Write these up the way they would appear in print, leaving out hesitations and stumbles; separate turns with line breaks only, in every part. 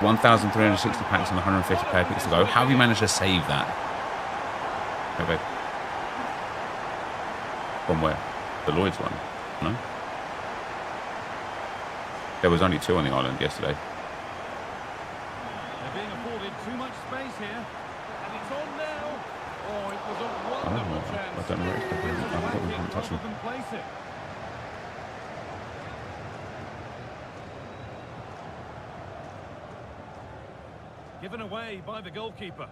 1,360 packs and 150 player picks to go. How have you managed to save that? Okay. From where? The Lloyd's one? No? There was only 2 on the island yesterday.
They're being afforded too much space here. And it's on now. Oh, it was a wonderful chance.
I don't know where it's going. I haven't touched them.
Place it. Given away by the goalkeeper.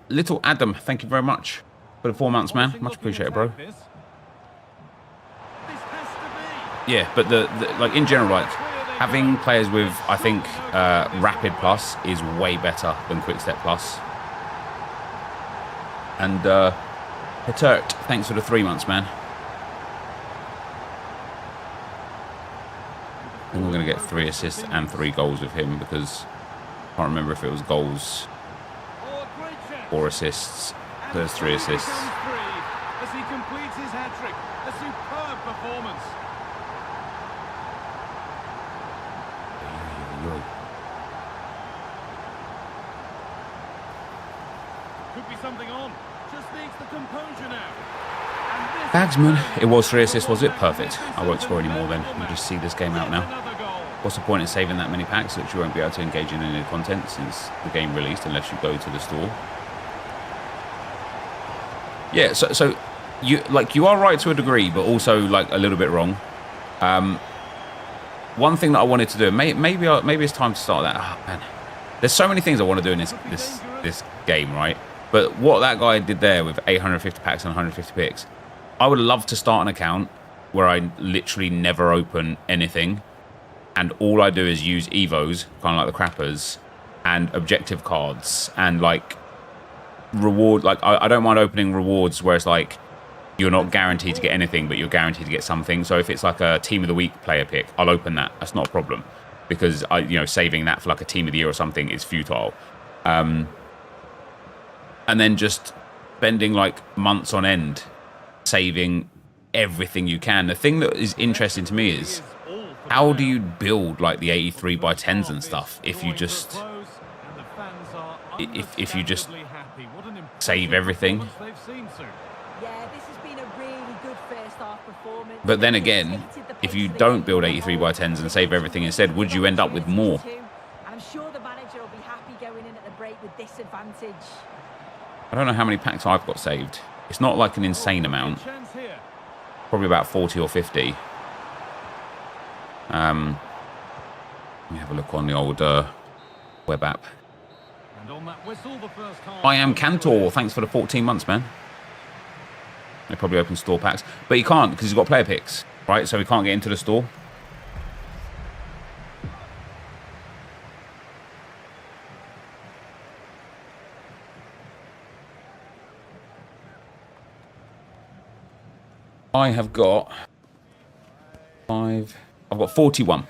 Little Adam, thank you very much for the 4 months, man. Much appreciated, bro. Yeah, but the like in general, like having players with, I think, Rapid Plus is way better than Quick Step Plus. And Petert, thanks for the 3 months, man. I think we're going to get 3 assists and 3 goals with him because I can't remember if it was goals or assists. There's 3 assists.
As he completes his hat-trick, a superb performance. Could be something on. Just needs the composure now.
Bagsman, it was 3 assists, was it? Perfect. I won't score any more then. We'll just see this game out now. What's the point in saving that many packs that you won't be able to engage in any content since the game released unless you go to the store? Yeah, so you are right to a degree, but also like a little bit wrong. One thing that I wanted to do, maybe it's time to start that. Oh, man, there's so many things I want to do in this game, right? But what that guy did there with 850 packs and 150 picks, I would love to start an account where I literally never open anything, and all I do is use Evos, kind of like the crappers, and objective cards, and like reward. Like I don't mind opening rewards where it's like you're not guaranteed to get anything, but you're guaranteed to get something. So if it's like a Team of the Week player pick, I'll open that. That's not a problem because saving that for like a Team of the Year or something is futile. And then just spending like months on end saving everything you can. The thing that is interesting to me is how do you build like the 83 by 10s and stuff if you just save everything? But then again, if you don't build 83 by 10s and save everything instead, would you end up with more?
I'm sure the manager will be happy going in at the break with this advantage.
I don't know how many packs I've got saved. It's not like an insane amount. Probably about 40 or 50. Let me have a look on the old web app. I am Cantor. Thanks for the 14 months, man. They probably open store packs. But he can't because he's got player picks, right? So he can't get into the store. I have got 5. I've got 41.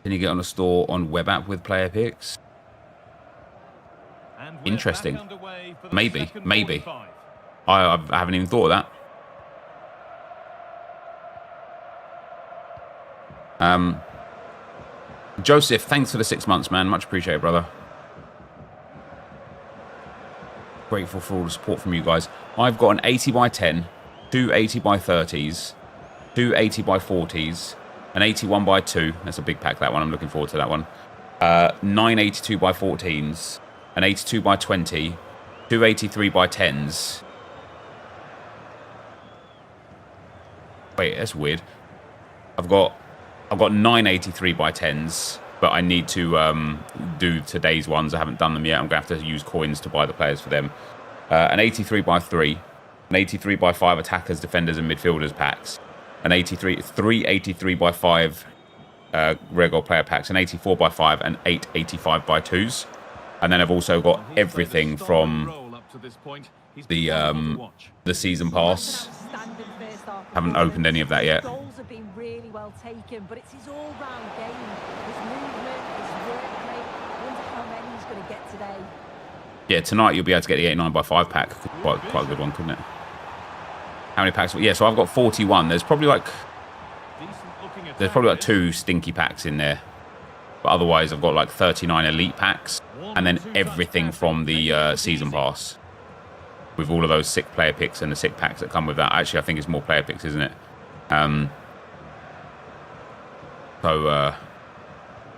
Can you get on a store on web app with player picks? Interesting. Maybe. I haven't even thought of that. Joseph, thanks for the 6 months, man. Much appreciated, brother. Grateful for all the support from you guys. I've got an 80 by 10, 2 80 by 30s, 2 80 by 40s, an 81 by 2. That's a big pack, that one. I'm looking forward to that one. 9 82 by 14s, an 82 by 20, 2 83 by 10s. Wait, that's weird. I've got 9 83 by 10s, but I need to do today's ones. I haven't done them yet. I'm going to have to use coins to buy the players for them. An 83 by 3, an 83 by 5 attackers, defenders, and midfielders packs. An 3 83 by 5 rare gold player packs, an 84 by 5, and 8 85 by 2s. And then I've also got everything from the season pass. Haven't opened any of that yet.
Goals have been really well taken, but it's his all-round game. His movement, his work rate. I wonder how many he's going to get today.
Yeah, tonight you'll be able to get the 89 by 5 pack. Quite a good one, couldn't it? How many packs? Yeah, so I've got 41. There's probably like 2 stinky packs in there. But otherwise, I've got like 39 elite packs and then everything from the season pass with all of those sick player picks and the sick packs that come with that. Actually, I think it's more player picks, isn't it?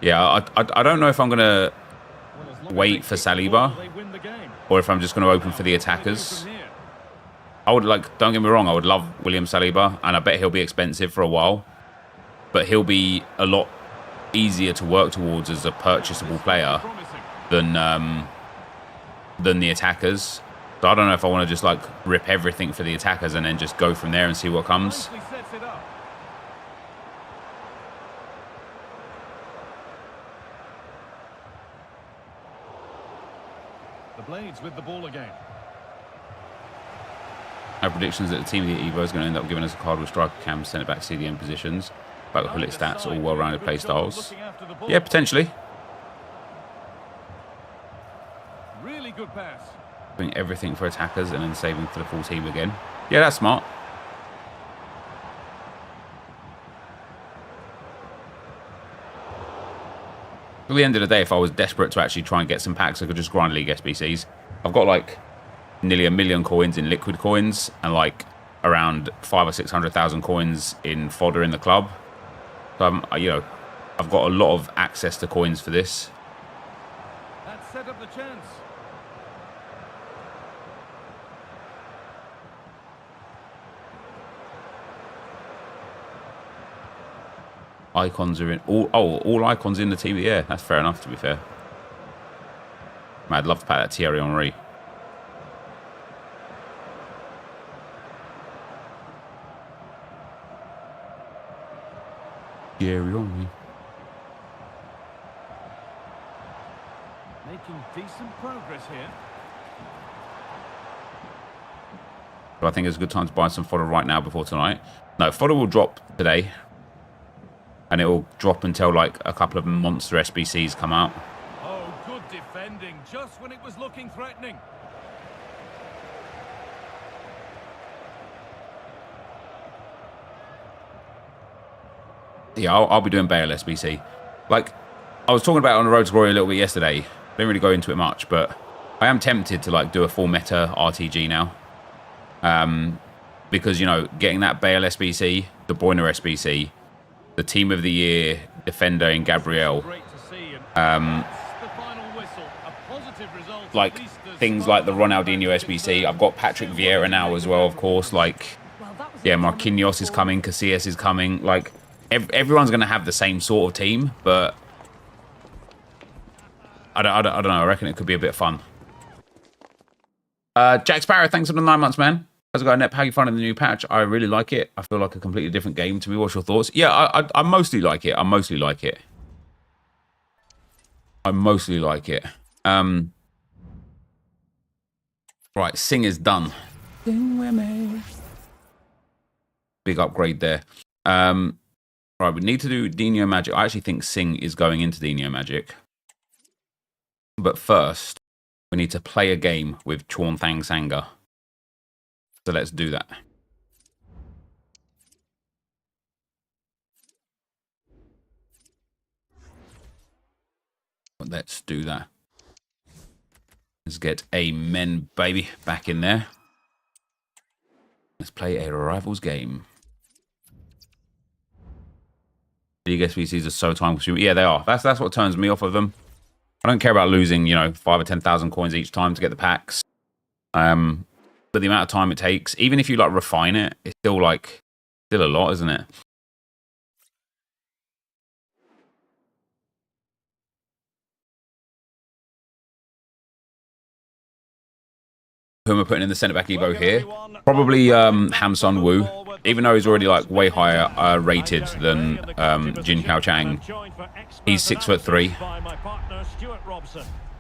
Yeah, I don't know if I'm going to wait for Saliba or if I'm just going to open for the attackers. I would don't get me wrong, I would love William Saliba, and I bet he'll be expensive for a while, but he'll be a lot easier to work towards as a purchasable player than the attackers. So I don't know if I want to just rip everything for the attackers and then just go from there and see what comes.
The Blades with the ball again.
Our predictions that the team of the Evo is going to end up giving us a card with striker, cam, centre back, CDM positions, back-to-bullet stats, all well-rounded play styles. Yeah, potentially.
Really good pass.
Doing everything for attackers and then saving for the full team again. Yeah, that's smart. At the end of the day, if I was desperate to actually try and get some packs, I could just grind League SBCs. I've got nearly 1 million coins in liquid coins and around 500,000 or 600,000 coins in fodder in the club. So I've got a lot of access to coins for this.
That set up the chance.
Icons are in all icons in the team. Yeah, that's fair enough, to be fair. Man, I'd love to pack that Thierry Henry. Thierry Henry.
Making decent progress here.
So I think it's a good time to buy some fodder right now before tonight. No, fodder will drop today. And it will drop until a couple of monster SBCs come out.
Oh, good defending, just when it was looking threatening.
Yeah, I'll be doing Bale SBC. I was talking about it on the Road to Glory a little bit yesterday. Didn't really go into it much, but I am tempted to do a full meta RTG now. Because, getting that Bale SBC, the Boyner SBC, the Team of the Year defender in Gabriel, things like the Ronaldinho SBC. I've got Patrick Vieira now as well, of course. Yeah, Marquinhos is coming, Casillas is coming. Everyone's going to have the same sort of team, but I don't know. I reckon it could be a bit of fun. Jack Sparrow, thanks for the 9 months, man. How's it going, Nep? How you finding the new patch? I really like it. I feel like a completely different game to me. What's your thoughts? Yeah, I mostly like it. I mostly like it. Right, Sing is done. Big upgrade there. Right, we need to do Dino Magic. I actually think Sing is going into Dino Magic. But first, we need to play a game with Chorn Thang Sanga. So let's do that. Let's do that. Let's get a men baby back in there. Let's play a rivals game. League SBCs are so time consuming. Yeah, they are. That's what turns me off of them. I don't care about losing, 5,000 or 10,000 coins each time to get the packs. But the amount of time it takes, even if you refine it, it's still a lot, isn't it? Who am I putting in the centre back Evo here? Probably Hamsun Wu, even though he's already way higher rated than Jin Hao Chang. He's 6'3",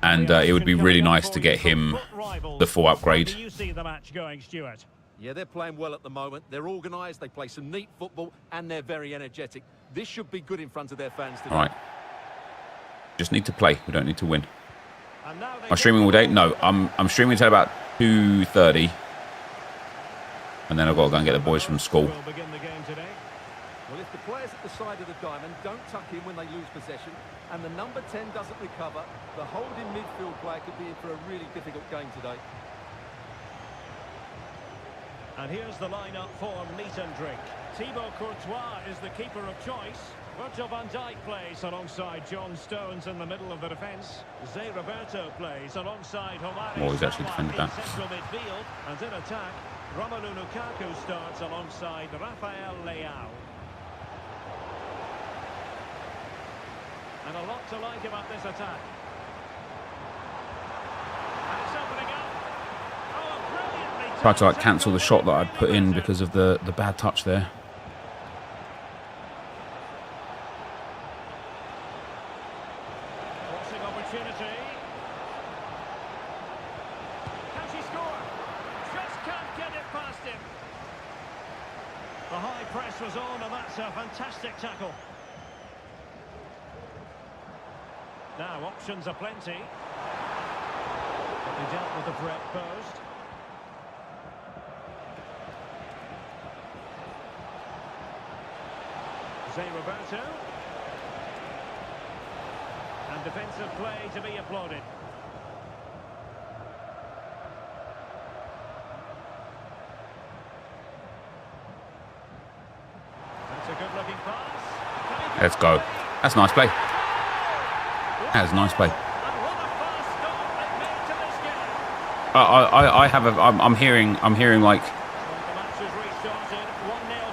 and it would be really nice to get him the full upgrade.
Yeah, they're playing well at the moment. They're organised, they play some neat football, and they're very energetic. This should be good in front of their fans today.
All right. Just need to play. We don't need to win. Am I streaming all day? No, I'm streaming until about 2:30. And then I've got to go and get the boys from school.
Well, if the players players at the side of the diamond don't tuck in when they lose possession, and the number 10 doesn't recover, the holding midfield player could be in for a really difficult game today.
And here's the lineup for meat and drink. Thibaut Courtois is the keeper of choice. Virgil van Dijk plays alongside John Stones in the middle of the defence. Zé Roberto plays alongside Omar.
Oh, he's actually defended that.
Central midfield, and in attack, Romelu Lukaku starts alongside Rafael Leao. And a lot to like about this attack. And it's opening up. Oh, brilliantly.
Tried to like cancel the shot that I'd put in because of the bad touch there.
Crossing opportunity. Can she score? Just can't get it past him. The high press was on, and that's a fantastic tackle. Now, options are plenty. He dealt with the threat posed. Zé Roberto. And defensive play to be applauded. That's a good-looking pass.
Let's go. That's nice play. That's nice play. I'm hearing like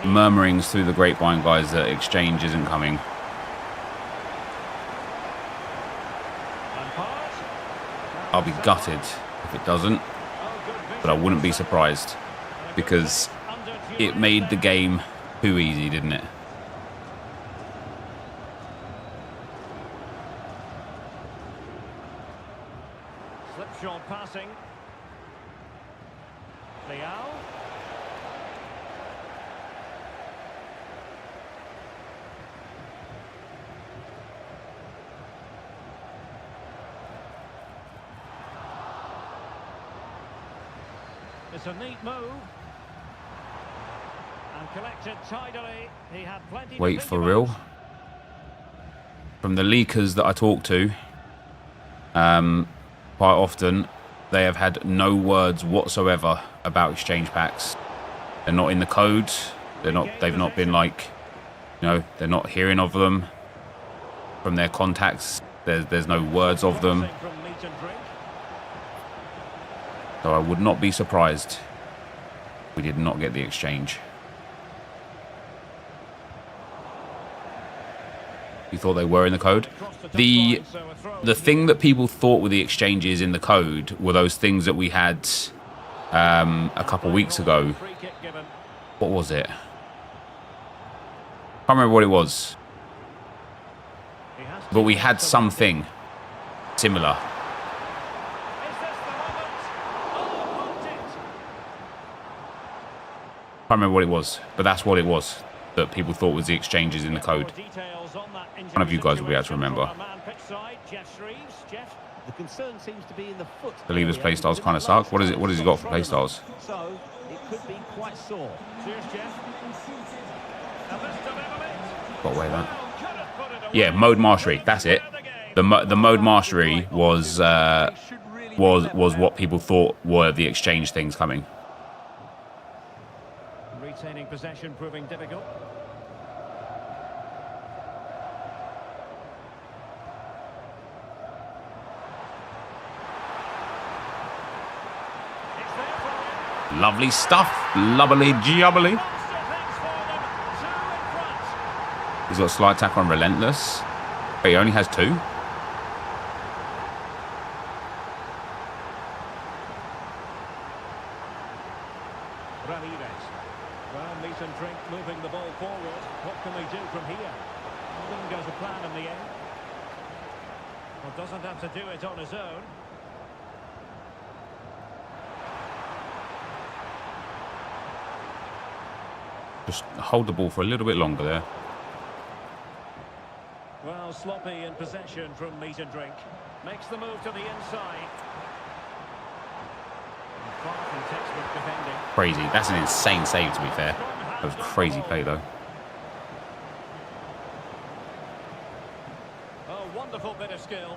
murmurings through the grapevine, guys, that exchange isn't coming. I'll be gutted if it doesn't, but I wouldn't be surprised because it made the game too easy, didn't it?
Slipshod passing. Leao. It's a neat move. And collected tidily. He had plenty.
Wait for real. From the leakers that I talk to, quite often they have had no words whatsoever about exchange packs. They're not in the code. They've not been like, you know, they're not hearing of them from their contacts. There's no words of them. So I would not be surprised if we did not get the exchange. You thought they were in the code? The thing that people thought were the exchanges in the code were those things that we had a couple weeks ago. What was it? Can't remember what it was. But we had something similar. Can't remember what it was, but that's what it was that people thought was the exchanges in the code. One of you guys will be able to remember.
The concern seems to be in the foot.
The lever's playstyles kind of suck. What is it? What has he got for playstyles?
So it could be quite sore.
Cheers, Jeff.
Got away that. Yeah, mode mastery. That's it. The mode mastery was what people thought were the exchange things coming.
Retaining possession proving difficult.
Lovely stuff. Lubbly jubbly. He's got a slight attack on Relentless. But he only has 2.
Well, meat and drink moving the ball forward. What can they do from here? Nothing goes to plan in the end. Well, doesn't have to do it on his own.
Just hold the ball for a little bit longer there.
Well, sloppy in possession from meat and drink. Makes the move to the inside. Far from textbook defending.
Crazy. That's an insane save, to be fair. That was crazy play, though.
wonderful bit of skill.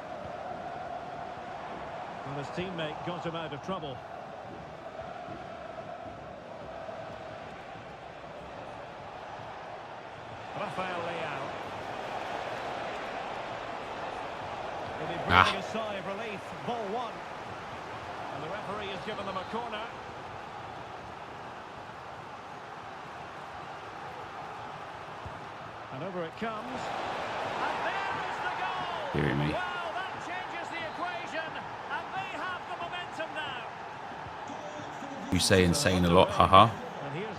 Well, his teammate got him out of trouble. Rafael Leao. He'll be breathing a sigh of relief. Ball one. And the referee has given them a corner. And over it comes. And there is the goal!
Dear me.
Well, that changes the equation. And they have the momentum now.
You say insane a lot, haha.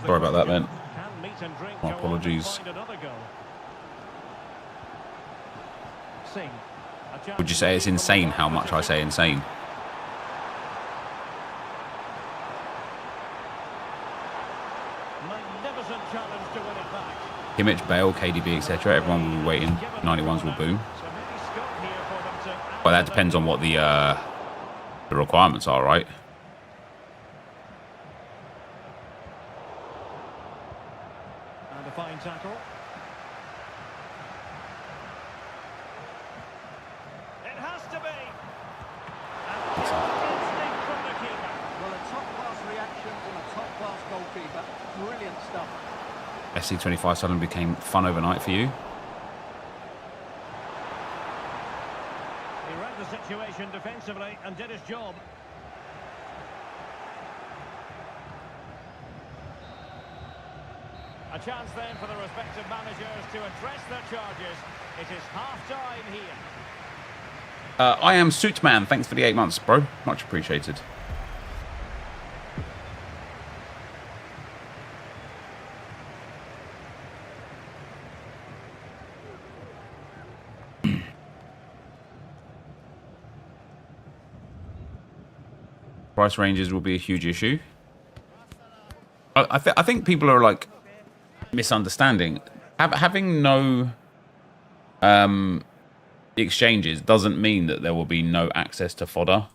Sorry about that, man.
Can meat and drink
My
go on
apologies.
to find another goal? Singh. A chance
Would you say it's insane how much I say insane?
Magnificent challenge to win it back.
Kimmich, Bale, KDB, etc. Everyone will be waiting. 91s will boom.
So maybe scope here for them to
Well, that depends on what the requirements are, right?
And a fine tackle. It has to be. And instinct from the keeper.
Well, a top-class reaction from a top-class goalkeeper. Brilliant stuff.
SC25 suddenly became fun overnight for you.
He read the situation defensively and did his job. A chance then for the respective managers to address their charges. It is half-time here.
I am Suitman. Thanks for the 8 months, bro. Much appreciated. Price ranges will be a huge issue. I think people are like misunderstanding. Having no exchanges doesn't mean that there will be no access to fodder.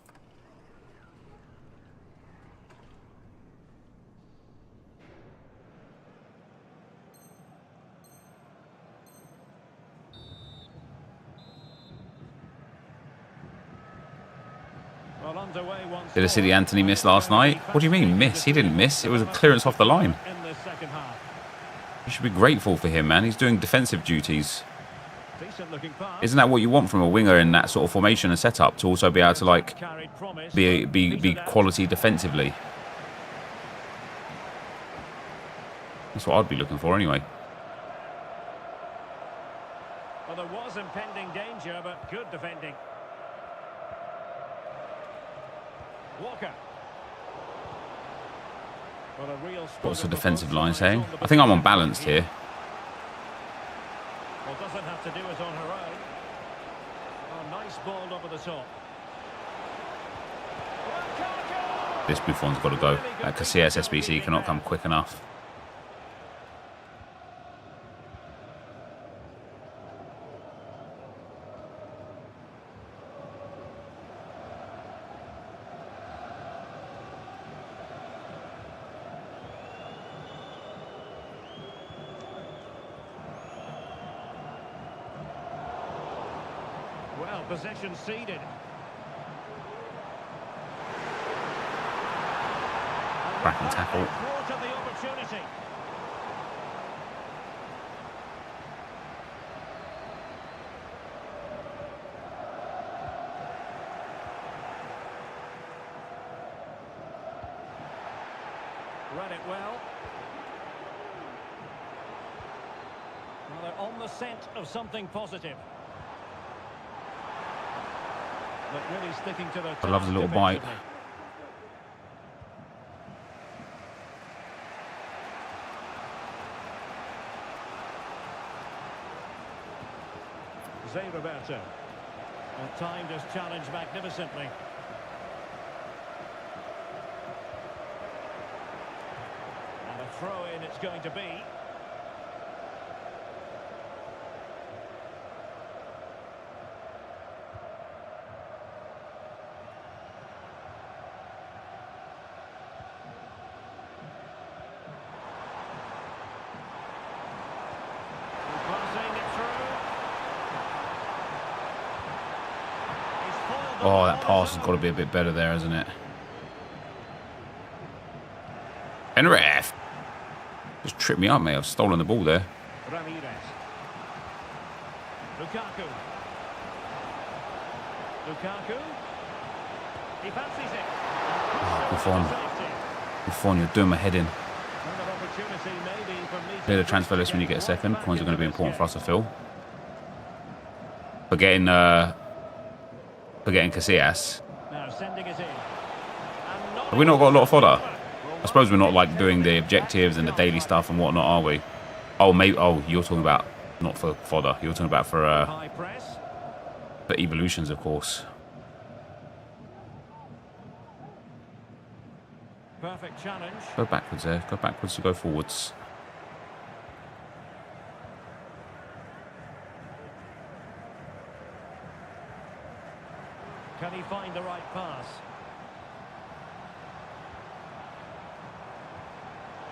Well, underway once
Did I see the Anthony miss last night? What do you mean miss? He didn't miss. It was a clearance off the line.
in this second half.
You should be grateful for him, man. He's doing defensive duties.
Decent looking pass.
Isn't that what you want from a winger in that sort of formation and setup, to also be able to like
Carried promise.
be quality defensively? That's what I'd be looking for anyway.
Well, there was impending danger, but good defending. Walker. Well, a real
What's the
struggle for
defensive
both
line
sides
saying?
on the
I think I'm
ball.
unbalanced here.
Well, doesn't have to do it on her own. Oh, nice ball over the top.
This Buffon's got to go. That Casillas SBC cannot come quick enough.
Well, possession ceded.
Cracking tackle.
Thwarted the opportunity. Read it well. Well, they're on the scent of something positive. But really sticking to their
I love the little bite.
Zé Roberto. And timed his challenge magnificently. And a throw-in it's going to be. Passing it through.
Oh, that pass has got to be a bit better there, hasn't it? Enquiries. Just tripped me up, mate. I've stolen the ball there.
Ramirez. Lukaku. Lukaku. He fancies it.
Buffon, you're doing my head in.
Another opportunity maybe for me.
Clear the transfer list when you get a second. Coins are going to be important for us to fill. Forgetting Casillas.
Now sending it in.
Have we not got a lot of fodder? I suppose we're not like doing the objectives and the daily stuff and whatnot, are we? Oh, maybe. Oh, you're talking about not for fodder. You're talking about for evolutions, of course.
Perfect challenge.
Go backwards there. Go backwards to go forwards.
Can he find the right pass?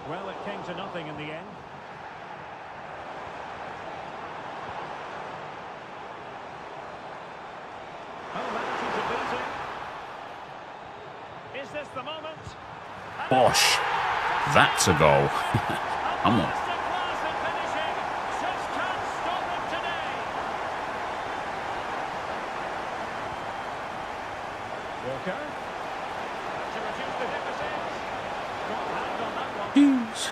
Well, it came to nothing in the end. Oh, managing to beat him. Is this the moment?
Bosh. That's a goal. Come on.
Masterclass in finishing. Just can't stop him today. Walker. To reduce the deficit. Got hand on that one.
Hughes.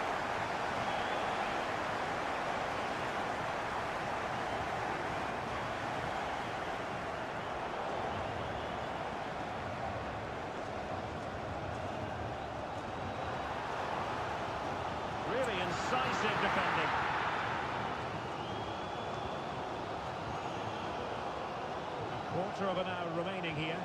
Really incisive defending. A quarter of an hour remaining here.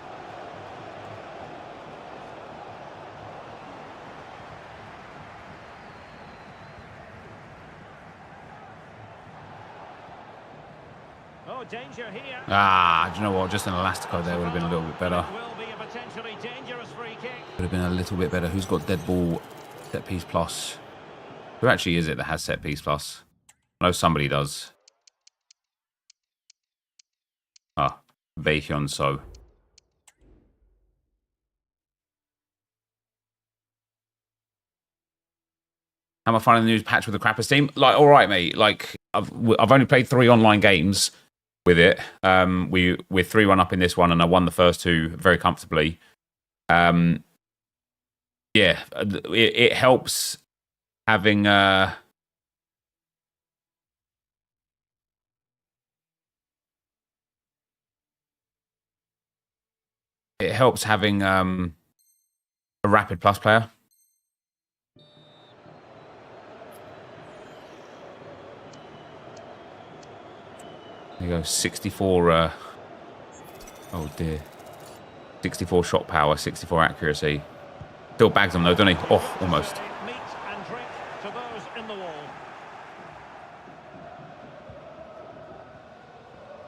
Oh, danger here.
Ah, do you know what? Just an Elastico there would have been a little bit better.
Will be a potentially dangerous free kick.
Would have been a little bit better. Who's got dead ball, set piece plus? Who actually is it that has set piece plus? I know somebody does. Ah, Baekhyun So. How am I finding the new patch with the Crappers team? Like, all right, mate. Like, I've only played 3 online games with it. We're 3-1 up in this one, and I won the first 2 very comfortably. Yeah, it helps having a rapid plus player. There you go, 64. Oh dear, 64 shot power, 64 accuracy. Still bags them though, doesn't he? Oh, almost.
Meat and drink to those in the wall.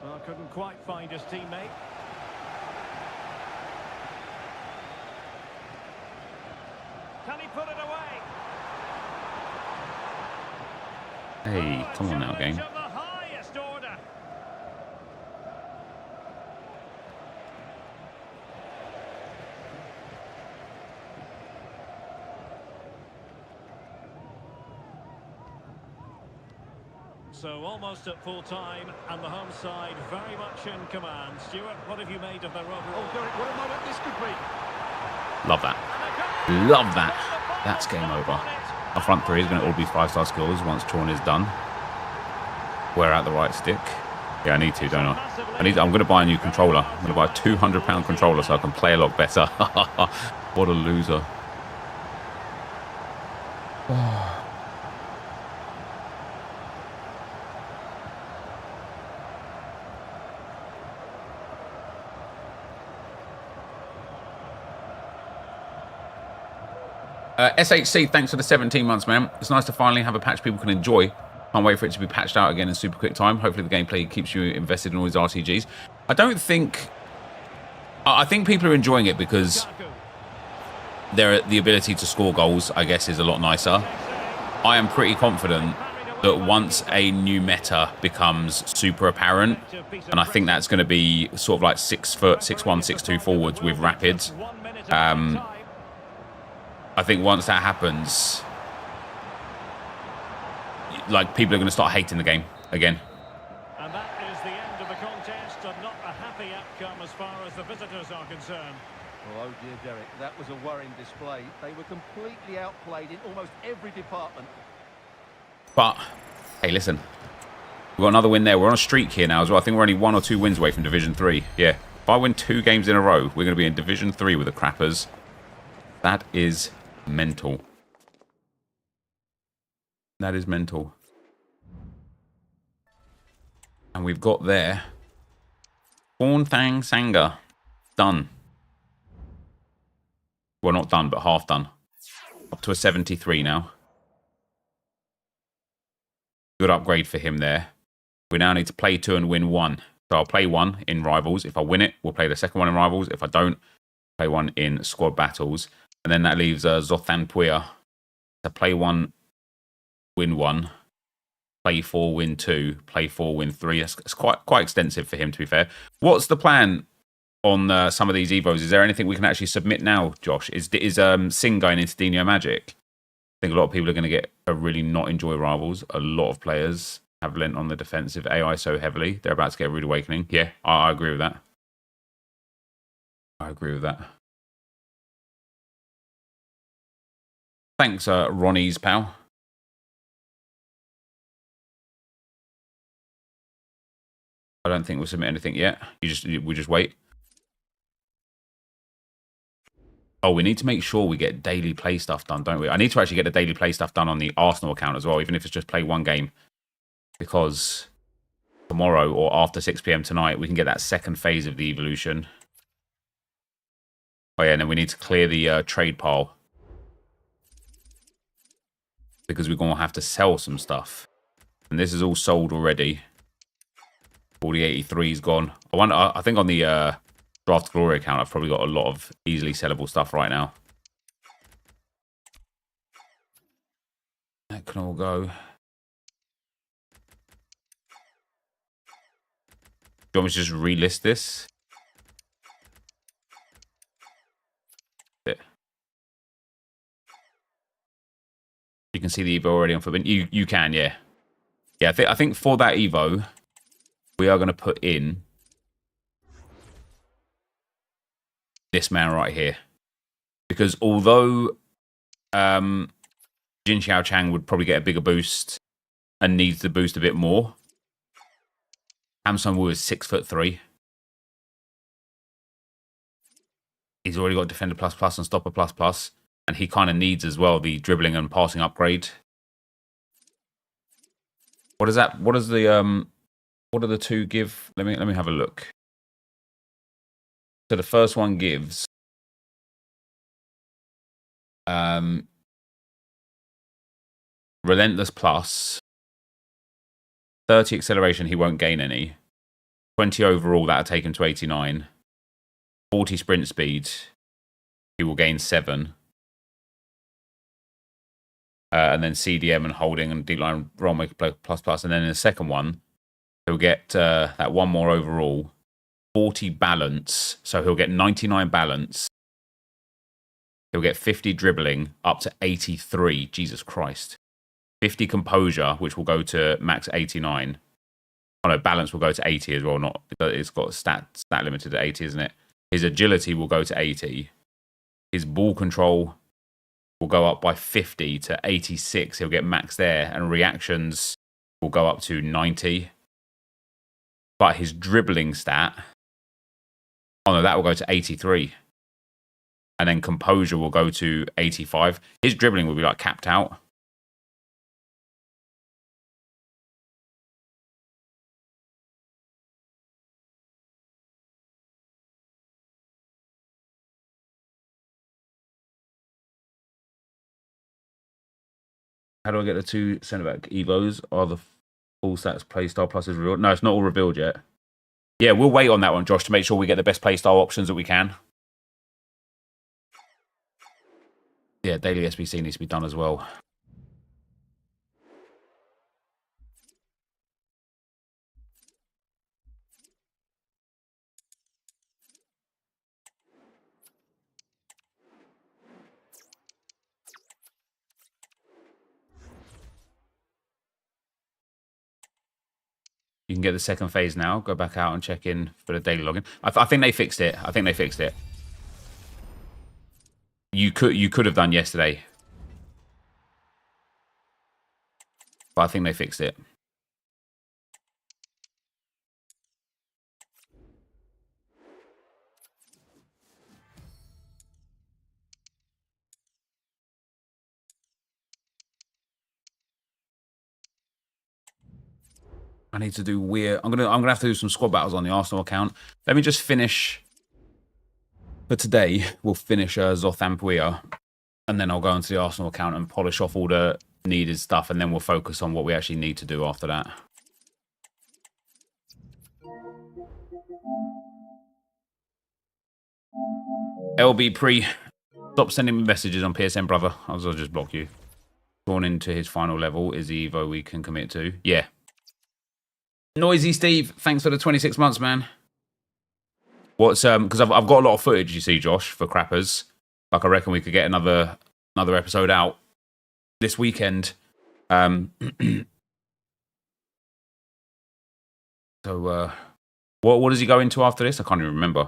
Well, couldn't quite find his teammate. Can he put it away?
Hey, come on now, game.
Challenge of the highest order. So almost at full time, and the home side very much in command. Stuart, what have you made of their overall?
Oh, Derek, what a moment this could be.
Love that. Love that. That's game over. Our front 3 is going to all be 5-star skills once Chorn is done. Wear out the right stick. Yeah, I need to, don't I? I'm going to buy a new controller. I'm going to buy a £200 controller so I can play a lot better. What a loser. SHC, thanks for the 17 months, man. It's nice to finally have a patch people can enjoy. Can't wait for it to be patched out again in super quick time. Hopefully the gameplay keeps you invested in all these RTGs. I think people are enjoying it because the ability to score goals, I guess, is a lot nicer. I am pretty confident that once a new meta becomes super apparent, and I think that's going to be sort of like 6 foot, 6'1", 6'2" forwards with rapids. I think once that happens, like, people are going to start hating the game again.
And that is the end of the contest, and not a happy outcome as far as the visitors are concerned.
Well, oh dear, Derek, that was a worrying display. They were completely outplayed in almost every department.
But, hey, listen. We've got another win there. We're on a streak here now as well. I think we're only 1 or 2 wins away from Division 3. Yeah. If I win 2 games in a row, we're going to be in Division 3 with the Crappers. That is mental. That is mental. And we've got there Thang Sanga. Done. Well, not done, but half done. Up to a 73 now. Good upgrade for him there. We now need to play 2 and win 1. So I'll play 1 in Rivals. If I win it, we'll play the second one in Rivals. If I don't, play 1 in Squad Battles. And then that leaves Zothan Puya to play 1, win 1. Play 4, win 2. Play 4, win 3. It's quite extensive for him, to be fair. What's the plan on some of these Evos? Is there anything we can actually submit now, Josh? Is Singh going into Dino Magic? I think a lot of people are going to really not enjoy Rivals. A lot of players have lent on the defensive AI so heavily. They're about to get a rude awakening. Yeah, I agree with that. I agree with that. Thanks, Ronnie's pal. I don't think we'll submit anything yet. We just wait. Oh, we need to make sure we get daily play stuff done, don't we? I need to actually get the daily play stuff done on the Arsenal account as well, even if it's just play 1 game. Because tomorrow or after 6 PM tonight, we can get that second phase of the evolution. Oh yeah, and then we need to clear the trade pile. Because we're going to have to sell some stuff. And this is all sold already. All the 83's gone. I think on the Draft Glory account, I've probably got a lot of easily sellable stuff right now. That can all go. Do you want me to just relist this? You can see the Evo already on Footbin. You can, yeah. Yeah, I think for that Evo, we are going to put in this man right here. Because although Jin Xiao Chang would probably get a bigger boost and needs the boost a bit more, Hamsun Wu is 6'3". He's already got Defender ++ and Stopper ++. And he kind of needs as well the dribbling and passing upgrade. What is that? What does the what do the 2 give? Let me have a look. So the first one gives Relentless Plus, 30 acceleration, he won't gain any. 20 overall, that'll take him to 89. 40 sprint speed, he will gain 7. And then CDM and holding and deep line runway ++. And then in the second one, he'll get that 1 more overall, 40 balance. So he'll get 99 balance. He'll get 50 dribbling up to 83. Jesus Christ. 50 composure, which will go to max 89. Oh no, balance will go to 80 as well. It's got stat limited at 80, isn't it? His agility will go to 80. His ball control will go up by 50 to 86. He'll get max there. And reactions will go up to 90. But his dribbling stat, oh no, that will go to 83. And then composure will go to 85. His dribbling will be like capped out. How do I get the 2 centre-back Evos? Are the full stats playstyle plus is revealed? No, it's not all revealed yet. Yeah, we'll wait on that one, Josh, to make sure we get the best playstyle options that we can. Yeah, daily SBC needs to be done as well. You can get the second phase now. Go back out and check in for the daily login. I think they fixed it. I think they fixed it. You could have done yesterday, but I think they fixed it. I need to do weird. I'm gonna have to do some squad battles on the Arsenal account. Let me just finish for today. We'll finish Zothampuia, and then I'll go into the Arsenal account and polish off all the needed stuff, and then we'll focus on what we actually need to do after that. LB Pre, stop sending me messages on PSN, brother. I'll just block you. Drawn into his final level is the Evo we can commit to. Yeah. Noisy Steve, thanks for the 26 months, man. What's because I've got a lot of footage, you see, Josh, for crappers. Like I reckon we could get another episode out this weekend. So what does he go into after this? I can't even remember.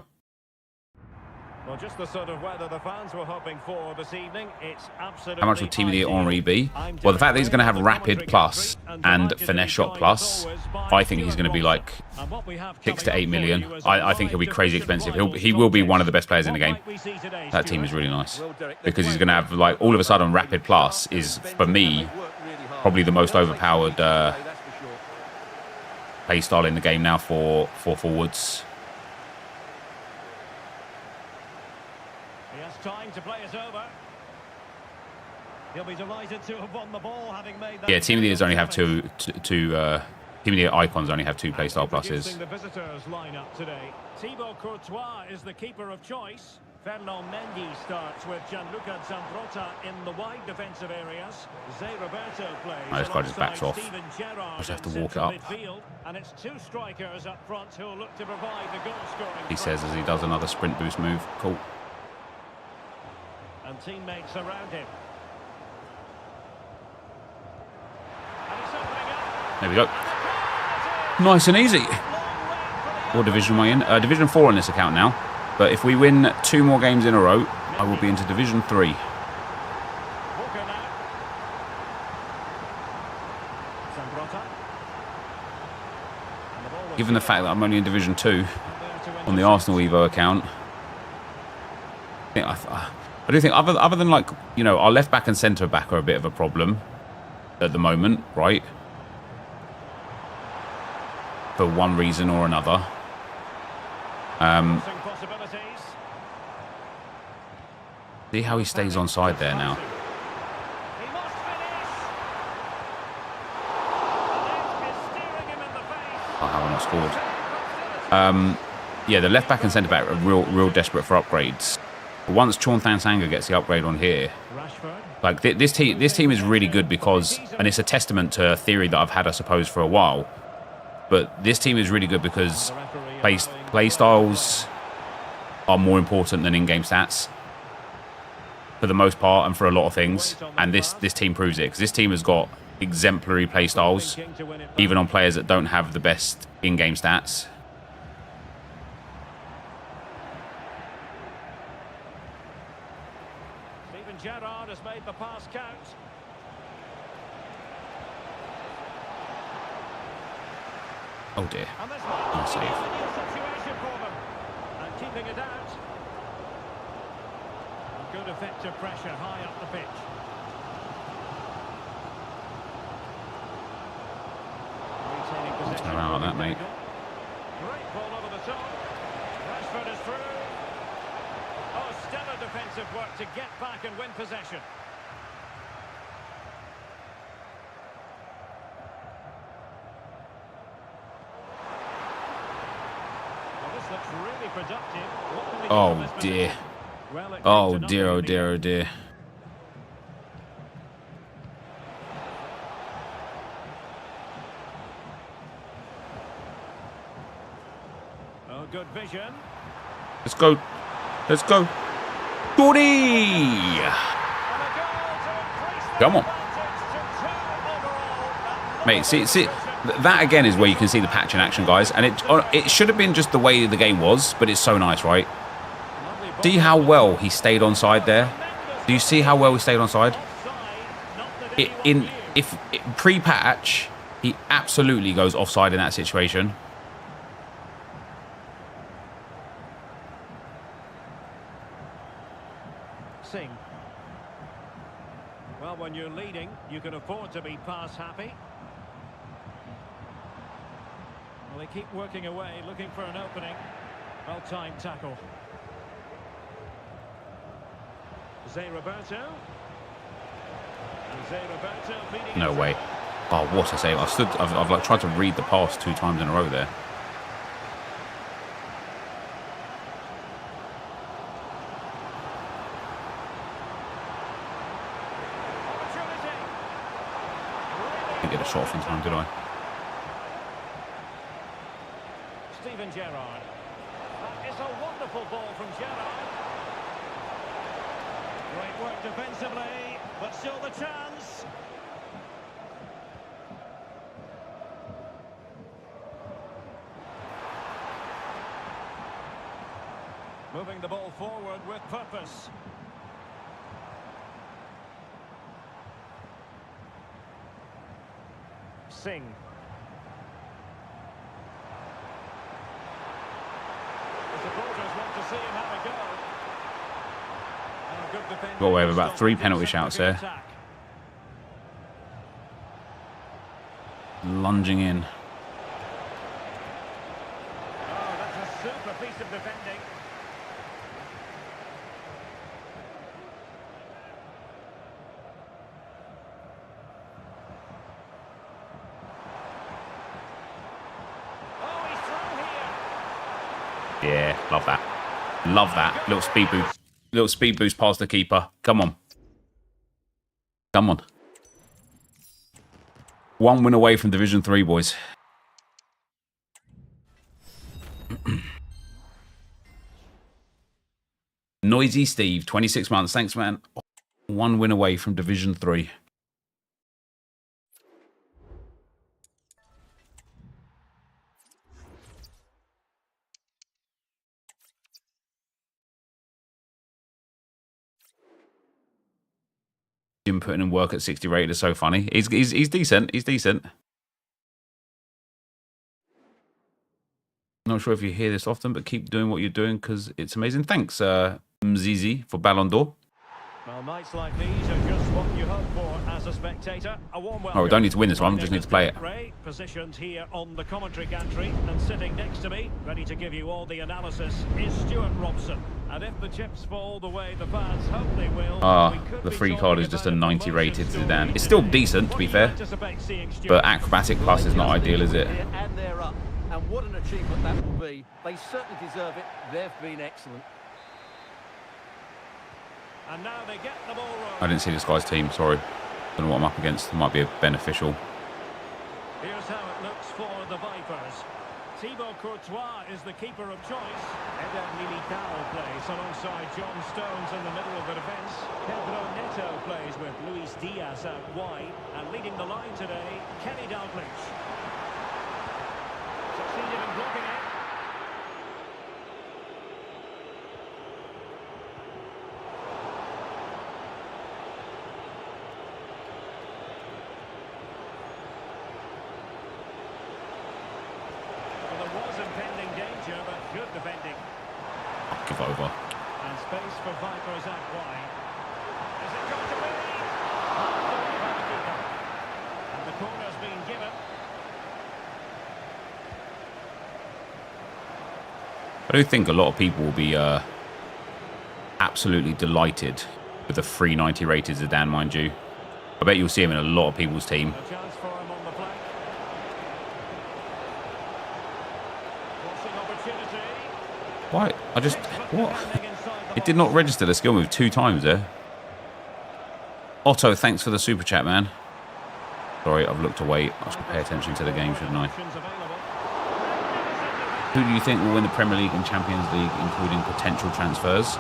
Well, just the sort of weather the fans were hoping for this evening. It's absolutely.
How much would Team of the Year Henri be? Well, the fact that he's going to have Rapid Plus and Finesse Shot Plus, I think he's going to be like 6 to 8 million. I think he'll be crazy expensive. He will be one of the best players in the game. That team is really nice because he's going to have like all of a sudden Rapid Plus is for me probably the most overpowered play style in the game now for forwards.
Time to play is over. He'll be delighted to have won the ball, having made that.
Yeah, Team of the Years only have two Team of the Year icons only have 2 playstyle pluses.
The visitors lineup today. Thibaut Courtois is the keeper of choice. Ferland Mendy starts with Gianluca Zambrotta in the wide defensive areas. Zé Roberto plays.
This guy just backs off.
I
just have to walk it up.
Midfield, and it's 2 strikers up front who'll look to provide the goal scoring.
He says as he does another sprint boost move. Cool.
And teammates around him.
There we go. Nice and easy. What division am I in? Division 4 on this account now. But if we win 2 more games in a row, I will be into Division 3. Given the fact that I'm only in Division 2 on the Arsenal Evo account, I do think other than like, you know, our left back and centre back are a bit of a problem at the moment, right? For one reason or another. See how he stays onside there now. I haven't not scored. Yeah, the left back and centre back are real desperate for upgrades. But once Chornthan Sanga gets the upgrade on here, like this team is really good because, and it's a testament to a theory that I've had, I suppose, for a while. But this team is really good because play styles are more important than in-game stats for the most part and for a lot of things. And this team proves it because this team has got exemplary play styles, even on players that don't have the best in-game stats.
Gerrard has made the pass count.
Oh dear. Nice save.
And keeping it out. A good effective pressure high up the pitch.
Turn around like that, mate.
Great ball over the top. Rashford is through. Oh, stellar defensive work to get back and win possession. Well, this looks really productive. What can we do
Oh
with this
dear.
position? Well, it
Oh
came to
dear, oh
nothing.
dear, oh dear.
Oh, good vision.
Let's go. Let's go. Gordy!
And a goal to increase the
Come on.
advantage to 2 overall.
Mate, see, That again is where you can see the patch in action, guys. And it should have been just the way the game was, but it's so nice, right? See how well he stayed onside there? Do you see how well he stayed onside? If pre-patch, he absolutely goes offside in that situation.
Sing. Well, when you're leading, you can afford to be pass happy. Well, they keep working away, looking for an opening. Well-timed tackle. Roberto.
No way. Oh, what a save. I've like tried to read the pass 2 times in a row there. Didn't get a shot off in time, did I?
Steven Gerrard. That is a wonderful ball from Gerrard. Great work defensively, but still the chance. Moving the ball forward with purpose. Sing. The supporters want to see him have a go.
Well, we have about 3 penalty shouts there. Lunging in.
Oh, that's a super piece of defending. Oh, he's through here.
Yeah, love that. Love that. Little speed boost. Little speed boost past the keeper. Come on. Come on. 1 win away from Division 3, boys. Noisy Steve, 26 months. Thanks, man. 1 win away from Division 3. Jim putting in work at 60 rated is so funny. He's decent. He's decent. Not sure if you hear this often, but keep doing what you're doing because it's amazing. Thanks, Mzizi, for Ballon d'Or.
Well, nights like these are just what you hope for as a spectator. A warm welcome.
Oh, we don't need to win this one. We just need to play it.
Ray, positioned here on the commentary gantry, and sitting next to me, ready to give you all the analysis, is Stuart Robson. And if the chips fall the way the fans hope they will,
the free card is just a 90 rated Zidane. It's still decent, to be fair, but Acrobatic Plus is not ideal, is it?
And they're up. And what an achievement that will be. They certainly deserve it. They've been excellent.
And now they get the ball rolling.
I didn't see this guy's team, sorry. Don't know what I'm up against. It might be beneficial.
Here's how it looks for the Vipers. Thibaut Courtois is the keeper of choice. Eder Militao plays alongside John Stones in the middle of the defence. Pedro Neto plays with Luis Diaz out wide. And leading the line today, Kenny Dalglish. Succeeded in blocking it. Impending danger, but good defending.
Give over.
And space for Vipers out wide. Is it got to be? And the corner's been given.
I do think a lot of people will be absolutely delighted with the 390 rated Zidane, mind you. I bet you'll see him in a lot of people's team.
A chance for him on the flank.
Why? What? It did not register the skill move 2 times there. Otto, thanks for the super chat, man. Sorry, I've looked away. I should pay attention to the game, shouldn't I? Who do you think will win the Premier League and Champions League, including potential transfers?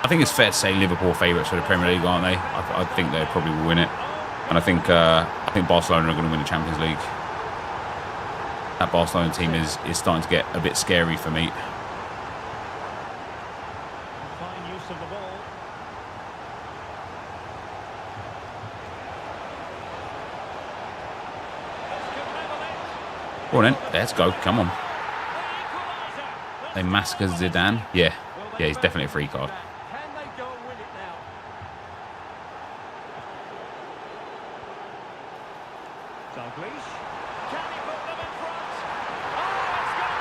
I think it's fair to say Liverpool favourites for the Premier League, aren't they? I think they probably will win it. And I think I think Barcelona are going to win the Champions League. That Barcelona team is starting to get a bit scary for me.
Fine use of the ball.
Go on then, let's go, come on. They massacre Zidane. Yeah, he's definitely a free card.
Can they go and win it now?
Dalglish. Can he put them in front? Oh, it's gone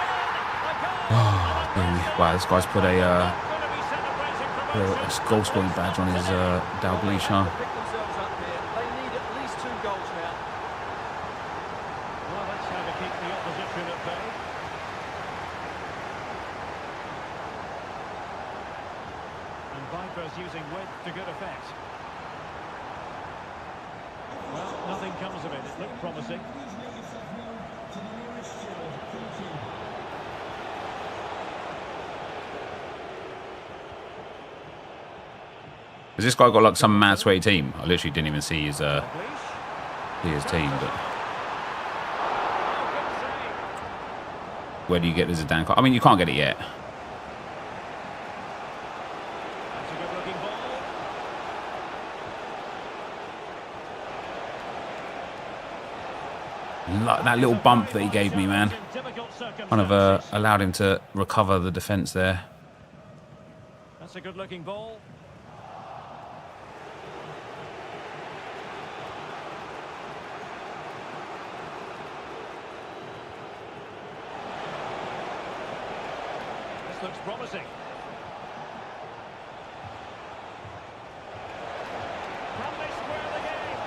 in! A goal!
Wow, this guy's put a
Not gonna be celebrating from
goal scoring badge on his Dalglish, huh?
Pick themselves up here. They need at least 2 goals now.
Well, that's how to keep the opposition at bay. And Vipers using width to good effect. Well, nothing comes of it. It looked promising.
Has this guy got like some mad sweaty team? I literally didn't even see his
Dalglish.
team, but
Oh, good save.
where do you get the Zidane card? I mean, you can't get it yet.
That's a good-looking ball.
That little bump that he gave me, man,
In difficult
kind of
circumstances.
allowed him to recover the defence there.
That's a good-looking ball. This looks promising. Can they square the game?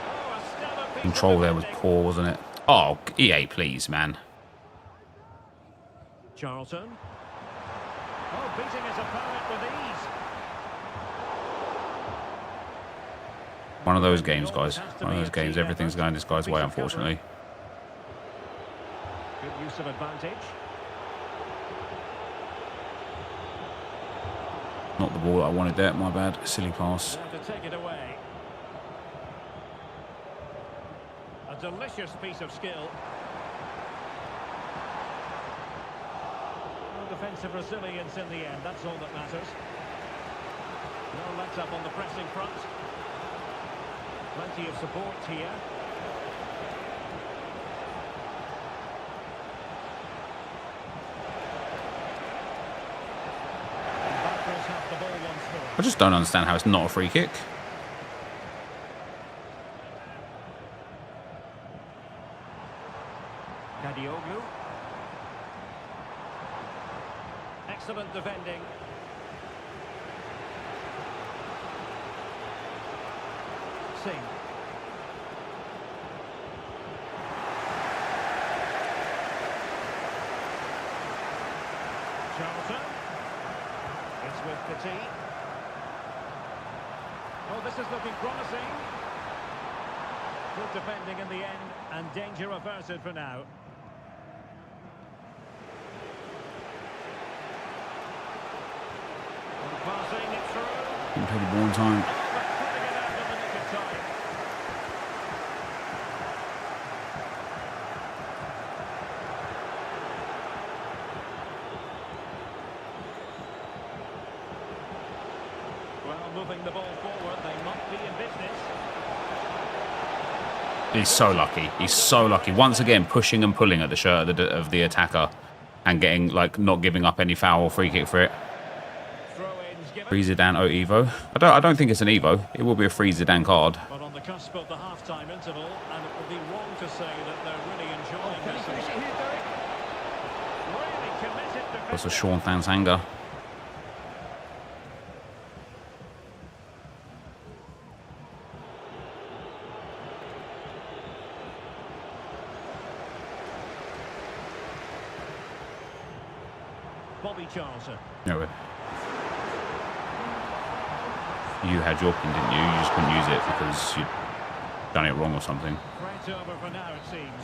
Oh, a stellar piece of
Control there was
defending.
poor, wasn't it? Oh, EA, please, man.
Charlton. Oh, beating his opponent with ease.
One of those games, guys. One of those games. Everything's going this guy's way, unfortunately.
Good use of advantage.
Not the ball that I wanted there. My bad. Silly pass.
There to take it away. A delicious piece of skill. Well, defensive resilience in the end, that's all that matters. No let up on the pressing front. Plenty of support here. And Vipers have the ball once more.
I just don't understand how it's not a free kick.
Kadioglu. Excellent defending. Singh. Charlton. It's with Petit. Oh, this is looking promising. Good defending in the end, and danger averted for now. And passing it through.
Didn't play the ball in time.
Oh, but cutting it out in the nick of time. Well, moving the ball forward, they must be in business.
He's so lucky. He's so lucky. Once again, pushing and pulling at the shirt of the attacker and getting, like, not giving up any foul or free kick for it.
Throw-ins given.
Free Zidane Evo. I don't think it's an Evo. It will be a free Zidane card.
But on the cusp of the half-time interval, and it would be wrong to say that they're really enjoying this. Really committed
That's
defense.
a Sean Thansanga.
Bobby Charlton.
No, you had your pin, didn't you? You just couldn't use it because you'd done it wrong or something.
Threat over for now, it seems.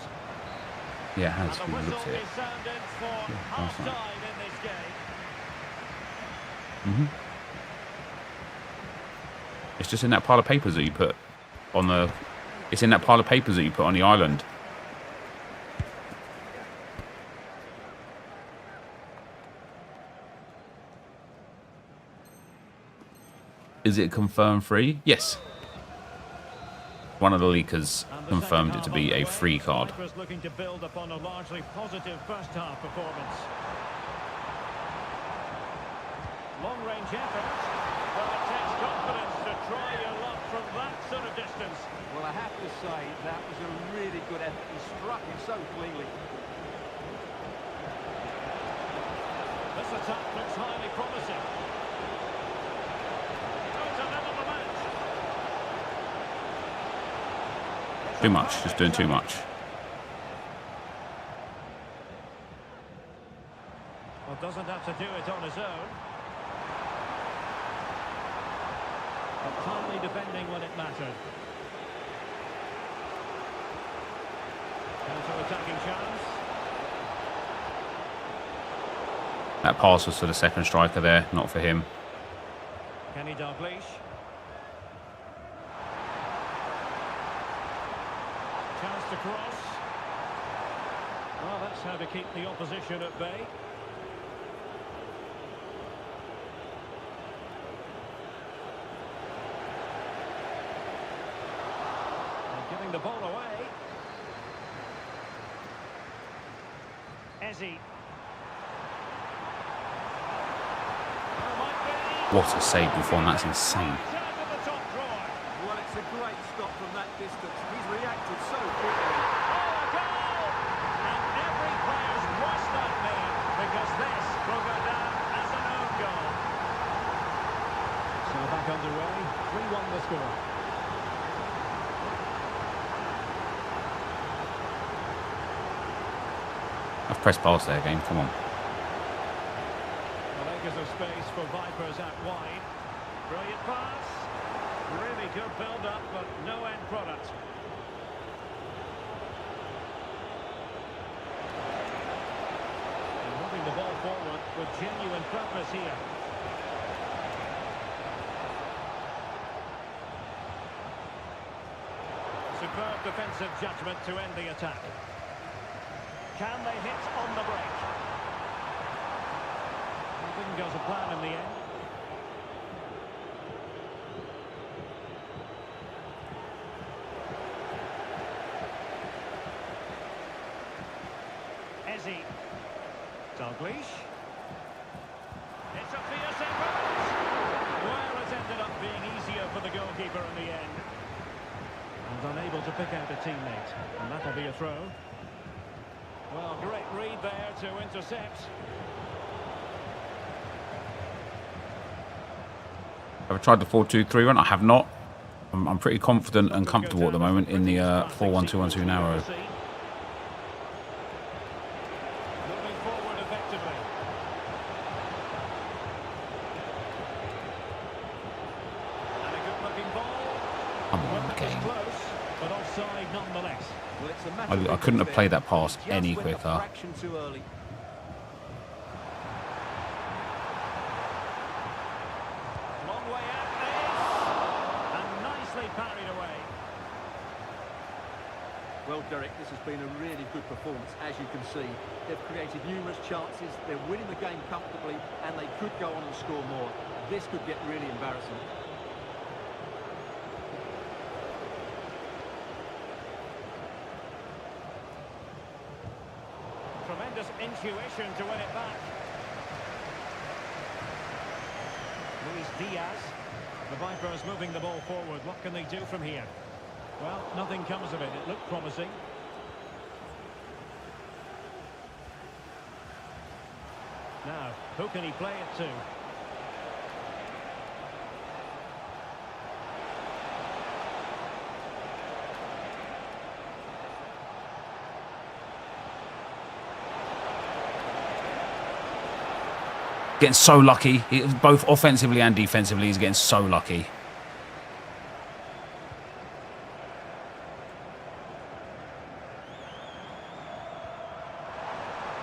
Yeah, it has.
And the
We
whistle
looked at it.
is sounded for
that's right.
half-time in this game.
It's just in that pile of papers that you put on the It's in that pile of papers that you put on the island. Is it confirmed free? Yes. One of the leakers confirmed it to be a free card.
Looking to build upon a largely positive first half performance. Long range effort. Well, it takes confidence to try your luck from that sort of distance.
Well, I have to say, that was a really good effort. He struck him so cleanly.
This attack looks highly promising. Oh, to level the match.
Too much. Just doing too much.
Well, doesn't have to do it on his own. But calmly defending when it mattered. Counter-attacking chance.
That pass was for the second striker there, not for him.
Kenny Dalglish. Chance to cross. Well, that's how to keep the opposition at bay. Giving the ball away. Ezzy.
What a save, Buffon. That's insane.
Well, it's a great stop from that distance. He's reacted so quickly.
Oh, a goal! And every player's worst nightmare, because this will go down as an own goal. So back underway, 3-1 the score.
I've pressed past there, game. Come on.
Well, acres of space for Vipers out wide. Brilliant pass. Really good build-up, but no end product. And moving the ball forward with genuine purpose here. Superb defensive judgment to end the attack. Can they hit on the break? It didn't go to plan in the end. Ezzy. Dalglish. It's a fierce effort. Well, it ended up being easier for the goalkeeper in the end. And unable to pick out a teammate. And that'll be a throw. Well, great read there to intercept.
Have I tried the 4-2-3 run? I have not. I'm pretty confident and comfortable at the moment in the 4-1-2-1-2 narrow.
Moving forward effectively. And a good-looking ball.
Come on, game.
Close, but offside nonetheless.
Well, it's a matter
I couldn't have played that pass
just
any
went a
quicker.
fraction too early.
Long way out this. And nicely parried away.
Well, Derek, this has been a really good performance, as you can see. They've created numerous chances, they're winning the game comfortably, and they could go on and score more. This could get really embarrassing.
Tremendous intuition to win it back. Luis Diaz. The Vipers moving the ball forward. What can they do from here? Well, nothing comes of it. It looked promising. Now, who can he play it to?
Getting so lucky. Both offensively and defensively, he's getting so lucky.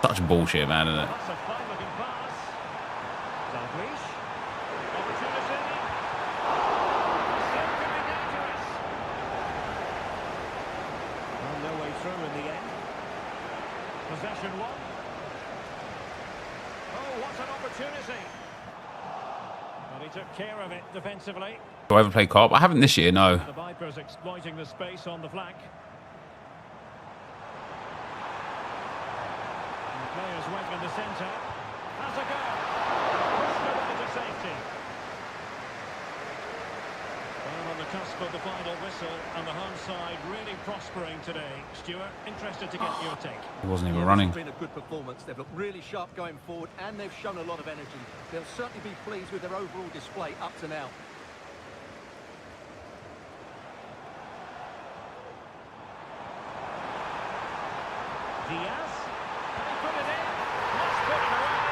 Such bullshit, man, isn't it?
That's a fine-looking pass. Dalglish. Opportunity. Still could be dangerous. through in the end. Possession one. Oh, what an opportunity. But he took care of it defensively.
Do I ever play co-op? I haven't this year, no.
The Vipers exploiting the space on the flank. And the players went in the centre. Has a go. Pushed away to safety. Well, on the cusp of the final whistle, and the home side really prospering today. Stuart, interested to get your take.
He wasn't even
Yeah,
running.
It's been a good performance. They've looked really sharp going forward, and they've shown a lot of energy. They'll certainly be pleased with their overall display up to now.
Diaz. Can he put it in? Must put it away.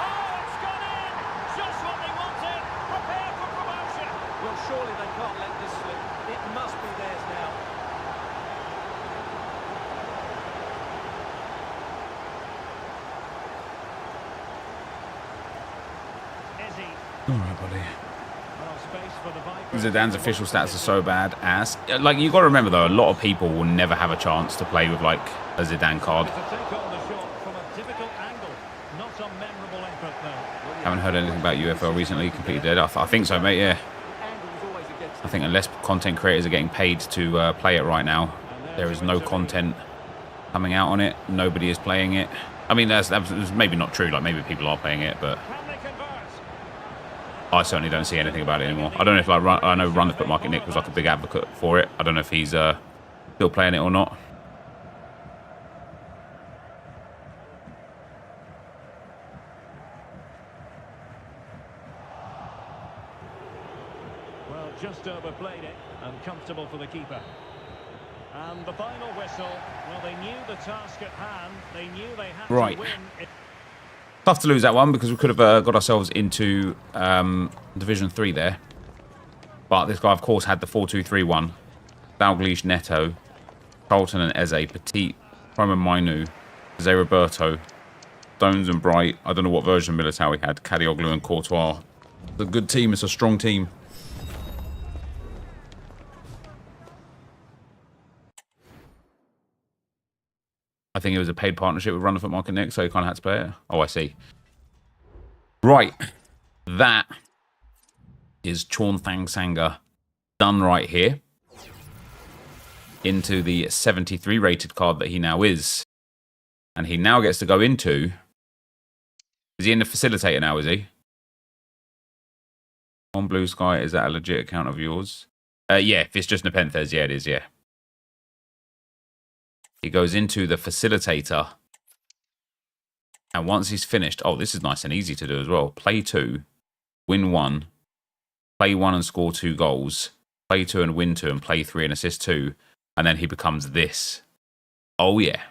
Oh, it's gone in! Just what they wanted. Prepare for promotion.
Well, surely they can't let this slip. It must be theirs now.
Izzy.
All right, buddy.
Well, space for the Vipers.
Zidane's official stats are so bad ass. Like, you got to remember though, a lot of people will never have a chance to play with like a Zidane card.
To take on the shot from a difficult angle. Not a memorable effort though.
Haven't heard anything about UFL recently. Completely dead. I think so, mate. Yeah.
The angle was always against
I think unless content creators are getting paid to play it right now, there is no content coming out on it. Nobody is playing it. I mean, that's maybe not true. Like, maybe people are playing it, but
Can they convert?
I certainly don't see anything about it anymore. I don't know if like I know Run the Foot Market Nick was like a big advocate for it. I don't know if he's still playing it or not.
Well, just overplayed it, and comfortable for the keeper. And the final whistle, well, they knew the task at hand. They knew they had
Right.
to win.
Tough to lose that one because we could have got ourselves into Division 3 there. But this guy, of course, had the 4-2-3-1. Dalglish, Neto, Carlton and Eze, Petit, Prime and Mainu, Zé Roberto, Stones and Bright. I don't know what version of Militao we had. Kadioglu and Courtois. It's a good team. It's a strong team. I think it was a paid partnership with Run the Foot Market Nick, so he kind of had to play it. Oh, I see. Right. That is Chorn Thang Sanga done right here. Into the 73 rated card that he now is. And he now gets to go into... Is he in the facilitator now, is he? On Blue Sky, is that a legit account of yours? Yeah, if it's just NepentheZ, yeah, it is, yeah. He goes into the facilitator. And once he's finished... Oh, this is nice and easy to do as well. Play 2, win 1, play 1 and score 2 goals, play 2 and win 2, and play 3 and assist 2. And then he becomes this. Oh, yeah.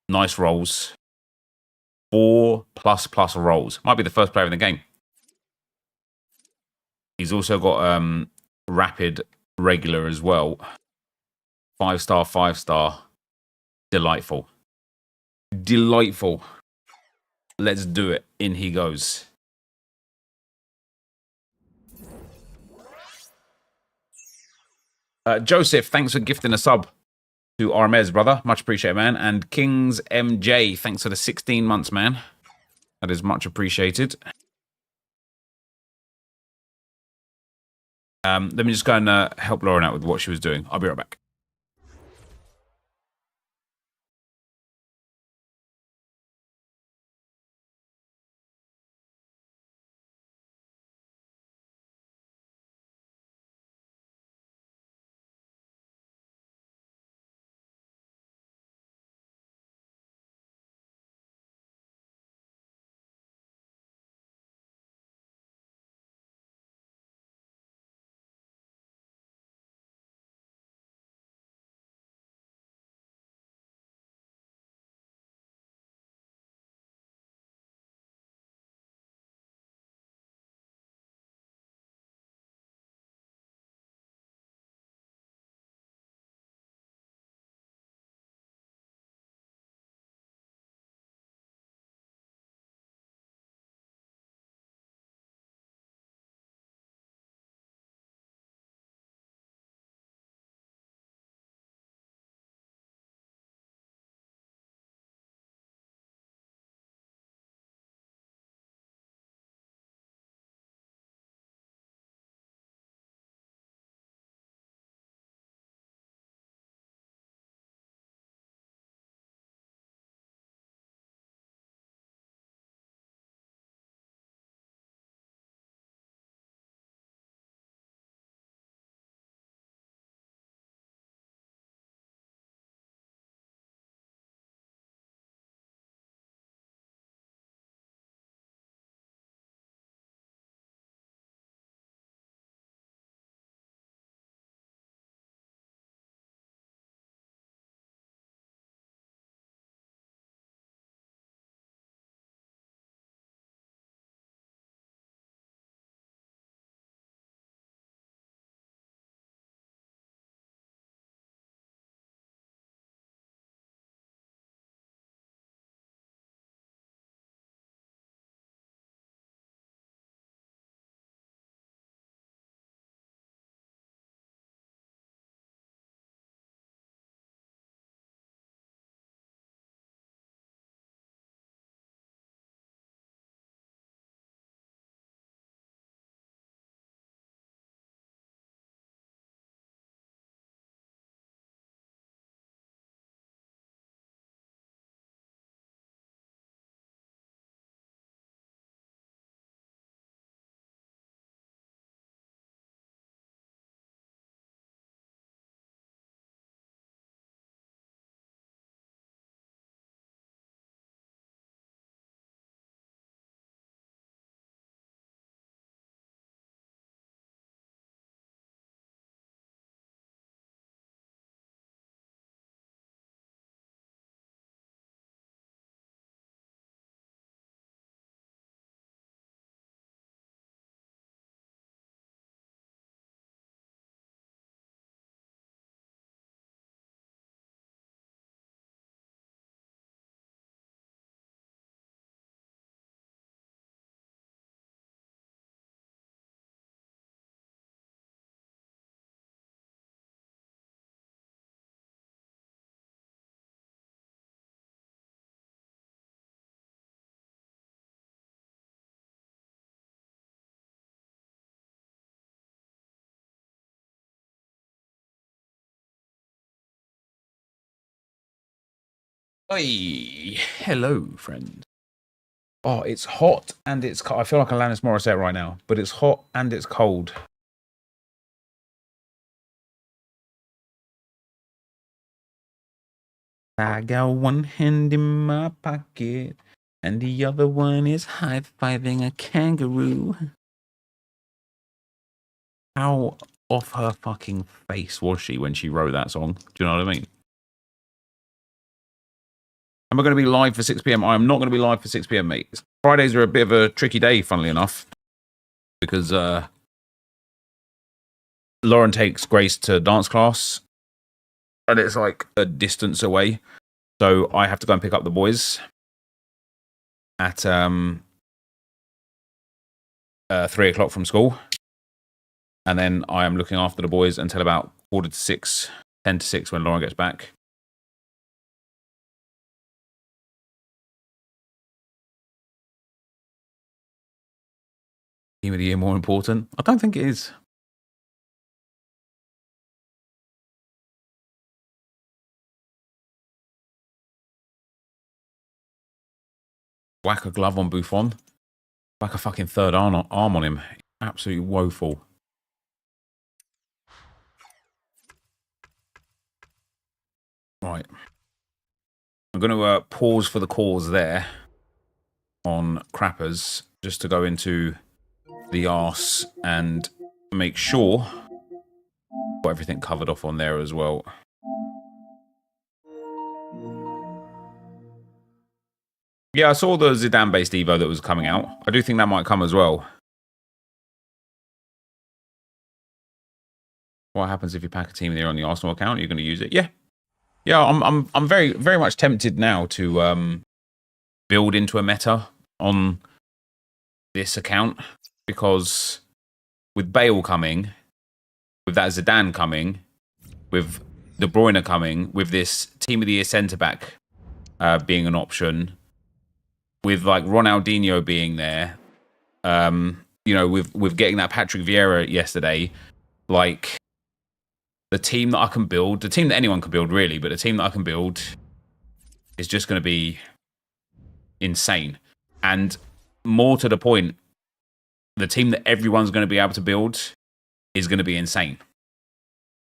Nice rolls. 4++ rolls. Might be the first player in the game. He's also got rapid regular as well. 5-star, 5-star. Delightful. Delightful. Let's do it. In he goes. Joseph, thanks for gifting a sub to Armez, brother. Much appreciated, man. And Kings MJ, thanks for the 16 months, man. That is much appreciated. Let me just go and help Lauren out with what she was doing. I'll be right back. Hey, hello, friend. Oh, it's hot and it's cold. I feel like Alanis Morissette right now, but it's hot and it's cold. I got one hand in my pocket and the other one is high-fiving a kangaroo. How off her fucking face was she when she wrote that song? Do you know what I mean? Am I going to be live for 6 p.m? I am not going to be live for 6 p.m, mate. Fridays are a bit of a tricky day, funnily enough, because Lauren takes Grace to dance class and it's like a distance away. So I have to go and pick up the boys at 3 o'clock from school. And then I am looking after the boys until about 5:45, 10 to 6 when Lauren gets back. Team of the year more important? I don't think it is. Whack a glove on Buffon. Whack a fucking third arm on him. Absolutely woeful. Right. I'm going to pause for the cause there on Crappers just to go into the arse and make sure got everything covered off on there as well. Yeah, I saw the Zidane-based Evo that was coming out. I do think that might come as well. What happens if you pack a team there on the Arsenal account? You're going to use it? Yeah. Yeah, I'm very, very much tempted now to build into a meta on this account because with Bale coming, with that Zidane coming, with De Bruyne coming, with this Team of the Year centre-back being an option, with like Ronaldinho being there, you know, with getting that Patrick Vieira yesterday, like the team that I can build, the team that anyone can build really, but the team that I can build is just going to be insane. And more to the point, the team that everyone's going to be able to build is going to be insane.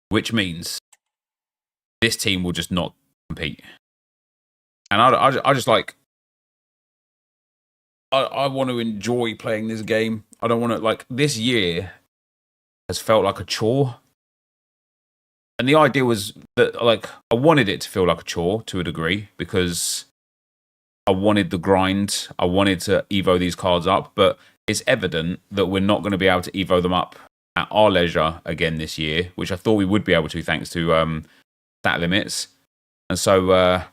Which means this team will just not compete. And I just like, I want to enjoy playing this game. I don't want to, like, this year has felt like a chore. And the idea was that, like, I wanted it to feel like a chore to a degree because I wanted the grind. I wanted to Evo these cards up, but it's evident that we're not going to be able to Evo them up at our leisure again this year, which I thought we would be able to thanks to stat limits. And so,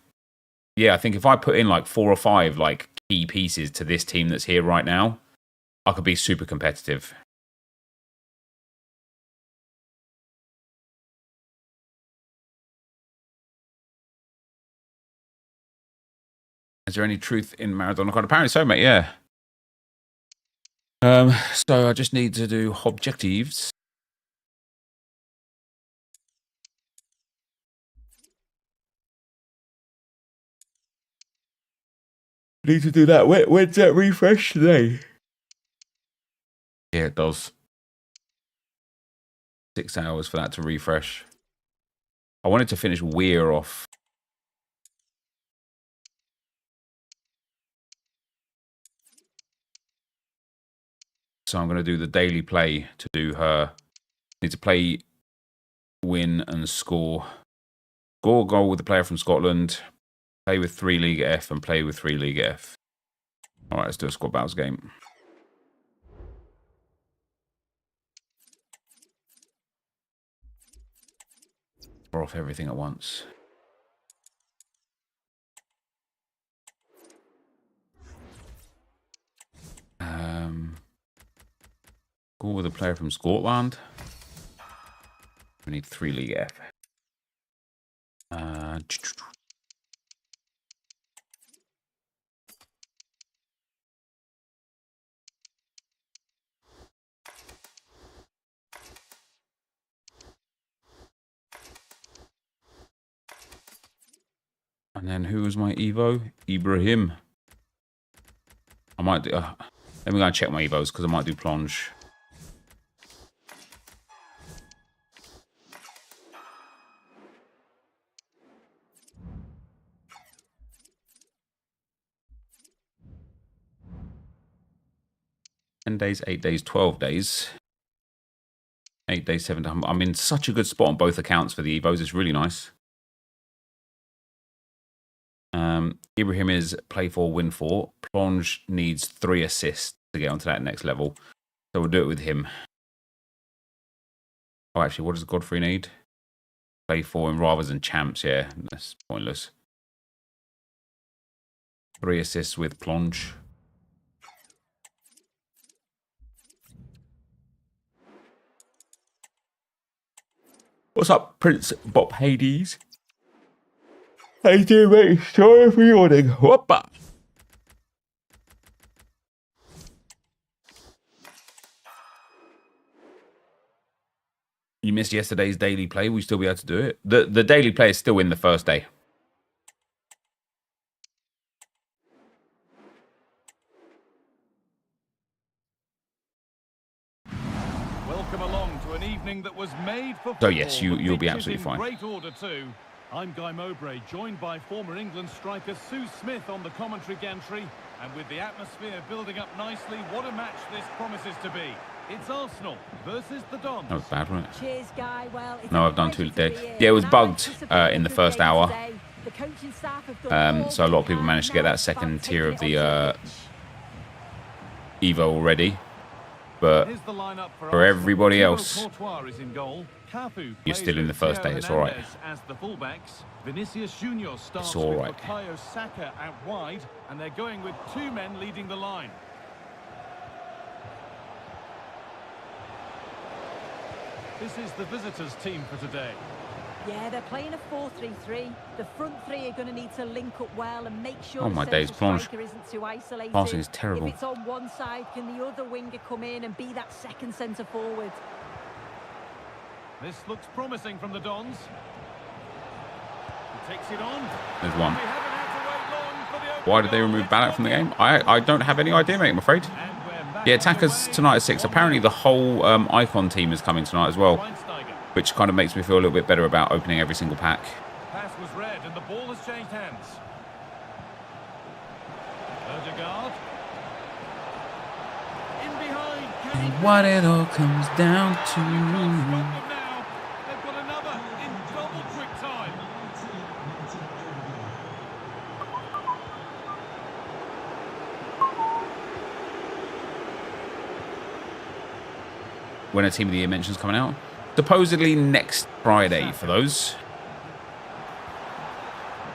yeah, I think if I put in like 4 or 5 like key pieces to this team that's here right now, I could be super competitive. Is there any truth in Maradona card? Apparently so, mate, yeah. So I just need to do objectives. Need to do that. When's that refresh today? Yeah, it does. 6 hours for that to refresh. I wanted to finish Weir off. So I'm going to do the daily play to do her. Need to play, win, and score. Score a goal with the player from Scotland. Play with 3 League F and play with 3 League F. All right, let's do a squad battles game. Or off everything at once. Go with a player from Scotland. We need 3 League F. And then who was my Evo? Ibrahim. I might do... let me go and check my Evos because I might do plonge. Days, 8 days, 12 days. 8 days, 7 days. I'm in such a good spot on both accounts for the Evos. It's really nice. Ibrahim is play 4, win 4. Plonge needs 3 assists to get onto that next level. So we'll do it with him. Oh, actually, what does Godfrey need? Play 4 in rather than champs. Yeah, that's pointless. 3 assists with plonge. What's up, Prince Bob Hades? How you doing, mate? Sorry for yawning. Whoppa! You missed yesterday's daily play. Will you still be able to do it? The daily play is still in the first day.
Welcome along to an evening that was made for football.
So yes, you'll be absolutely fine.
Great order too. I'm Guy Mowbray, joined by former England striker Sue Smith on the commentary gantry. And with the atmosphere building up nicely, what a match this promises to be. It's Arsenal versus the Dons.
That was bad, wasn't it?
Cheers, Guy. Well,
No, I've done 2 days. Yeah, it was bugged in the first hour. So a lot of people managed to get that second tier of the Evo already. But for everybody else, you're still in the first day. It's all right. It's all right.
Saka out wide, and they're going with 2 men leading the line. This is the visitors' team for today.
Yeah, they're playing a 4-3-3. The front 3 are going to need to link up well and make sure
Oh my
the
days,
central
plonge.
striker isn't too isolated.
Passing is terrible.
If it's on one side, can the other winger come in and be that second centre forward?
This looks promising from the Dons. He takes it on.
There's one.
We haven't had to wait long for the
Why did they remove Ballack from the game? I don't have any idea, mate, I'm afraid.
And we're back
Yeah, attackers tonight at 6. Apparently the whole Icon team is coming tonight as well, which kind of makes me feel a little bit better about opening every single pack.
Pass was read and the ball has changed hands. Odegaard. In behind. Can he
What it all comes down to.
Spot them now. They've got another in double quick time.
When a Team of the Year mention's coming out. Supposedly next Friday for those.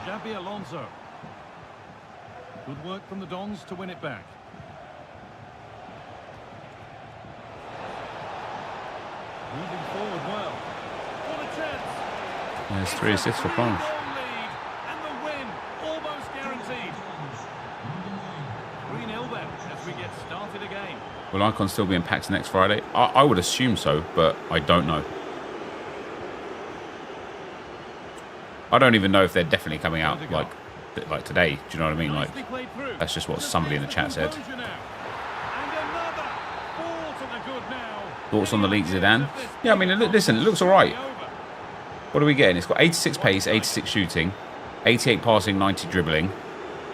Xabi Alonso. Good work from the Dons to win it back. Moving forward well. What a chance.
There's 3 assists for Plonge.
Goal lead, and the win almost guaranteed. 3-0 then as we get started again.
Will Icon still be in packs next Friday? I would assume so, but I don't know. I don't even know if they're definitely coming out like today. Do you know what I mean? Like,
Nicely played through.
that's just what somebody in the chat said.
And another ball to the good now.
Thoughts on the league, Zidane? Yeah, I mean, listen, it looks all right. What are we getting? It's got 86 pace, 86 shooting, 88 passing, 90 dribbling,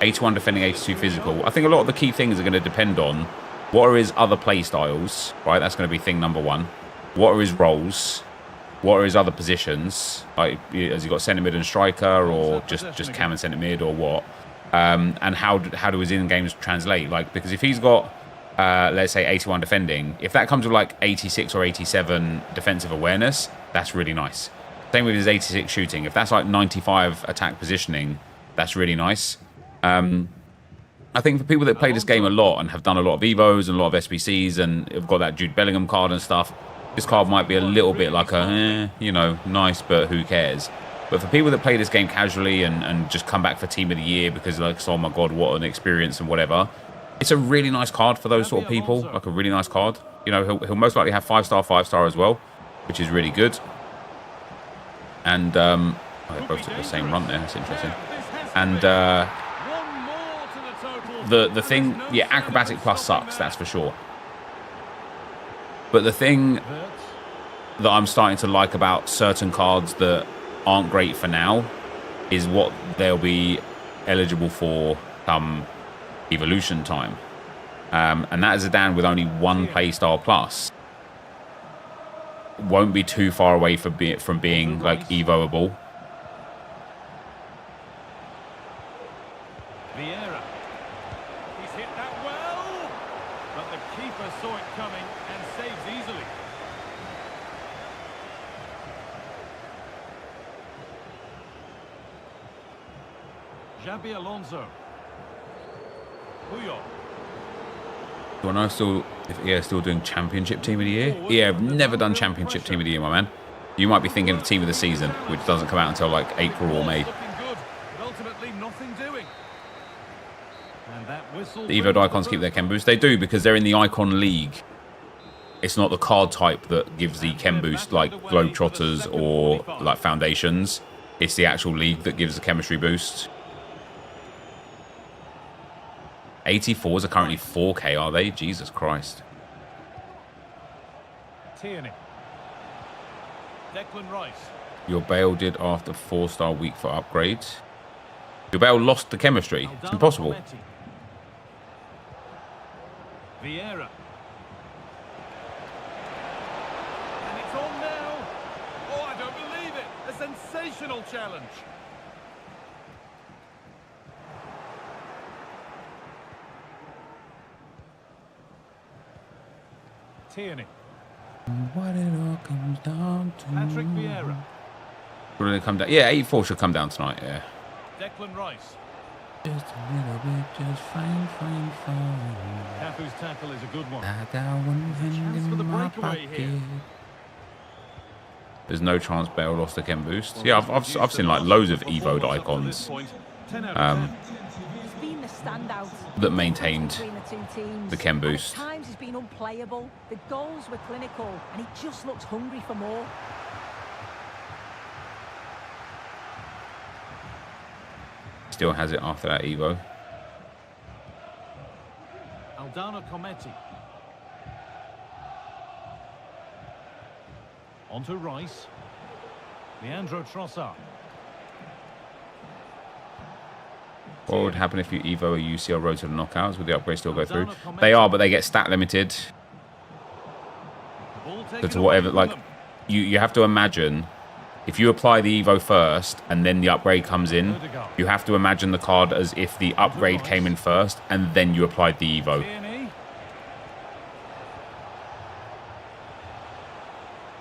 81 defending, 82 physical. I think a lot of the key things are going to depend on what are his other play styles, right? That's going to be thing number 1. What are his roles? What are his other positions? Like, has he got centre mid and striker, or just cam and centre mid, or what? And how do his in games translate? Like, because if he's got let's say 81 defending, if that comes with like 86 or 87 defensive awareness, that's really nice. Same with his 86 shooting. If that's like 95 attack positioning, that's really nice. I think for people that play this game a lot and have done a lot of Evos and a lot of SBCs and have got that Jude Bellingham card and stuff, this card might be a little bit like a, you know, nice, but who cares? But for people that play this game casually and just come back for Team of the Year because like, oh my God, what an experience and whatever, it's a really nice card for those sort of people, like a really nice card. You know, he'll most likely have 5-star as well, which is really good. And they both took the same run there. That's interesting. And the thing, yeah, acrobatic plus sucks, that's for sure. But the thing that I'm starting to like about certain cards that aren't great for now is what they'll be eligible for come evolution time. And that is Zidane with only one playstyle plus. Won't be too far away from being like evoable.
Vieira. He's hit that well, but the keeper saw it coming and saves easily. Xabi Alonso. Puyol.
Do I know if EA is still doing Championship Team of the Year? Yeah, I've never done Championship Team of the Year, my man. You might be thinking of Team of the Season, which doesn't come out until like April or May. The Evo icons keep their chem boost. They do, because they're in the icon league. It's not the card type that gives the chem boost like Globetrotters or like Foundations. It's the actual league that gives the chemistry boost. 84s are currently 4K, are they? Jesus Christ.
Tierney. Declan Rice.
Your Bale did after 4-star week for upgrades. Your Bale lost the chemistry. It's impossible.
Vieira. And it's on now. Oh, I don't believe it. A sensational challenge. Tierney.
What it all comes down to.
Patrick Vieira.
Will it come down? Yeah, 84 should come down tonight, yeah.
Declan Rice.
Just a little bit, just fine.
Cafu's tackle is a good one.
I got one hand
for the
in my
breakaway
pocket.
here.
There's no chance Bale lost the chem boost. Yeah, I've seen like loads of Evo'd icons
He's been the standout
that maintained
between the two teams.
the chem
At
boost.
times he's been unplayable. The goals were clinical, and he just looks hungry for more.
Still has it after that Evo.
Aldana Cometi. Onto Rice. Leandro Trossard.
What would happen if you Evo a UCL road to the knockouts? Would the upgrades still go through? They are, but they get stat limited. So to whatever, like, you have to imagine, if you apply the Evo first and then the upgrade comes in, you have to imagine the card as if the upgrade came in first and then you applied the Evo.
Tierney.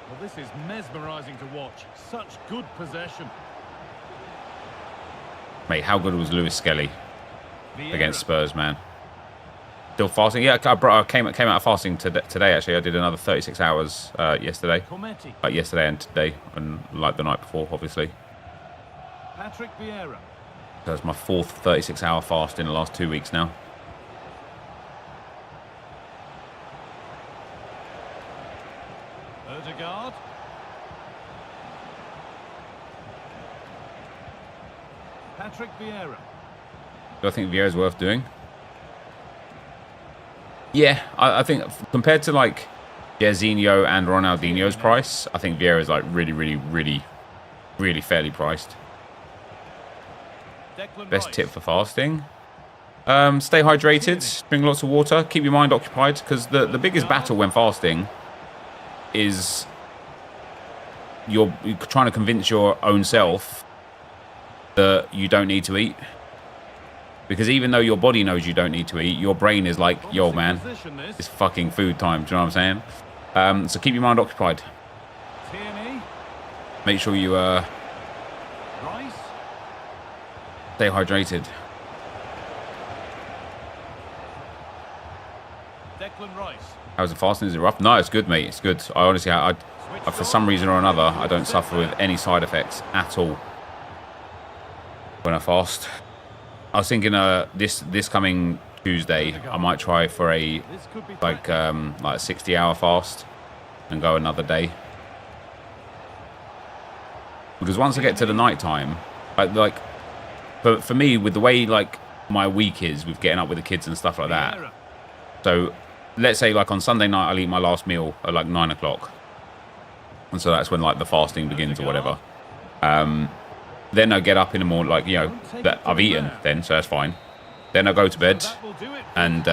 Well, this is mesmerising to watch. Such good possession.
Mate, how good was Lewis Skelly
Vieira.
against Spurs, man? Still fasting? Yeah, I came out of fasting today, actually. I did another 36 hours yesterday.
Cometi.
Like yesterday and today, and like the night before, obviously.
Patrick Vieira.
That's my 4th 36-hour fast in the last 2 weeks now.
Odegaard. Patrick Vieira.
Do I think Vieira's worth doing? Yeah, I think compared to like Jairzinho and Ronaldinho's price, I think Vieira's like really fairly priced.
Declan
Best
Rice.
tip for fasting? Stay hydrated, drink lots of water, keep your mind occupied, because the biggest battle when fasting is you're trying to convince your own self that you don't need to eat. Because even though your body knows you don't need to eat, your brain is like, yo, man, it's fucking food time. Do you know what I'm saying? So keep your mind occupied.
Tierney.
Make sure you
Rice.
stay hydrated.
Declan Rice.
How's the fasting? Is it rough? No, it's good, mate. It's good. I honestly, for some reason or another, I don't suffer with any side effects at all when I fast. I was thinking this coming Tuesday, I might try for a like 60-hour fast and go another day. Because once I get to the night time, like But for me, with the way like my week is with getting up with the kids and stuff like that. So let's say like on Sunday night, I'll eat my last meal at like 9 o'clock. And so that's when like the fasting begins or whatever. Then I get up in the morning, like, you know, that I've eaten then, so that's fine. Then I go to bed and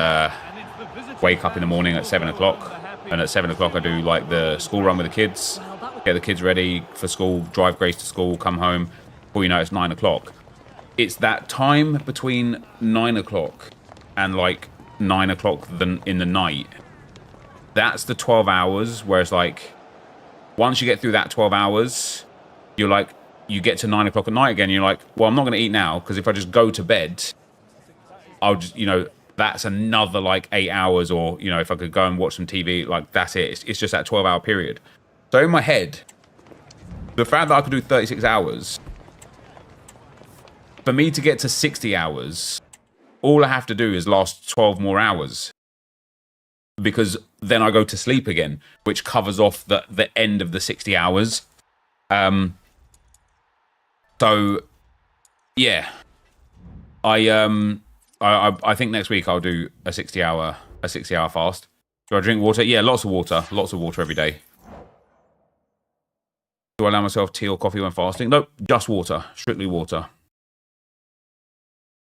wake up in the morning at 7 o'clock. And at 7 o'clock, I do like the school run with the kids, get the kids ready for school, drive Grace to school, come home. Before you know, it's 9 o'clock. It's that time between 9 o'clock and like 9 o'clock in the night. That's the 12 hours where it's like, once you get through that 12 hours, you're like, you get to 9 o'clock at night again. And you're like, well, I'm not going to eat now because if I just go to bed, I'll just, you know, that's another like 8 hours, or, you know, if I could go and watch some TV, like that's it. It's just that 12-hour period. So in my head, the fact that I could do 36 hours, for me to get to 60 hours, all I have to do is last 12 more hours. Because then I go to sleep again, which covers off the end of the 60 hours. So, yeah. I think next week I'll do a 60-hour fast. Do I drink water? Yeah, lots of water every day. Do I allow myself tea or coffee when fasting? Nope, just water, strictly water.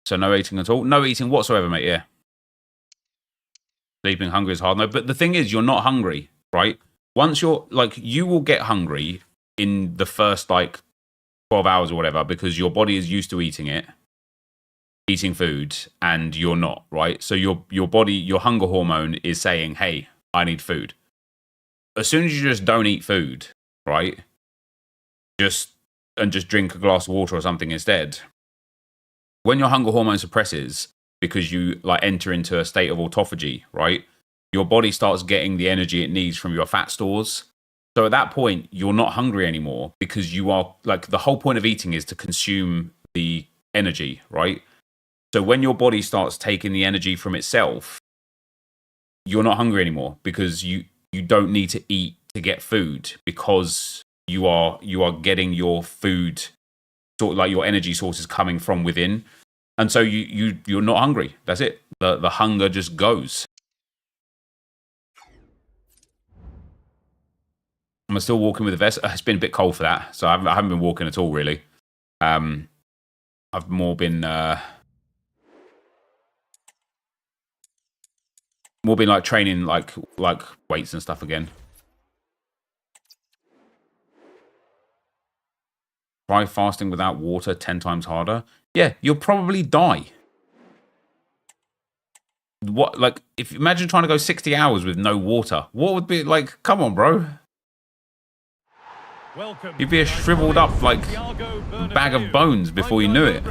So no eating at all? No eating whatsoever, mate, yeah. Sleeping hungry is hard, no, but the thing is, you're not hungry, right? Once you're, like, you will get hungry in the first, like, 12 hours or whatever, because your body is used to eating food, and you're not, right? So your body, your hunger hormone is saying, hey, I need food. As soon as you just don't eat food, right? Just drink a glass of water or something instead. When your hunger hormone suppresses, because you like enter into a state of autophagy, right? Your body starts getting the energy it needs from your fat stores. So at that point, you're not hungry anymore, because you are, like, the whole point of eating is to consume the energy, right? So when your body starts taking the energy from itself, you're not hungry anymore, because you don't need to eat to get food, because you are getting your food, sort of like your energy sources coming from within. And so you're not hungry. That's it. The hunger just goes. I'm still walking with a vest. It's been a bit cold for that, so I haven't been walking at all, really. I've more been like training like weights and stuff again. Try fasting without water 10 times harder. Yeah, you'll probably die. What, like, if imagine trying to go 60 hours with no water. What would be like? Come on, bro. You'd be a shriveled up like bag of bones before you knew it.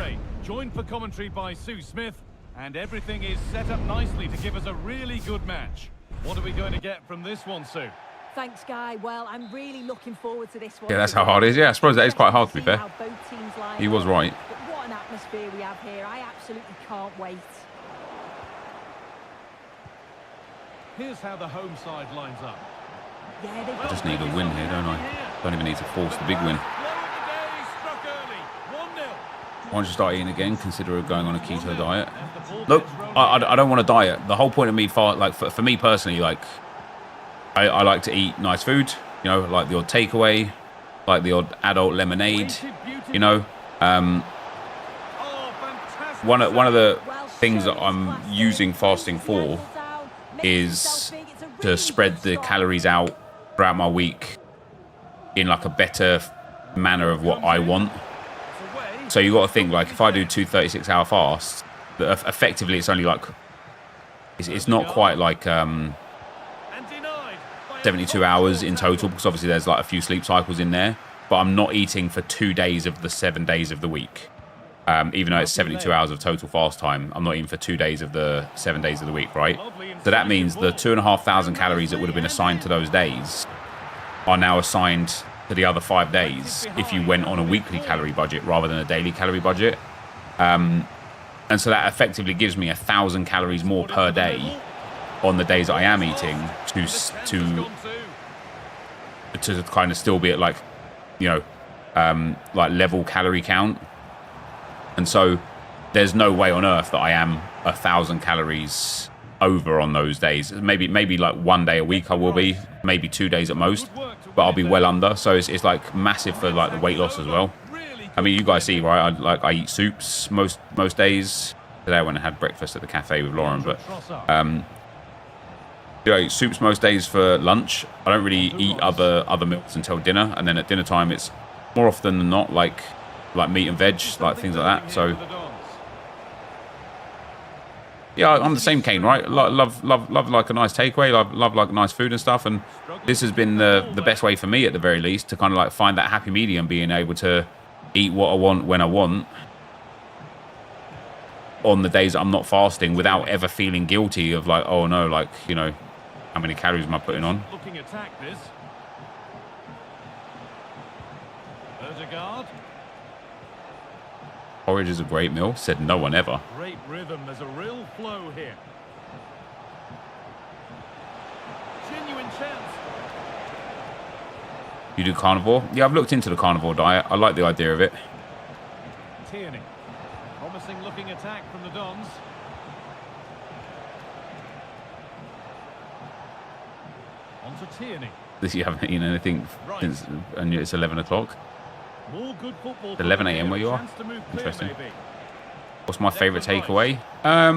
Joined for commentary by Sue Smith, and everything is set up nicely to give us a really good match. What are we going to get from this one, Sue?
Thanks, Guy. Well, I'm really looking forward to this one.
Yeah, that's how hard it is. Yeah, I suppose that is quite hard, to be fair. He was right.
But what an atmosphere we have here. I absolutely can't wait.
Here's how the home side lines up.
Yeah,
I just need a win here, don't I? Don't even need to force the big win. Once you start eating again, consider going on a keto diet. Look, I don't want to diet. The whole point of me, for me personally, like, I like to eat nice food, you know, like the odd takeaway, like the odd adult lemonade, you know. One of the things that I'm using fasting for is to spread the calories out throughout my week in like a better manner of what I want. So you got to think, like, if I do 2 36-hour fasts, effectively it's only like, it's not quite like 72 hours in total, because obviously there's like a few sleep cycles in there, but I'm not eating for 2 days of the 7 days of the week. Even though it's 72 hours of total fast time, I'm not eating for 2 days of the 7 days of the week, right? So that means the 2,500 calories that would have been assigned to those days are now assigned to the other 5 days if you went on a weekly calorie budget rather than a daily calorie budget. And so that effectively gives me 1,000 calories more per day on the days that I am eating to kind of still be at, like, you know, like level calorie count. And so there's no way on earth that I am 1,000 calories over on those days. Maybe like 1 day a week I will be, maybe 2 days at most, but I'll be well under. So it's like massive for like the weight loss as well. I mean, you guys see, right? I eat soups most days. Today I went and had breakfast at the cafe with Lauren, but I eat soups most days for lunch. I don't really eat other meals until dinner, and then at dinner time it's more often than not like meat and veg, like things like that. So yeah, I'm the same, Kane, right? Love like a nice takeaway, love like nice food and stuff, and this has been the best way for me at the very least to kind of like find that happy medium, being able to eat what I want when I want on the days that I'm not fasting without ever feeling guilty of like, oh no, like, you know, how many calories am I putting on?
Looking attack this. Odegaard.
Porridge is a great meal, said no one ever.
Great rhythm, there's a real flow here. Genuine chance.
You do carnivore? Yeah, I've looked into the carnivore diet. I like the idea of it.
Tierney. Promising looking attack from the Dons. On to Tierney.
This you haven't eaten anything since, and it's 11 o'clock.
More good football.
11 a.m. where you are. Interesting. What's my favourite takeaway?
Now,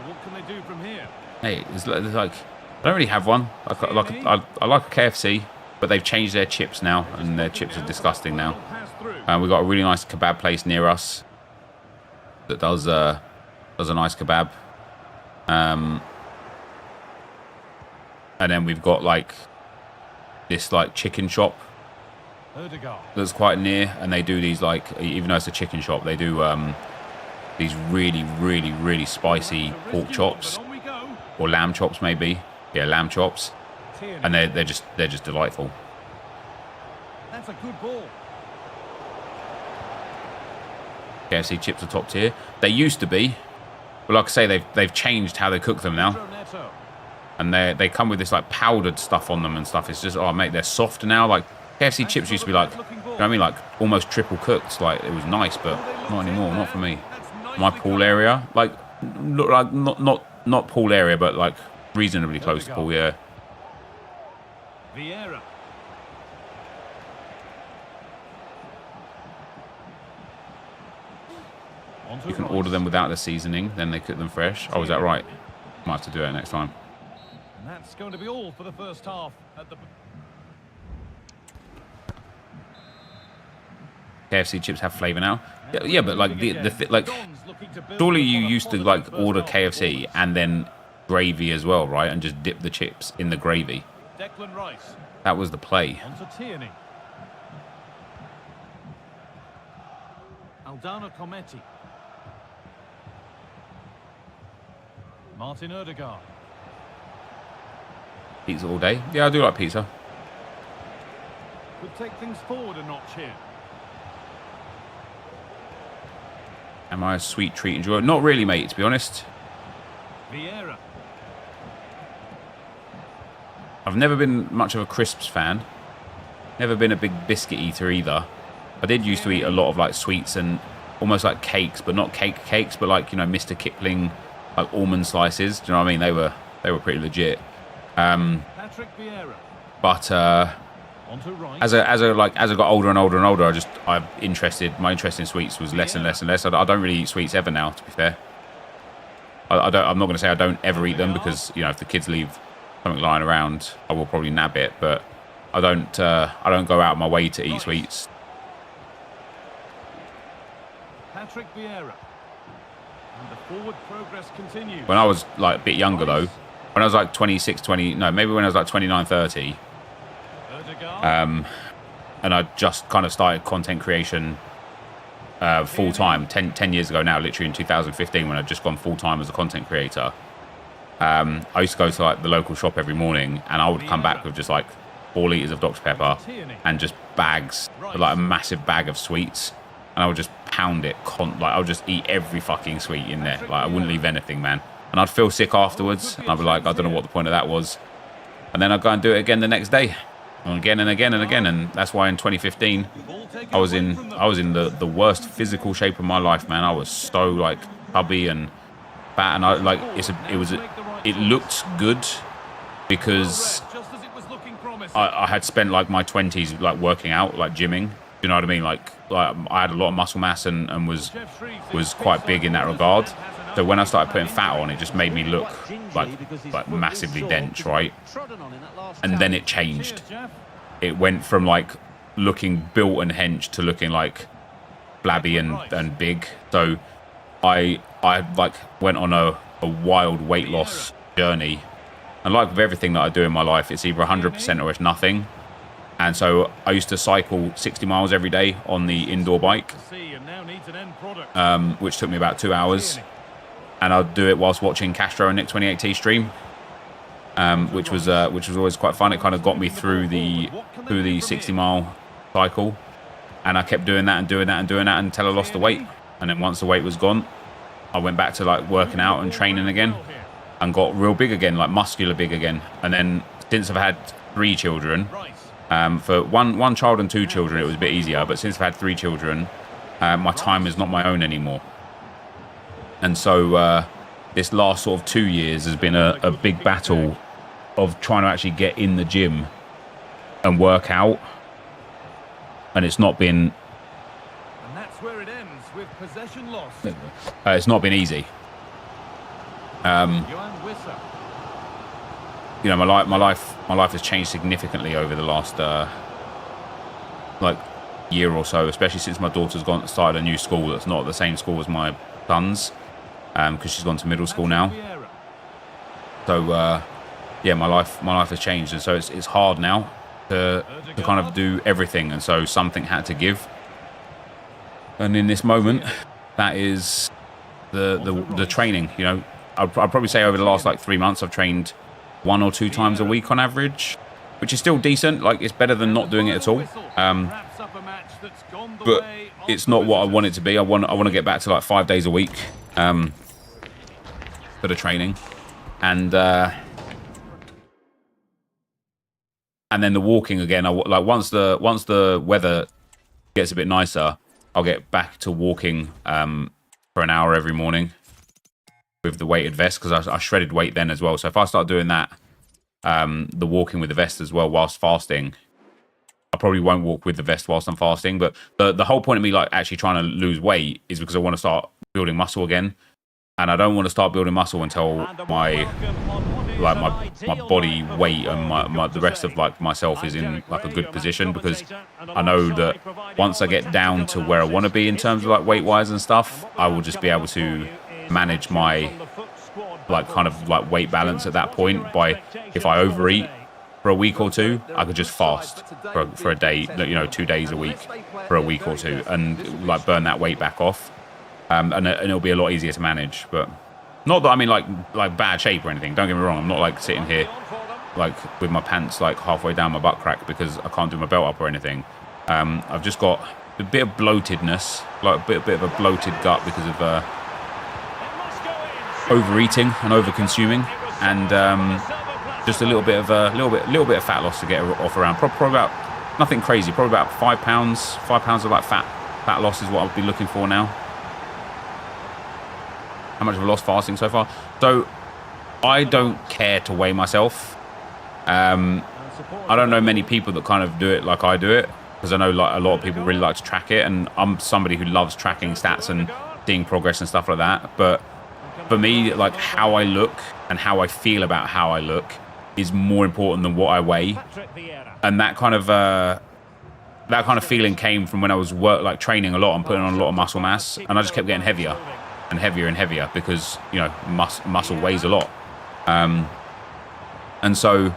what can they do from here?
Hey, it's like I don't really have one. I like a KFC, but they've changed their chips now, and their chips are disgusting now. We've got a really nice kebab place near us that does a nice kebab. And then we've got like this like chicken shop that's quite near, and they do these like, even though it's a chicken shop, they do these really spicy pork chops or lamb chops maybe. Yeah, lamb chops, and they're just delightful.
That's a good ball.
KFC chips are top tier. They used to be, but like I say, they've changed how they cook them now, and they come with this like powdered stuff on them and stuff. It's just, oh mate, they're soft now. Like KFC chips used to be like, you know what I mean, like almost triple cooked. Like it was nice, but not anymore. Not for me. My pool area, like not pool area, but like reasonably close to pool. Yeah.
Vieira.
You can order them without the seasoning, then they cook them fresh. Oh, is that right? Might have to do it next time.
And that's going to be all for the first half. At the
KFC chips have flavour now. Yeah, but like like surely you used to like order KFC and then gravy as well, right? And just dip the chips in the gravy.
Declan Rice.
That was the play.
On to Tierney. Aldana Cometti. Martin Odegaard.
Pizza all day. Yeah, I do like pizza.
Could take things forward a notch here.
Am I a sweet treat enjoyer? Not really, mate, to be honest.
Vieira.
I've never been much of a crisps fan. Never been a big biscuit eater either. I did used to eat a lot of like sweets and almost like cakes, but not cakes, but like, you know, Mr. Kipling, like almond slices. Do you know what I mean? They were pretty legit.
Patrick Vieira.
But as I got older and older, my interest in sweets was less and less and less. I don't really eat sweets ever now, to be fair. I'm not going to say I don't ever eat them, because, you know, if the kids leave something lying around, I will probably nab it, but I don't go out of my way to eat sweets.
Patrick Vieira. And the forward progress continues.
When I was like a bit younger though, when I was like 26, maybe when I was like 29, 30, and I just kind of started content creation full time 10 years ago now, literally in 2015, when I'd just gone full time as a content creator. I used to go to like the local shop every morning, and I would come back with just like 4 litres of Dr. Pepper and just bags, like a massive bag of sweets, and I would just pound it, I would just eat every fucking sweet in there. Like I wouldn't leave anything, man. And I'd feel sick afterwards, and I'd be like, I don't know what the point of that was. And then I'd go and do it again the next day. and again and again and again. And that's why in 2015 I was in the worst physical shape of my life, man. I was so like chubby and fat, and I like it looked good because I had spent like my 20s like working out, like gymming. You know what I mean? Like I had a lot of muscle mass and was quite big in that regard. So when I started putting fat on, it just made me look like massively dense, right? And then it changed. It went from like looking built and hench to looking like flabby and big. So I like went on a wild weight loss journey. And like with everything that I do in my life, it's either 100% or it's nothing. And so I used to cycle 60 miles every day on the indoor bike, which took me about 2 hours. And I'd do it whilst watching Castro and Nick 28T stream, which was always quite fun. It kind of got me through the 60-mile cycle, and I kept doing that and doing that and doing that until I lost the weight. And then once the weight was gone, I went back to like working out and training again, and got real big again, like muscular big again. And then since I've had 3 children, for one child and 2 children, it was a bit easier. But since I've had 3 children, my time is not my own anymore. And so this last sort of 2 years has been a big battle of trying to actually get in the gym and work out. And it's not been...
And that's where it ends, with possession lost.
It's not been easy. You know, my life has changed significantly over the last like year or so, especially since my daughter's started a new school that's not the same school as my son's, because she's gone to middle school now. So yeah, my life has changed, and so it's hard now to kind of do everything, and so something had to give. And in this moment, that is the training. You know, I'd probably say over the last like 3 months, I've trained 1 or 2 times a week on average, which is still decent. Like, it's better than not doing it at all. But it's not what I want it to be. I want to get back to like 5 days a week for the training, and then the walking again. Like once the weather gets a bit nicer, I'll get back to walking for an hour every morning with the weighted vest, because I shredded weight then as well. So if I start doing that, the walking with the vest as well whilst fasting, I probably won't walk with the vest whilst I'm fasting. But the whole point of me like actually trying to lose weight is because I want to start building muscle again, and I don't want to start building muscle until my body weight and the rest of like myself is in like a good position, because I know that once I get down to where I want to be in terms of like weight wise and stuff, I will just be able to manage my like kind of like weight balance at that point. By if I overeat for a week or 2, I could just fast for a day, you know, 2 days a week for a week or 2, and like burn that weight back off, and it'll be a lot easier to manage. But not that I'm in like bad shape or anything, don't get me wrong. I'm not like sitting here like with my pants like halfway down my butt crack because I can't do my belt up or anything. I've just got a bit of bloatedness, like a bit of a bloated gut because of overeating and over-consuming, and just a little bit of fat loss to get off around. Probably about nothing crazy. Probably about 5 pounds. 5 pounds of like fat loss is what I'll be looking for now. How much have I lost fasting so far? So I don't care to weigh myself. I don't know many people that kind of do it like I do it, because I know like a lot of people really like to track it, and I'm somebody who loves tracking stats and seeing progress and stuff like that. But for me, like how I look and how I feel about how I look is more important than what I weigh. And that kind of feeling came from when I was training a lot and putting on a lot of muscle mass, and I just kept getting heavier and heavier and heavier because, you know, muscle weighs a lot. And so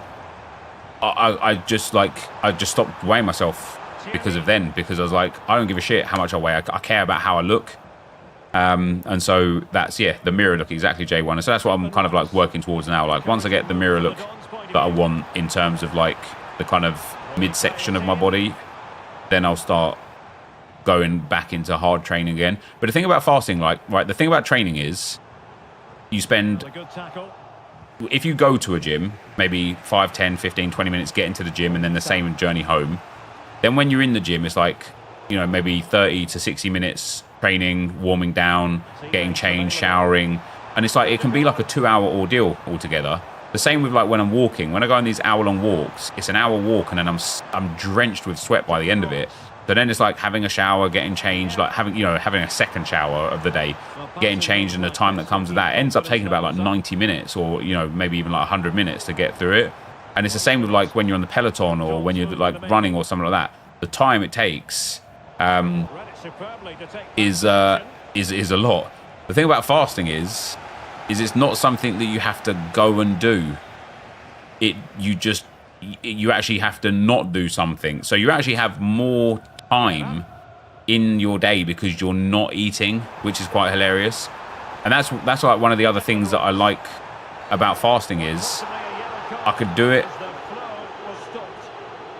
I just stopped weighing myself because I was like, I don't give a shit how much I weigh. I care about how I look. And so that's, yeah, the mirror look, exactly, J1. And so that's what I'm kind of like working towards now. Like once I get the mirror look that I want in terms of like the kind of midsection of my body, then I'll start going back into hard training again. But the thing about fasting, like, right, the thing about training is you spend if you go to a gym, maybe 5, 10, 15, 20 minutes, get into the gym and then the same journey home, then when you're in the gym, it's like, you know, maybe 30 to 60 minutes training, warming down, getting changed, showering. And it's like, it can be like a 2-hour ordeal altogether. The same with like when I'm walking. When I go on these hour-long walks, it's an hour walk and then I'm drenched with sweat by the end of it. So then it's like having a shower, getting changed, like having a second shower of the day, getting changed, and the time that comes with that ends up taking about like 90 minutes or, you know, maybe even like 100 minutes to get through it. And it's the same with like when you're on the Peloton or when you're like running or something like that. The time it takes is a lot. The thing about fasting is it's not something that you have to go and do. You actually have to not do something. So you actually have more time in your day because you're not eating, which is quite hilarious. And that's like one of the other things that I like about fasting is I could do it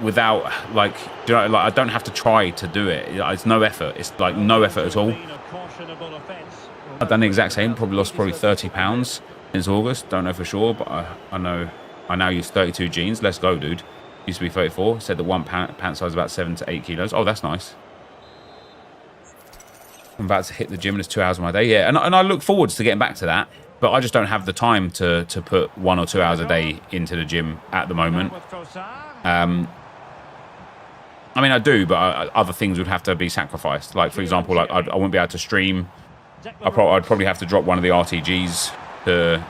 without like, I don't have to try to do it. It's no effort. It's like no effort at all. I've done the exact same. Probably lost 30 pounds since August. Don't know for sure, but I know I now use 32 jeans. Let's go, dude. Used to be 34. Said that one pant size is about 7 to 8 kilos. Oh, that's nice. I'm about to hit the gym and it's 2 hours of my day. Yeah, and I look forward to getting back to that. But I just don't have the time to put 1 or 2 hours a day into the gym at the moment. I mean, I do, but other things would have to be sacrificed. Like, for example, like I wouldn't be able to stream. I'd probably have to drop one of the RTGs to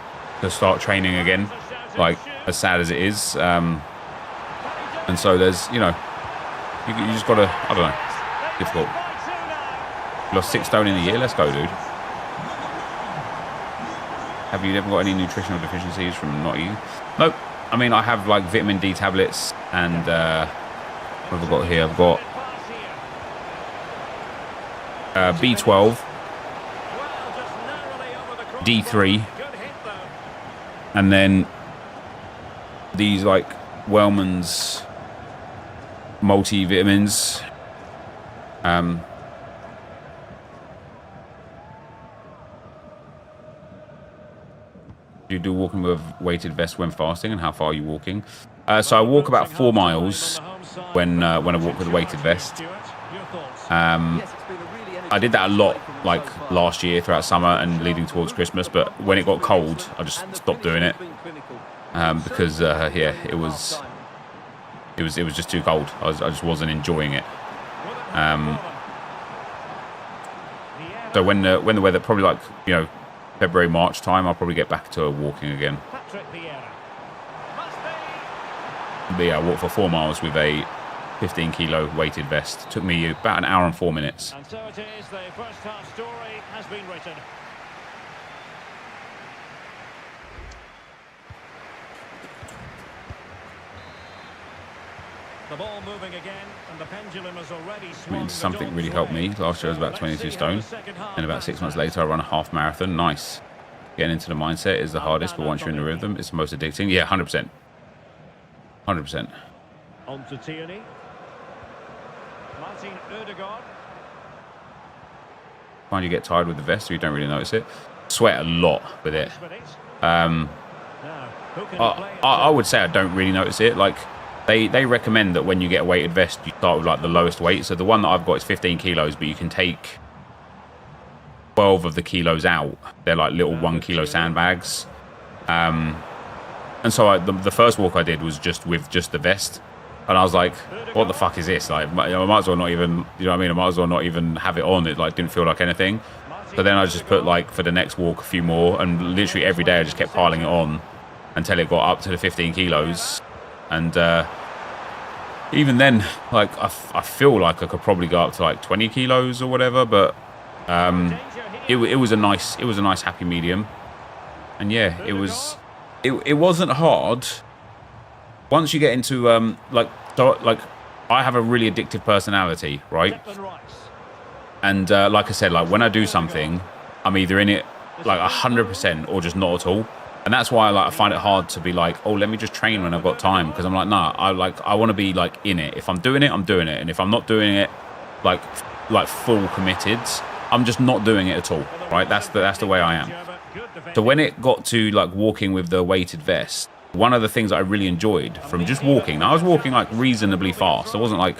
start training again. Like, as sad as it is. And so there's, you know, you just got to, I don't know, difficult. Lost 6 stone in a year. Let's go, dude. Have you ever got any nutritional deficiencies from not eating? Nope. I mean, I have like vitamin D tablets and what have I got here? I've got B12, D3, and then these like Wellman's multivitamins. You do walking with a weighted vest when fasting, and how far are you walking? So I walk about 4 miles when I walk with a weighted vest. I did that a lot like last year throughout summer and leading towards Christmas, but when it got cold, I just stopped doing it because yeah, it was just too cold. I just wasn't enjoying it. So when the weather, probably like, you know, February, March time, I'll probably get back to walking again. But yeah, I walked for 4 miles with a 15 kilo weighted vest. Took me about an hour and 4 minutes.
And so it is, the first half story has been written. The ball moving again, and the pendulum has already swung.
I mean, something really helped me. Last year I was about 22 stone, and about 6 months later I run a half marathon. Nice. Getting into the mindset is the hardest, but once you're in the rhythm, it's the most addicting. Yeah, 100%. 100%.
On to Tierney. Martin Ødegaard.
Find you get tired with the vest, so you don't really notice it. Sweat a lot with it. I would say I don't really notice it. Like, they recommend that when you get a weighted vest, you start with like the lowest weight. So the one that I've got is 15 kilos, but you can take 12 of the kilos out. They're like little 1 kilo sandbags. And so the first walk I did was just with the vest. And I was like, what the fuck is this? Like, I might as well not even, you know what I mean? I might as well not even have it on. It like didn't feel like anything. So then I just put like for the next walk a few more, and literally every day I just kept piling it on until it got up to the 15 kilos. And even then, like I feel like I could probably go up to like 20 kilos or whatever, but it was a nice happy medium. And yeah, it wasn't hard. Once you get into like I have a really addictive personality, right? And like I said, like when I do something, I'm either in it like 100% or just not at all. And that's why I find it hard to be like, oh, let me just train when I've got time, because I'm like, nah, I want to be like in it. If I'm doing it, I'm doing it, and if I'm not doing it, like full committed, I'm just not doing it at all, right? That's the way I am.
Good defending.
So when it got to like walking with the weighted vest, one of the things that I really enjoyed from just walking, now I was walking like reasonably fast. It wasn't like,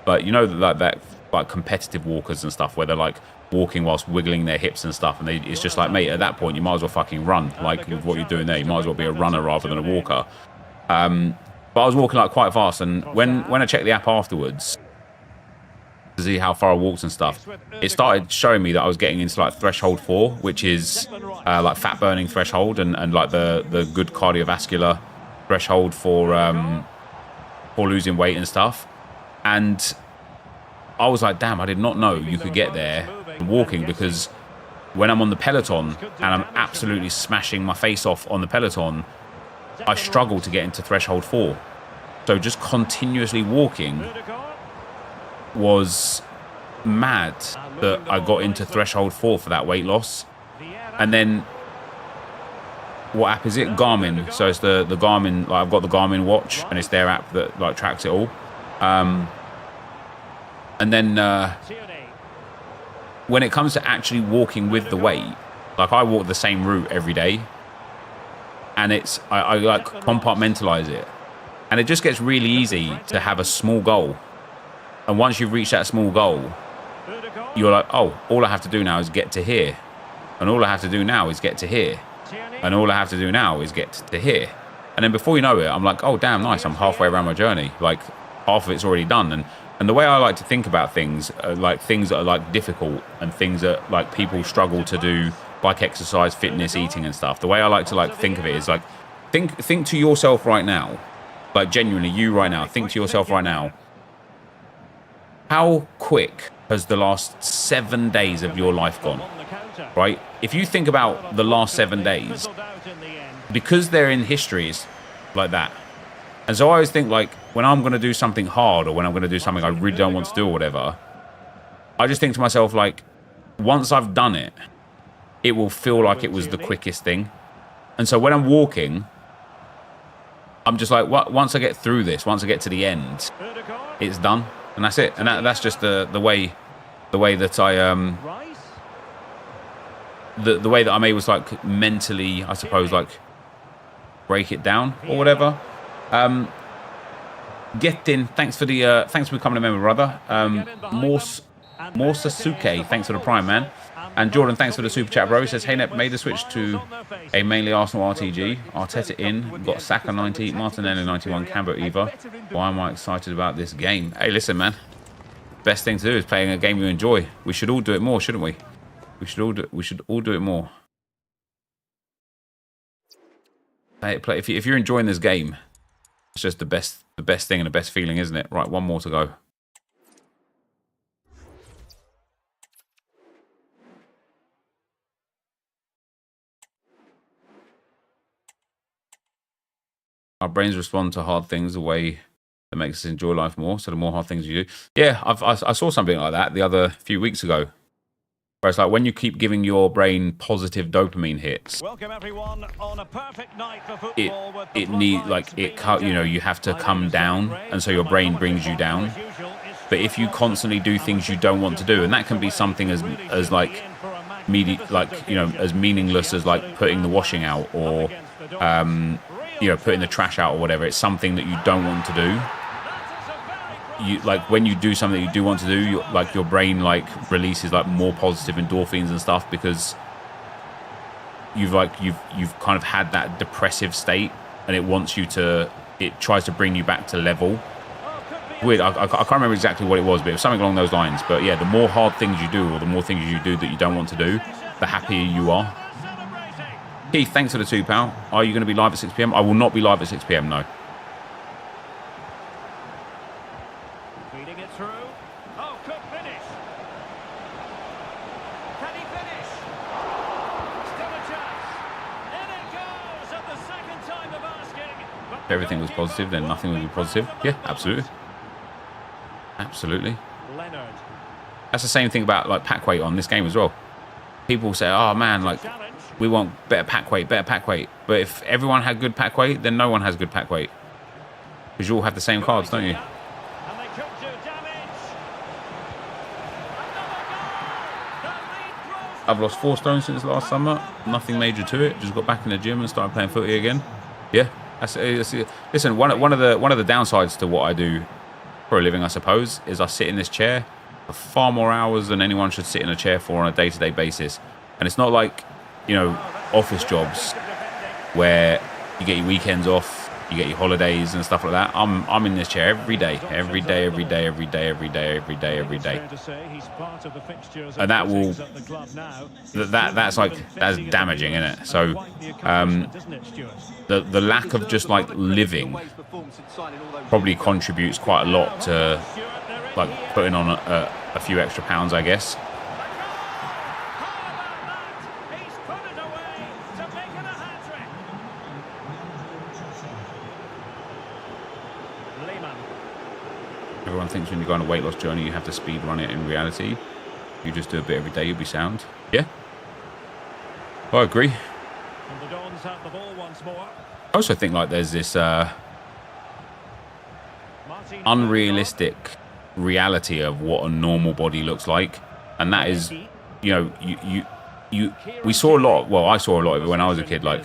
but you know, that like competitive walkers and stuff where they're like walking whilst wiggling their hips and stuff, and it's just like, mate, at that point you might as well fucking run. Like with what you're doing there, you might as well be a runner rather than a walker. But I was walking like quite fast, and when I checked the app afterwards to see how far I walked and stuff, it started showing me that I was getting into like threshold 4, which is like fat burning threshold and like the good cardiovascular threshold for losing weight and stuff. And I was like, damn, I did not know you could get there walking, because when I'm on the Peloton and I'm absolutely smashing my face off on the Peloton, I struggle to get into threshold 4. So just continuously walking was mad that I got into threshold 4 for that weight loss. And then what app is it? Garmin. So it's the Garmin, like I've got the Garmin watch, and it's their app that like tracks it all. And then when it comes to actually walking with the weight, like I walk the same route every day, and I like compartmentalize it, and it just gets really easy to have a small goal. And once you've reached that small goal, you're like, oh, all I have to do now is get to here, and all I have to do now is get to here, and all I have to do now is get to here. And then before you know it, I'm like, oh damn, nice, I'm halfway around my journey. Like half of it's already done. And the way I like to think about things, like things that are like difficult and things that like people struggle to do, like exercise, fitness, eating and stuff. The way I like to like think of it is like, think to yourself right now, like genuinely you right now, think to yourself right now, how quick has the last 7 days of your life gone, right? If you think about the last 7 days, because they're in histories like that. And so I always think like when I'm going to do something hard, or when I'm going to do something I really don't want to do or whatever, I just think to myself like, once I've done it, it will feel like it was the quickest thing. And so when I'm walking, I'm just like, once I get through this, once I get to the end, it's done. And that's it. And that's just the way that I the way that I'm able to like mentally, I suppose, like break it down or whatever. Gettin, thanks for becoming a member, brother. Morsasuke, thanks for the prime, man. And Jordan, thanks for the super chat, bro. He says, hey, Nep, made the switch to a mainly Arsenal RTG. Arteta in, got Saka 90, Martinelli 91, Cambo Eva. Why am I excited about this game? Hey, listen, man. Best thing to do is playing a game you enjoy. We should all do it more, shouldn't we? We should all do it more. If you're enjoying this game, it's just the best thing and the best feeling, isn't it? Right, one more to go. Our brains respond to hard things the way that makes us enjoy life more. So the more hard things you do. Yeah, I saw something like that the other few weeks ago. Where it's like when you keep giving your brain positive dopamine hits,
Welcome everyone on a perfect night for football with the
it needs like you have to come down, and so your brain brings you down. But if you constantly do things you don't want to do, and that can be something as like as meaningless as like putting the washing out, or putting the trash out or whatever. It's something that you don't want to do. You like when you do something that you do want to do, your brain like releases like more positive endorphins and stuff, because you've kind of had that depressive state, and it tries to bring you back to level. Weird. I can't remember exactly what it was, but it was something along those lines. But yeah, the more hard things you do, or the more things you do that you don't want to do, the happier you are. Keith, thanks for the £2. Are you going to be live at 6 PM? I will not be live at 6 PM, no.
Feeding it through. Oh, could finish. Can he finish? Still a chance. In it goes at the second time of asking.
If everything was positive, then nothing would be positive. Yeah, absolutely. Absolutely.
Leonard.
That's the same thing about like pack weight on this game as well. People say, oh man, like we want better pack weight. But if everyone had good pack weight, then no one has good pack weight. Because you all have the same cards, don't you?
And they could do damage.
I've lost 4 stone since last summer. Nothing major to it. Just got back in the gym and started playing footy again. Yeah. Listen, one of the downsides to what I do for a living, I suppose, is I sit in this chair for far more hours than anyone should sit in a chair for on a day-to-day basis. And it's not like, you know, office jobs where you get your weekends off, you get your holidays and stuff like that. I'm in this chair every day, and that will that's damaging, isn't it? So the lack of just like living probably contributes quite a lot to like putting on a few extra pounds, I guess. Everyone thinks when you go on a weight loss journey you have to speed run it. In reality, you just do a bit every day, you'll be sound. Yeah, I agree. I also think like there's this unrealistic reality of what a normal body looks like, and that is, you know, we saw a lot. Well, I saw a lot of it when I was a kid. Like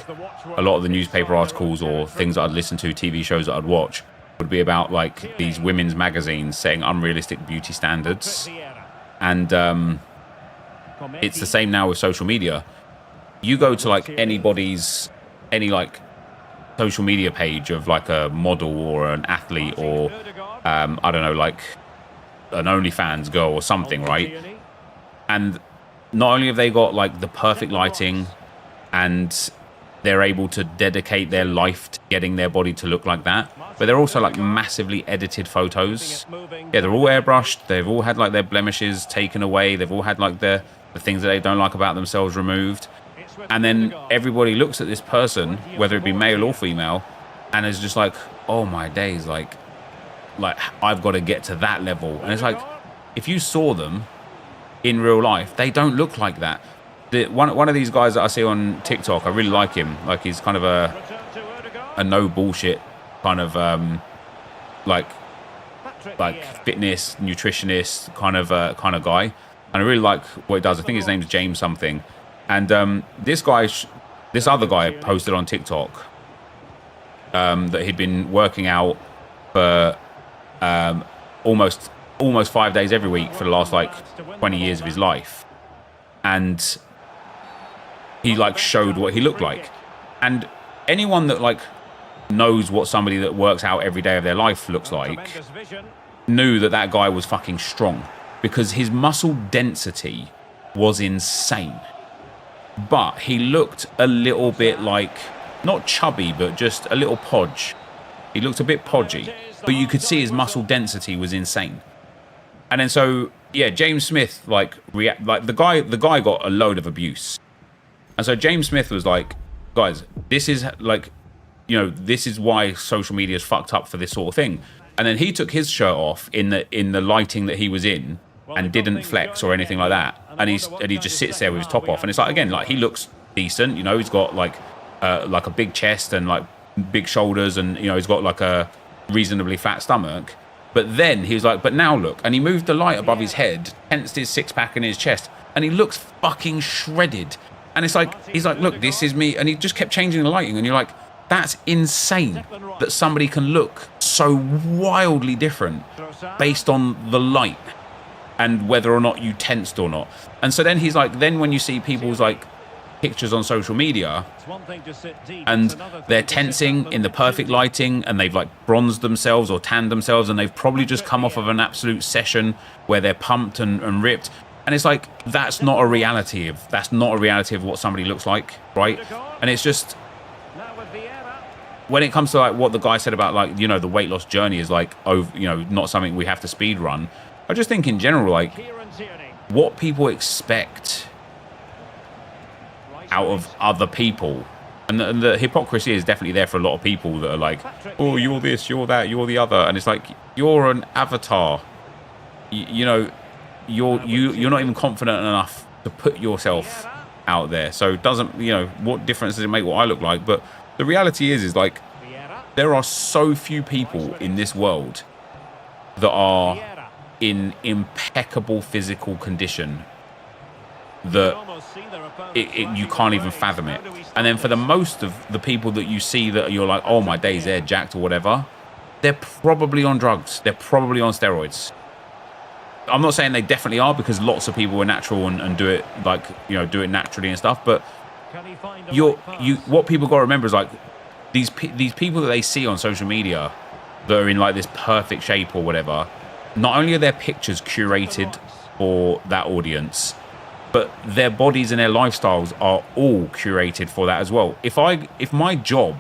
a lot of the newspaper articles or things that I'd listen to, TV shows that I'd watch, would be about like these women's magazines setting unrealistic beauty standards. And it's the same now with social media. You go to like any like social media page of like a model or an athlete or I don't know, like an OnlyFans girl or something, right? And not only have they got like the perfect lighting and they're able to dedicate their life to getting their body to look like that, but they're also like massively edited photos. Yeah, they're all airbrushed. They've all had like their blemishes taken away. They've all had like the things that they don't like about themselves removed. And then everybody looks at this person, whether it be male or female, and is just like, oh my days, like I've got to get to that level. And it's like, if you saw them in real life, they don't look like that. One of these guys that I see on TikTok, I really like him. Like he's kind of a no bullshit kind of like fitness nutritionist kind of guy, and I really like what he does. I think his name's James something. And this other guy posted on TikTok that he'd been working out for almost 5 days every week for the last like 20 years of his life, and he like showed what he looked like. And anyone that like knows what somebody that works out every day of their life looks like knew that guy was fucking strong, because his muscle density was insane. But he looked a little bit like, not chubby, but just a little podge. He looked a bit podgy, but you could see his muscle density was insane. And then so, yeah, James Smith, like the guy got a load of abuse. And so James Smith was like, guys, this is like, you know, this is why social media is fucked up for this sort of thing. And then he took his shirt off in the lighting that he was in and didn't flex or anything like that. And he just sits there with his top off. And it's like, again, like he looks decent, you know, he's got like a big chest and like big shoulders, and you know, he's got like a reasonably fat stomach. But then he was like, but now look, and he moved the light above his head, tensed his six-pack in his chest, and he looks fucking shredded. And it's like, he's like, look, this is me. And he just kept changing the lighting, and you're like, that's insane that somebody can look so wildly different based on the light and whether or not you tensed or not. And so then he's like, then when you see people's like pictures on social media and they're tensing in the perfect lighting and they've like bronzed themselves or tanned themselves, and they've probably just come off of an absolute session where they're pumped and ripped. And it's like, that's not a reality of what somebody looks like, right? And it's just, when it comes to like what the guy said about like, you know, the weight loss journey is like, over, you know, not something we have to speed run. I just think in general, like what people expect out of other people, and the hypocrisy is definitely there for a lot of people that are like, oh, you're this, you're that, you're the other. And it's like, you're an avatar, you know, you're not even confident enough to put yourself out there. So it doesn't, you know, what difference does it make what I look like? But the reality is like, there are so few people in this world that are in impeccable physical condition that you can't even fathom it. And then for the most of the people that you see that you're like, oh my days, they're jacked or whatever, they're probably on drugs. They're probably on steroids. I'm not saying they definitely are, because lots of people are natural and do it like, you know, do it naturally and stuff. But what people got to remember is like these people that they see on social media that are in like this perfect shape or whatever. Not only are their pictures curated for that audience, but their bodies and their lifestyles are all curated for that as well. If my job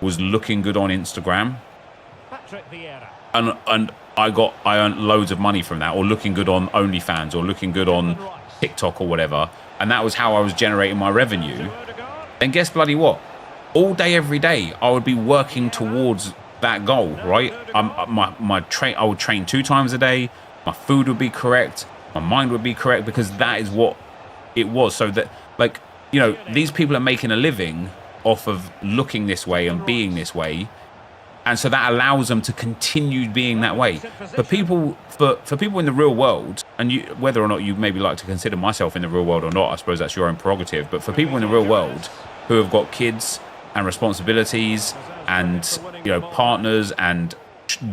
was looking good on Instagram, and I earned loads of money from that, or looking good on OnlyFans, or looking good on TikTok or whatever, and that was how I was generating my revenue, then guess bloody what? All day, every day, I would be working towards that goal, right? I would train 2 times a day. My food would be correct. My mind would be correct, because that is what it was. So that, like, you know, these people are making a living off of looking this way and being this way. And so that allows them to continue being that way. For people in the real world, and whether or not you maybe like to consider myself in the real world or not, I suppose that's your own prerogative. But for people in the real world who have got kids and responsibilities and, you know, partners and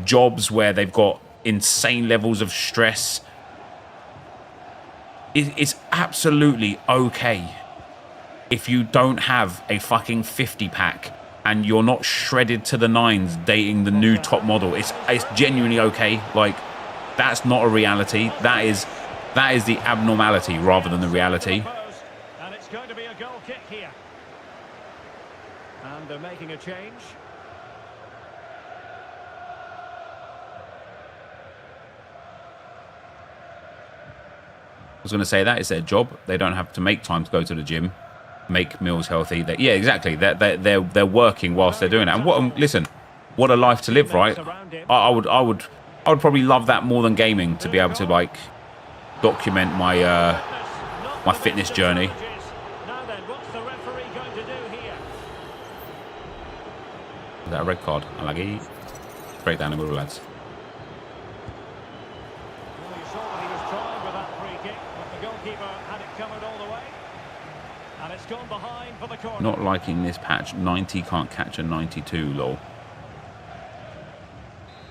jobs where they've got insane levels of stress, it's absolutely okay if you don't have a fucking 50-pack and you're not shredded to the nines dating the new top model. It's genuinely okay. Like, that's not a reality. That is the abnormality rather than the reality.
And it's going to be a goal kick here. And they're making a change.
I was going to say that is their job. They don't have to make time to go to the gym, make meals healthy. Yeah, exactly. They're working whilst they're doing it. And listen, what a life to live, right? I would probably love that more than gaming, to be able to like document my my fitness journey.
Now then, what's the referee going to do here?
Is that a red card? I like it. Straight down the middle, lads.
Well, you saw that he was trying with that free kick, but the goalkeeper had it covered all the way. And it's gone behind for the corner.
Not liking this patch. 90 can't catch a 92, lol.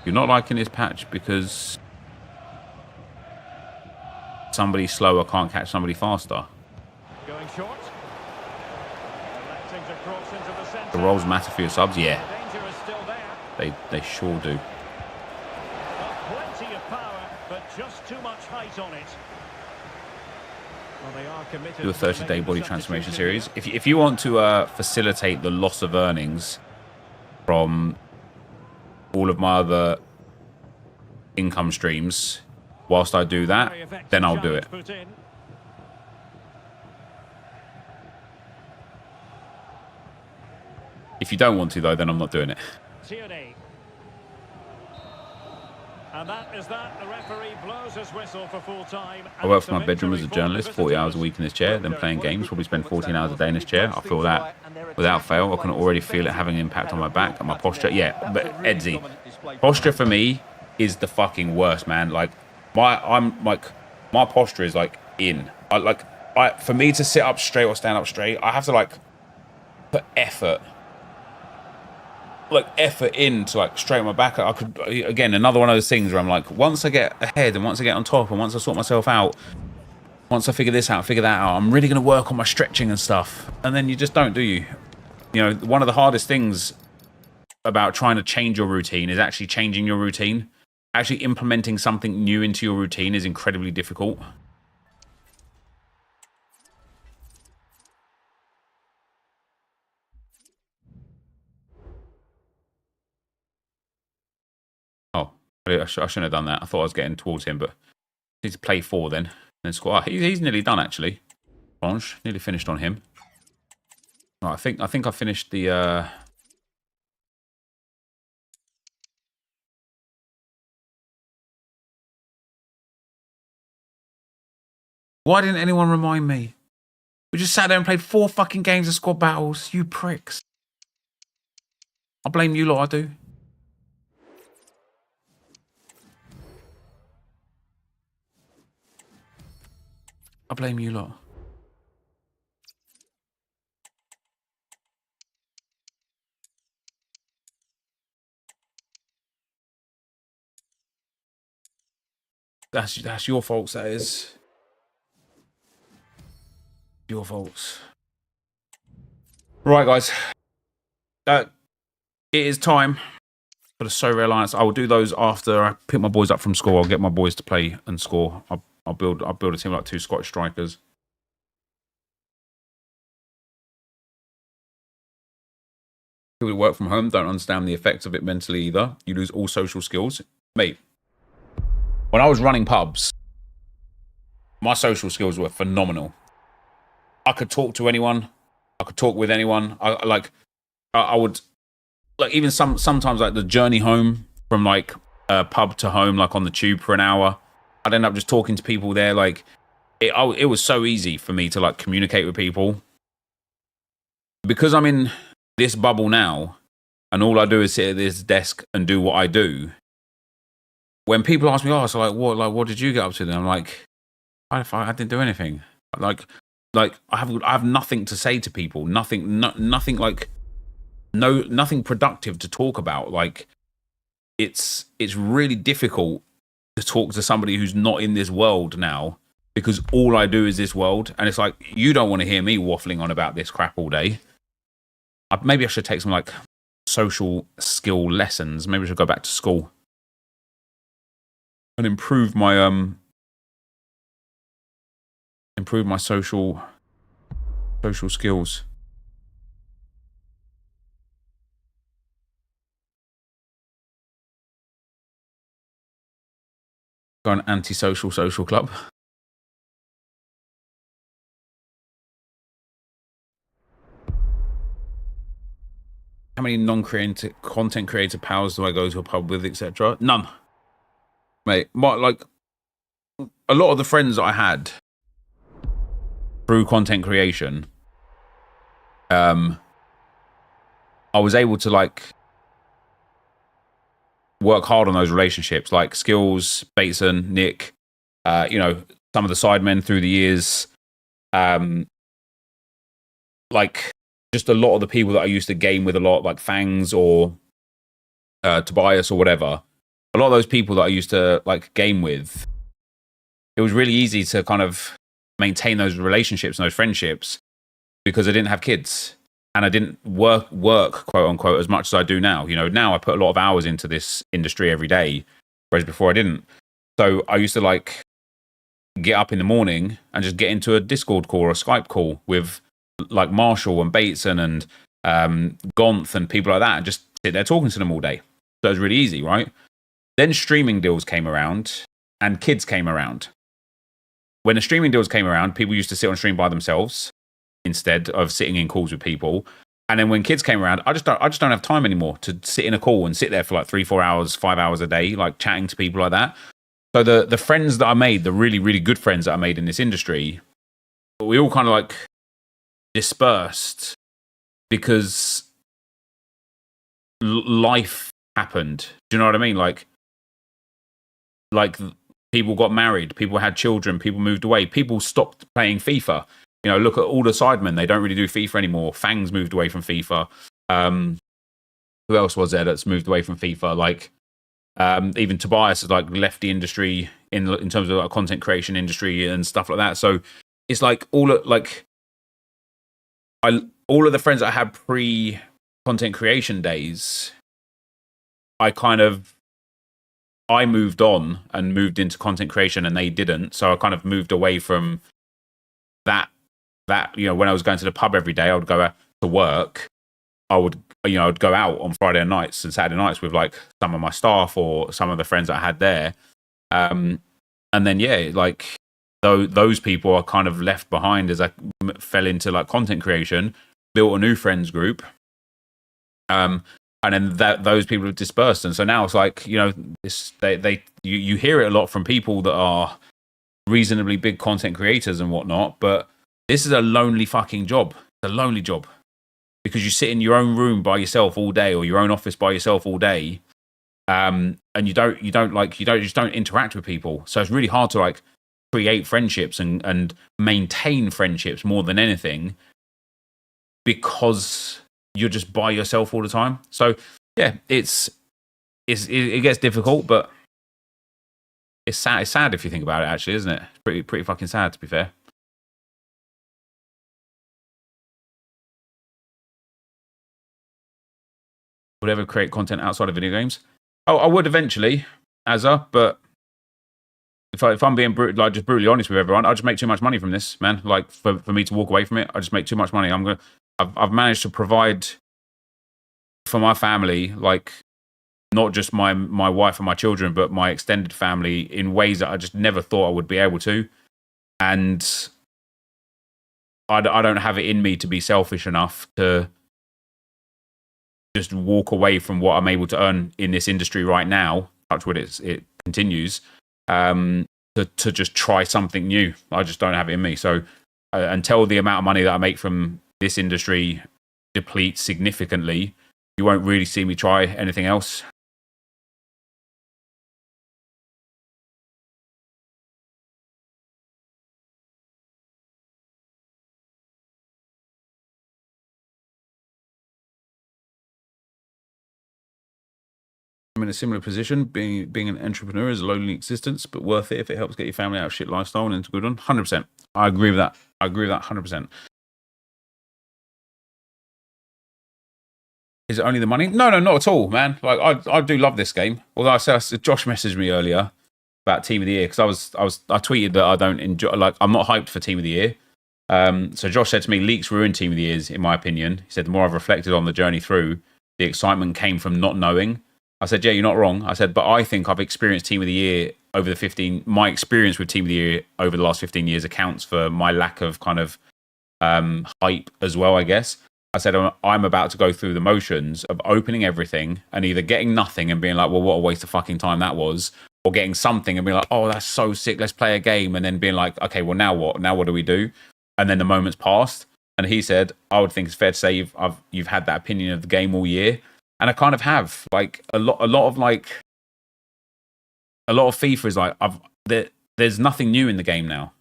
You're not liking this patch because somebody slower can't catch somebody faster.
Going short. Electing to cross into the centre.
The roles matter for your subs? Yeah,
The danger is still there.
they sure do.
Got plenty of power, but just too much height on it. Well, they are committed
Do a
to
30-day
making
body
the
transformation
substitution
series. If you want to facilitate the loss of earnings from all of my other income streams whilst I do that,
Very effective
then I'll do it.
challenge put in.
If you don't want to, though, then I'm not doing it.
Tierney. And that is that. The referee blows his whistle for full time.
I work from my bedroom as a journalist, 40 hours a week in this chair, then playing games, probably spend 14 hours a day in this chair. I feel that without fail. I can already feel it having an impact on my back and my posture. Yeah, but Edsy, posture for me is the fucking worst, man. Like, my posture is like for me to sit up straight or stand up straight, I have to like put effort into like straighten my back. I could, again, another one of those things where I'm like, once I get ahead and once I get on top and once I sort myself out, once I figure this out, figure that out, I'm really going to work on my stretching and stuff. And then you just don't, do you? You know, one of the hardest things about trying to change your routine is actually changing your routine. Actually implementing something new into your routine is incredibly difficult. Oh, I shouldn't have done that. I thought I was getting towards him, but I need to play 4 then and score. Oh, he's nearly done, actually. Orange, nearly finished on him. Oh, I think I finished the Why didn't anyone remind me? We just sat there and played 4 fucking games of squad battles. You pricks. I blame you lot, I do. I blame you lot. That's your faults. That is your faults. Right, guys. It is time for the So Rare Alliance. I will do those after I pick my boys up from school. I'll get my boys to play and score. I'll build a team of like 2 Scottish strikers. People who work from home don't understand the effects of it mentally either. You lose all social skills. Mate, when I was running pubs, my social skills were phenomenal. I could talk to anyone. I could talk with anyone. I would, like, even sometimes like the journey home from like pub to home, like on the tube for an hour, I'd end up just talking to people there. Like it was so easy for me to like communicate with people because I'm in this bubble now, and all I do is sit at this desk and do what I do. When people ask me, "Oh, so what did you get up to?" Then I'm like, I didn't do anything. Like I have nothing to say to people. Nothing productive to talk about. Like it's really difficult to talk to somebody who's not in this world now, because all I do is this world, and it's like, you don't want to hear me waffling on about this crap all day. Maybe I should take some like social skill lessons. Maybe I should go back to school and improve my social skills. Go an antisocial social club. How many non-creative content creator pals do I go to a pub with, etc.? None, mate. Like a lot of the friends that I had through content creation, I was able to like work hard on those relationships, like Skills, Bateson, Nick, some of the sidemen through the years, like just a lot of the people that I used to game with a lot, like Fangs or Tobias or whatever. A lot of those people that I used to like game with, it was really easy to kind of maintain those relationships and those friendships because I didn't have kids and I didn't work quote unquote as much as I do now. Now I put a lot of hours into this industry every day, whereas before I didn't. So I used to like get up in the morning and just get into a Discord call or a Skype call with like Marshall and Bateson and Gonth and people like that, and just sit there talking to them all day. So it was really easy, right? Then streaming deals came around and kids came around. When the streaming deals came around, people used to sit on stream by themselves instead of sitting in calls with people. And then when kids came around, I just don't have time anymore to sit in a call and sit there for like 3-4 hours, 5 hours a day, like chatting to people like that. So the friends that I made, the really, really good friends that I made in this industry, we all kind of like dispersed because life happened. Do you know what I mean? Like people got married, people had children, people moved away, people stopped playing FIFA. Look at all the sidemen; they don't really do FIFA anymore. Fangs moved away from FIFA. Who else was there that's moved away from FIFA? Like even Tobias has like left the industry in terms of like content creation industry and stuff like that. So it's like all of the friends I had pre content creation days, I moved on and moved into content creation and they didn't. So I kind of moved away from that, when I was going to the pub every day, I would go to work. I'd go out on Friday nights and Saturday nights with like some of my staff or some of the friends that I had there. And then, like those people are kind of left behind as I fell into like content creation, built a new friends group. And then those people have dispersed, and so now it's like you hear it a lot from people that are reasonably big content creators and whatnot. But this is a lonely fucking job. It's a lonely job because you sit in your own room by yourself all day, or your own office by yourself all day, and you don't interact with people. So it's really hard to like create friendships and maintain friendships more than anything because you're just by yourself all the time. So yeah, it gets difficult, but it's sad. It's sad if you think about it, actually, isn't it? It's pretty fucking sad, to be fair. Would ever create content outside of video games? Oh, I would eventually, but if I'm being just brutally honest with everyone, I just make too much money from this, man. Like for me to walk away from it, I just make too much money. I've managed to provide for my family, like not just my wife and my children, but my extended family in ways that I just never thought I would be able to. And I don't have it in me to be selfish enough to just walk away from what I'm able to earn in this industry right now. Touch wood, it continues. To just try something new. I just don't have it in me. So until the amount of money that I make from this industry depletes significantly, you won't really see me try anything else. I'm in a similar position, being an entrepreneur is a lonely existence, but worth it if it helps get your family out of shit lifestyle and into good one. 100%. I agree with that. 100%. Is it only the money? No, not at all, man. Like I do love this game. Although Josh messaged me earlier about Team of the Year because I tweeted that I don't enjoy, like I'm not hyped for Team of the Year. So Josh said to me, leaks ruin Team of the Years, in my opinion. He said the more I've reflected on the journey through, the excitement came from not knowing. I said, yeah, you're not wrong. I said, but I think I've experienced Team of the Year over the 15. My experience with Team of the Year over the last 15 years accounts for my lack of kind of hype as well, I guess. I said, I'm about to go through the motions of opening everything and either getting nothing and being like, well, what a waste of fucking time that was, or getting something and being like, oh, that's so sick, let's play a game, and then being like, okay, well, now what? Now what do we do? And then the moment's passed. And he said, I would think it's fair to say you've had that opinion of the game all year. And I kind of have. Like a lot of FIFA is like there's nothing new in the game now.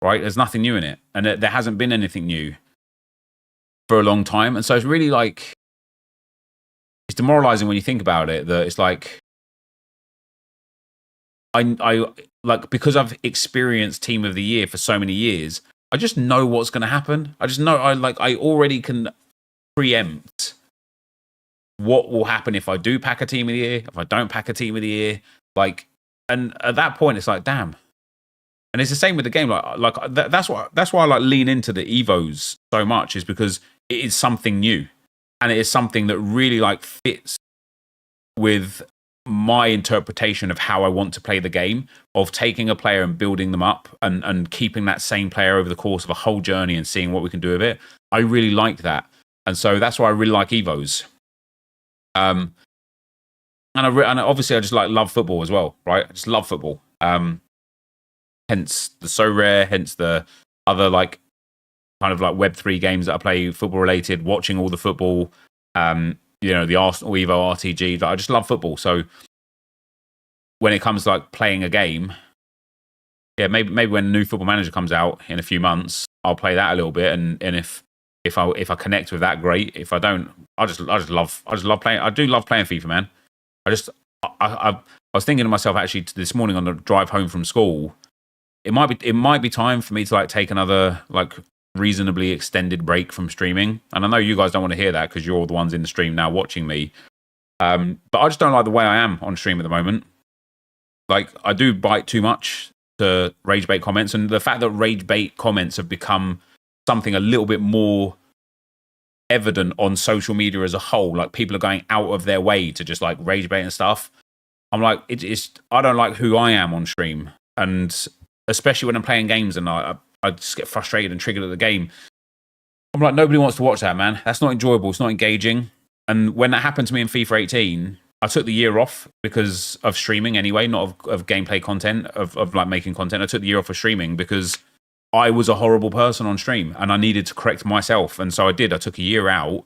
Right? There's nothing new in it. And there hasn't been anything new for a long time. And so it's really like it's demoralizing when you think about it, that it's like I like, because I've experienced Team of the Year for so many years, I just know what's gonna happen. I just know I already can preempt what will happen if I do pack a Team of the Year, if I don't pack a Team of the Year, like, and at that point it's like, damn. And it's the same with the game. That's why I like lean into the Evos so much, is because it is something new, and it is something that really like fits with my interpretation of how I want to play the game, of taking a player and building them up and keeping that same player over the course of a whole journey and seeing what we can do with it. I really like that, and so that's why I really like Evos. And obviously I just like love football as well, right? I just love football. Hence the So Rare, hence the other like kind of like Web3 games that I play football related, watching all the football, the Arsenal Evo RTG. Like, I just love football. So when it comes to like playing a game, yeah, maybe when a new Football Manager comes out in a few months, I'll play that a little bit, and if I connect with that, great. If I don't, I just love playing. I do love playing FIFA, man. I was thinking to myself actually this morning on the drive home from school, it might be time for me to like take another like reasonably extended break from streaming. And I know you guys don't want to hear that because you're all the ones in the stream now watching me. But I just don't like the way I am on stream at the moment. Like, I do bite too much to rage bait comments, and the fact that rage bait comments have become something a little bit more evident on social media as a whole, like people are going out of their way to just like rage bait and stuff. I'm like, I don't like who I am on stream, and especially when I'm playing games and I just get frustrated and triggered at the game. I'm like, nobody wants to watch that, man. That's not enjoyable. It's not engaging. And when that happened to me in FIFA 18, I took the year off because of streaming anyway, not of gameplay content, of like making content. I took the year off of streaming because I was a horrible person on stream and I needed to correct myself. And so I did. I took a year out,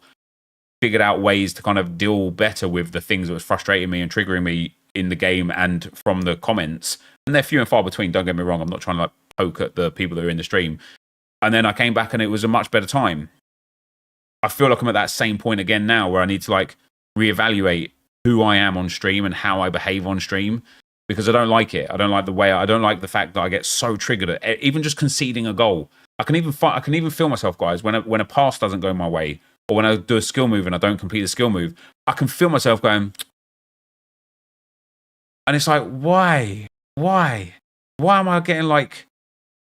figured out ways to kind of deal better with the things that was frustrating me and triggering me in the game and from the comments. And they're few and far between, don't get me wrong. I'm not trying to like poke at the people that are in the stream. And then I came back and it was a much better time. I feel like I'm at that same point again now where I need to like reevaluate who I am on stream and how I behave on stream. because I don't like it. I don't like the way. I don't like the fact that I get so triggered at even just conceding a goal. I can even feel myself, guys, when a pass doesn't go my way, or when I do a skill move and I don't complete the skill move. I can feel myself going, and it's like, why am I getting like,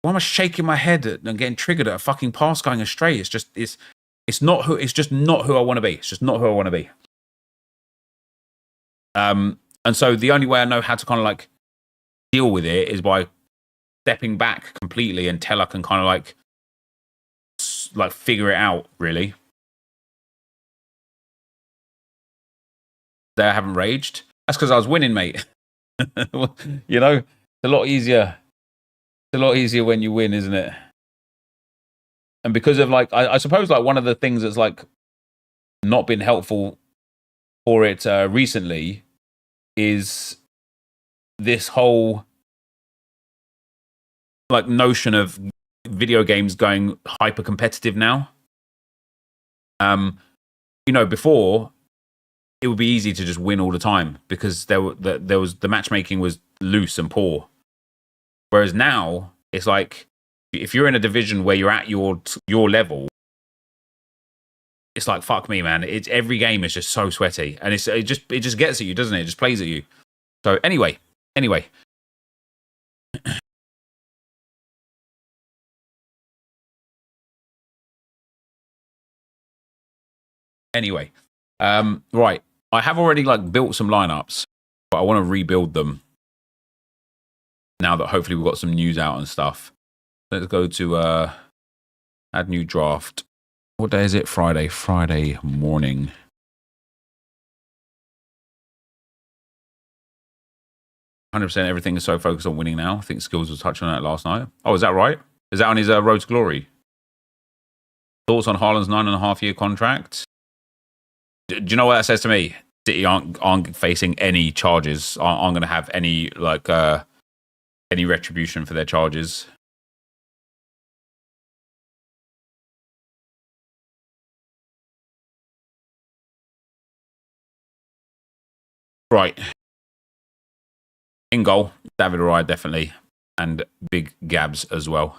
why am I shaking my head and getting triggered at a fucking pass going astray? It's just it's just not who I want to be. It's just not who I want to be. And so the only way I know how to kind of like deal with it is by stepping back completely until I can kind of like figure it out, really. There I haven't raged. That's because I was winning, mate. You know, it's a lot easier. It's a lot easier when you win, isn't it? And because of like, I suppose like one of the things that's like not been helpful for it recently is this whole like notion of video games going hyper competitive now. You know, before it would be easy to just win all the time because there was the matchmaking was loose and poor. Whereas now it's like if you're in a division where you're at your level, it's like fuck me, man. It's every game is just so sweaty, and it just gets at you, doesn't it? It just plays at you. So anyway. Right. I have already like built some lineups, but I want to rebuild them now that hopefully we've got some news out and stuff. Let's go to add new draft. What day is it? Friday morning. %, everything is so focused on winning now. I think Skills was touching on that last night. Oh, is that right? Is that on his road to glory? Thoughts on Haaland's 9.5-year contract? Do you know what that says to me? City aren't facing any charges. Aren't going to have any like any retribution for their charges. Right. In goal, David Raya definitely, and big Gabs as well.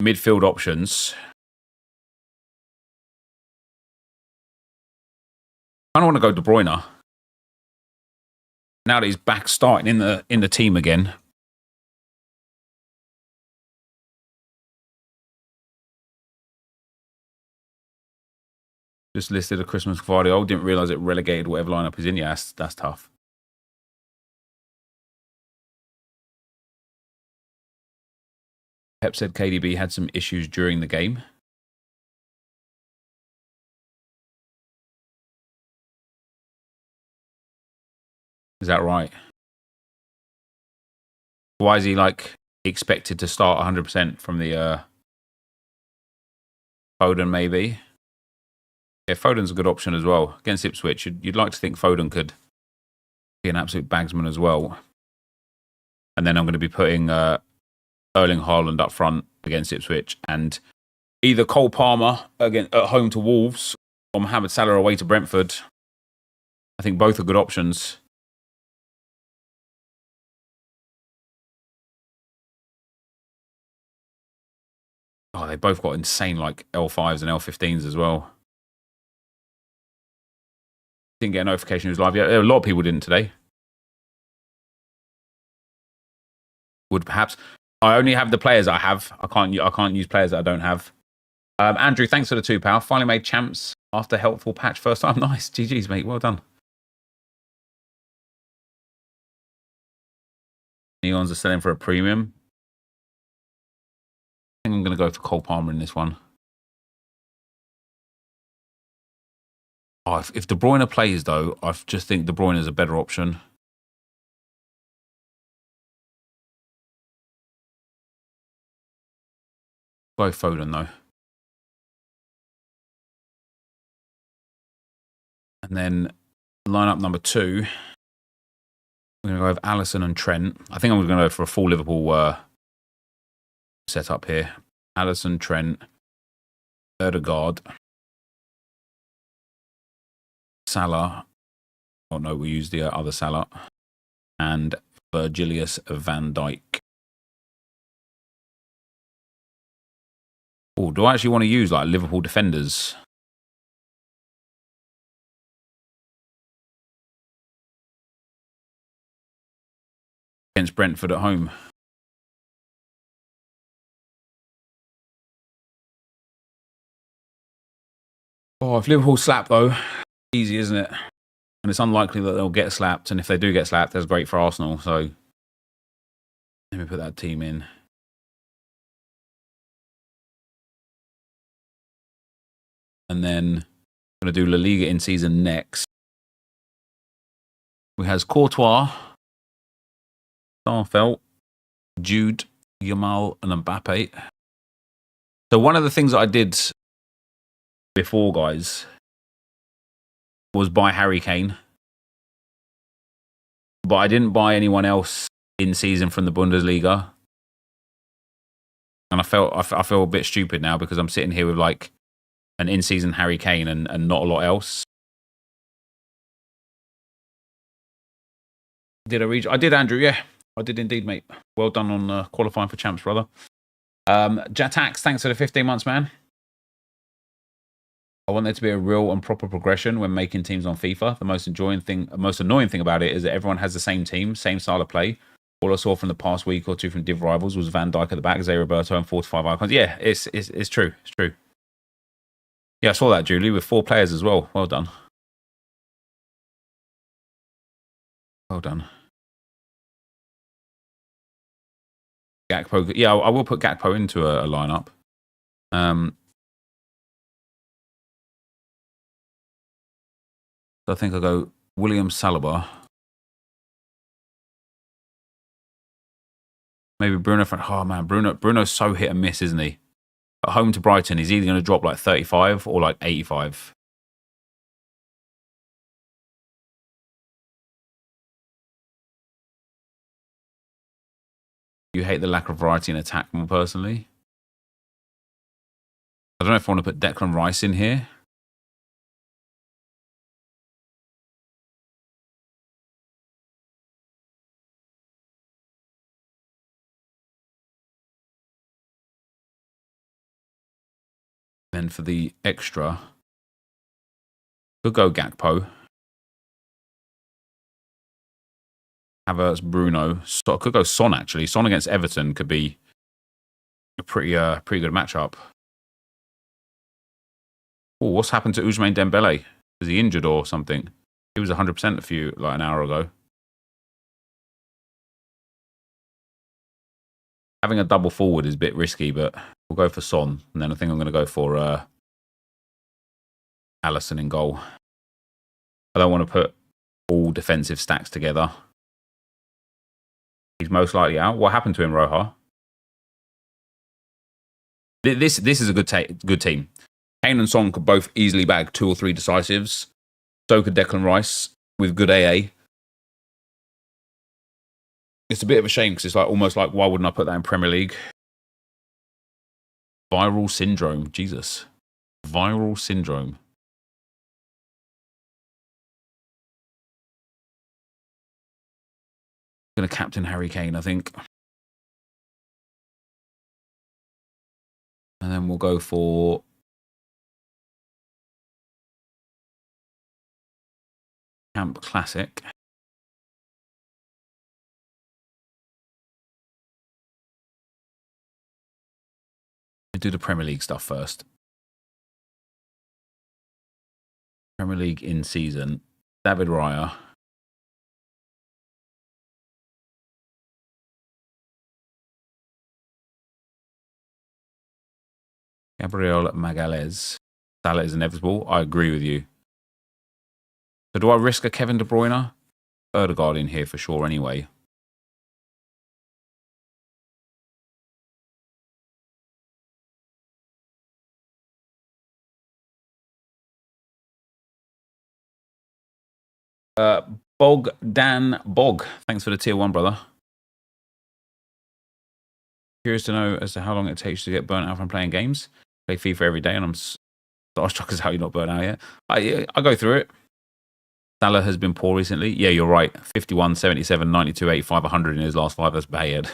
Midfield options. I don't want to go De Bruyne. Now that he's back starting in the team again. Just listed a Christmas Guardiola. Didn't realise it relegated whatever lineup is in. Yeah, that's tough. Pep said KDB had some issues during the game. Is that right? Why is he like expected to start 100% from the Foden maybe? Yeah, Foden's a good option as well. Against Ipswich, you'd like to think Foden could be an absolute bagsman as well. And then I'm going to be putting Erling Haaland up front against Ipswich, and either Cole Palmer at home to Wolves or Mohamed Salah away to Brentford. I think both are good options. Oh, they both got insane like L5s and L15s as well. Didn't get a notification it was live yet. A lot of people didn't today. Would perhaps. I only have the players I have. I can't use players that I don't have. Andrew, thanks for the £2. Finally made champs after helpful patch first time. Nice. GG's, mate. Well done. Neons are selling for a premium. I think I'm going to go for Cole Palmer in this one. Oh, if De Bruyne plays, though, I just think De Bruyne is a better option. Go Foden, though. And then lineup number 2. We're going to go with Alisson and Trent. I think I'm going to go for a full Liverpool setup here. Alisson, Trent, Ødegaard, Salah. Oh no, we use the other Salah. and Virgilius van Dijk. Oh, do I actually want to use like Liverpool defenders? Against Brentford at home. Oh, if Liverpool slap though, easy, isn't it? And it's unlikely that they'll get slapped. And if they do get slapped, that's great for Arsenal. So let me put that team in. And then I'm going to do La Liga in season next. We has Courtois, Starfelt, Jude, Yamal, and Mbappe. So one of the things that I did before, guys, was buy Harry Kane. But I didn't buy anyone else in season from the Bundesliga. And I feel a bit stupid now because I'm sitting here with like an in-season Harry Kane and not a lot else. Did I read? I did, Andrew. Yeah, I did indeed, mate. Well done on qualifying for champs, brother. Jatax, thanks for the 15 months, man. I want there to be a real and proper progression when making teams on FIFA. The most annoying thing about it is that everyone has the same team, same style of play. All I saw from the past week or two from Div Rivals was Van Dijk at the back, Zé Roberto, and 45 icons. Yeah, it's true. It's true. Yeah, I saw that, Julie, with 4 players as well. Well done. Well done. Gakpo. Yeah, I will put Gakpo into a lineup. So I think I'll go William Saliba. Maybe Bruno. Oh, man, Bruno's so hit and miss, isn't he? At home to Brighton, he's either going to drop like 35 or like 85. You hate the lack of variety in attack more personally. I don't know if I want to put Declan Rice in here. Then for the extra, could go Gakpo. Havertz, Bruno. Could go Son, actually. Son against Everton could be a pretty good matchup. Oh, what's happened to Ousmane Dembele? Is he injured or something? He was 100% like an hour ago. Having a double forward is a bit risky, but we'll go for Son. And then I think I'm going to go for Alisson in goal. I don't want to put all defensive stacks together. He's most likely out. What happened to him, Roja? This is a good team. Kane and Son could both easily bag 2 or 3 decisives. So could Declan Rice with good AA. It's a bit of a shame because it's like almost like, why wouldn't I put that in Premier League? Viral syndrome. Jesus. Viral syndrome. I'm going to captain Harry Kane, I think. And then we'll go for Camp Classic. We'll do the Premier League stuff first. Premier League in season. David Raya. Gabriel Magalhaes. Salah is inevitable. I agree with you. So do I risk a Kevin De Bruyne? Odegaard in here for sure anyway. Bog. Thanks for the tier 1, brother. Curious to know as to how long it takes to get burnt out from playing games. Play FIFA every day and I'm starstruck as how you're not burnt out yet. I go through it. Salah has been poor recently. Yeah, you're right. 51, 77, 92, 85, 100 in his last 5. That's bad.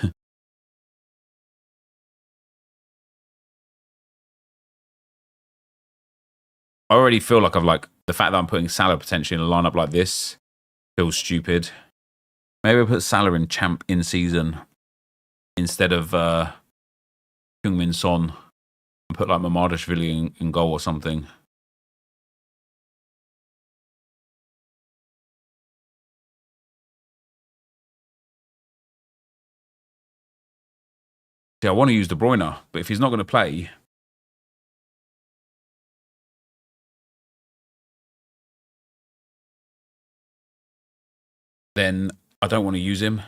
I already feel like the fact that I'm putting Salah potentially in a lineup like this feels stupid. Maybe I'll put Salah in champ in season instead of Heung-min Son and put like Mamadashvili in goal or something. See, I want to use De Bruyne, but if he's not going to play, then I don't want to use him.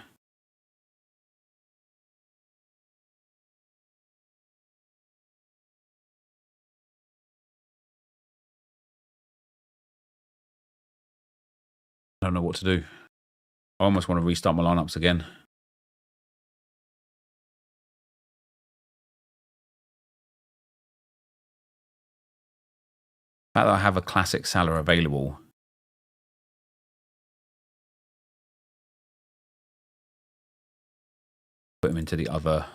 I don't know what to do. I almost want to restart my lineups again. The fact that I have a classic Salah available. Put him into the other.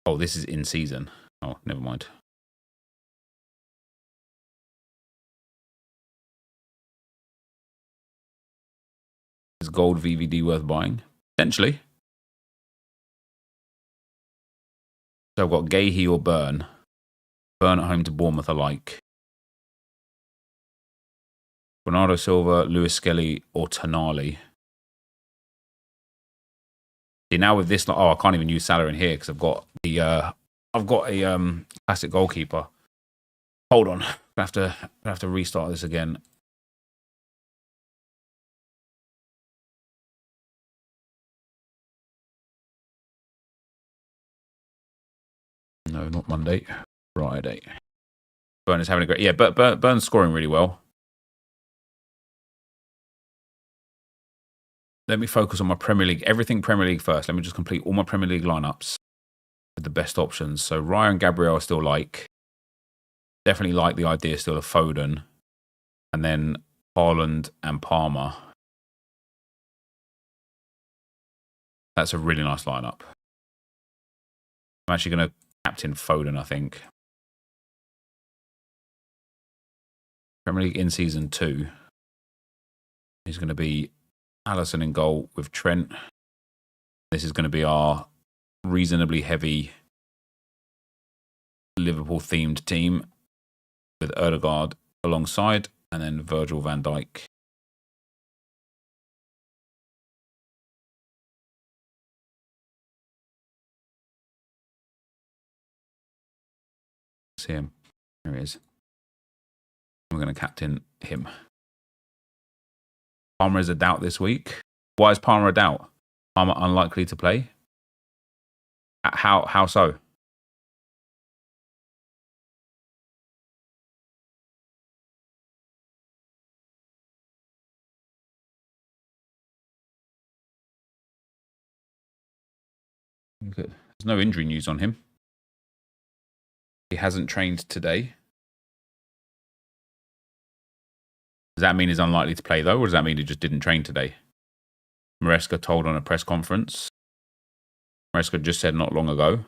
Oh, this is in season. Oh, never mind. Is gold VVD worth buying? Potentially. So I've got Gahey or Burn. Burn at home to Bournemouth alike. Bernardo Silva, Lewis Skelly, or Tonali. See, now with this, I can't even use Salah in here because I've got a classic goalkeeper. Hold on, I have to restart this again. No, not Monday. Friday. Burn is having a great... Yeah, but Burn's scoring really well. Let me focus on my Premier League. Everything Premier League first. Let me just complete all my Premier League lineups with the best options. So Raya and Gabriel I still like. Definitely like the idea still of Foden. And then Haaland and Palmer. That's a really nice lineup. I'm actually going to captain Foden, I think. Premier League in season 2. He's going to be Alisson in goal with Trent. This is going to be our reasonably heavy Liverpool-themed team with Odegaard alongside, and then Virgil van Dijk. See him. There he is. We're going to captain him. Palmer is a doubt this week. Why is Palmer a doubt? Palmer unlikely to play? How so? Good. There's no injury news on him. He hasn't trained today. Does that mean he's unlikely to play, though, or does that mean he just didn't train today? Maresca told on a press conference. Maresca just said not long ago.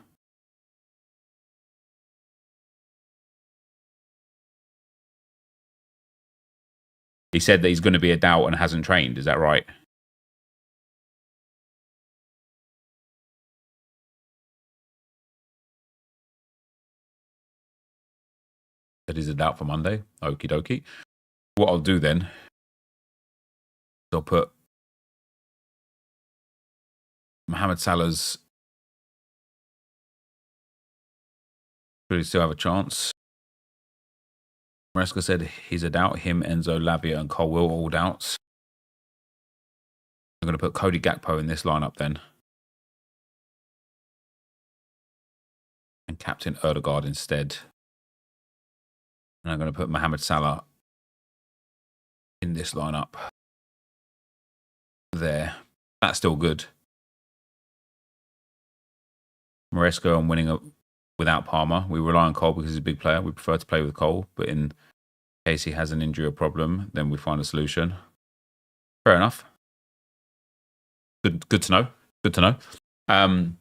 He said that he's going to be a doubt and hasn't trained. Is that right? That is a doubt for Monday. Okie dokie. What I'll do then is I'll put Mohamed Salah's. Really still have a chance. Maresca said he's a doubt. Him, Enzo, Lavia, and Cole Will all doubts. I'm going to put Cody Gakpo in this lineup then. And captain Odegaard instead. And I'm going to put Mohamed Salah in this lineup. There. That's still good. Maresca on winning without Palmer. We rely on Cole because he's a big player. We prefer to play with Cole. But in In case he has an injury or problem, then we find a solution. Fair enough. Good to know. Good to know. All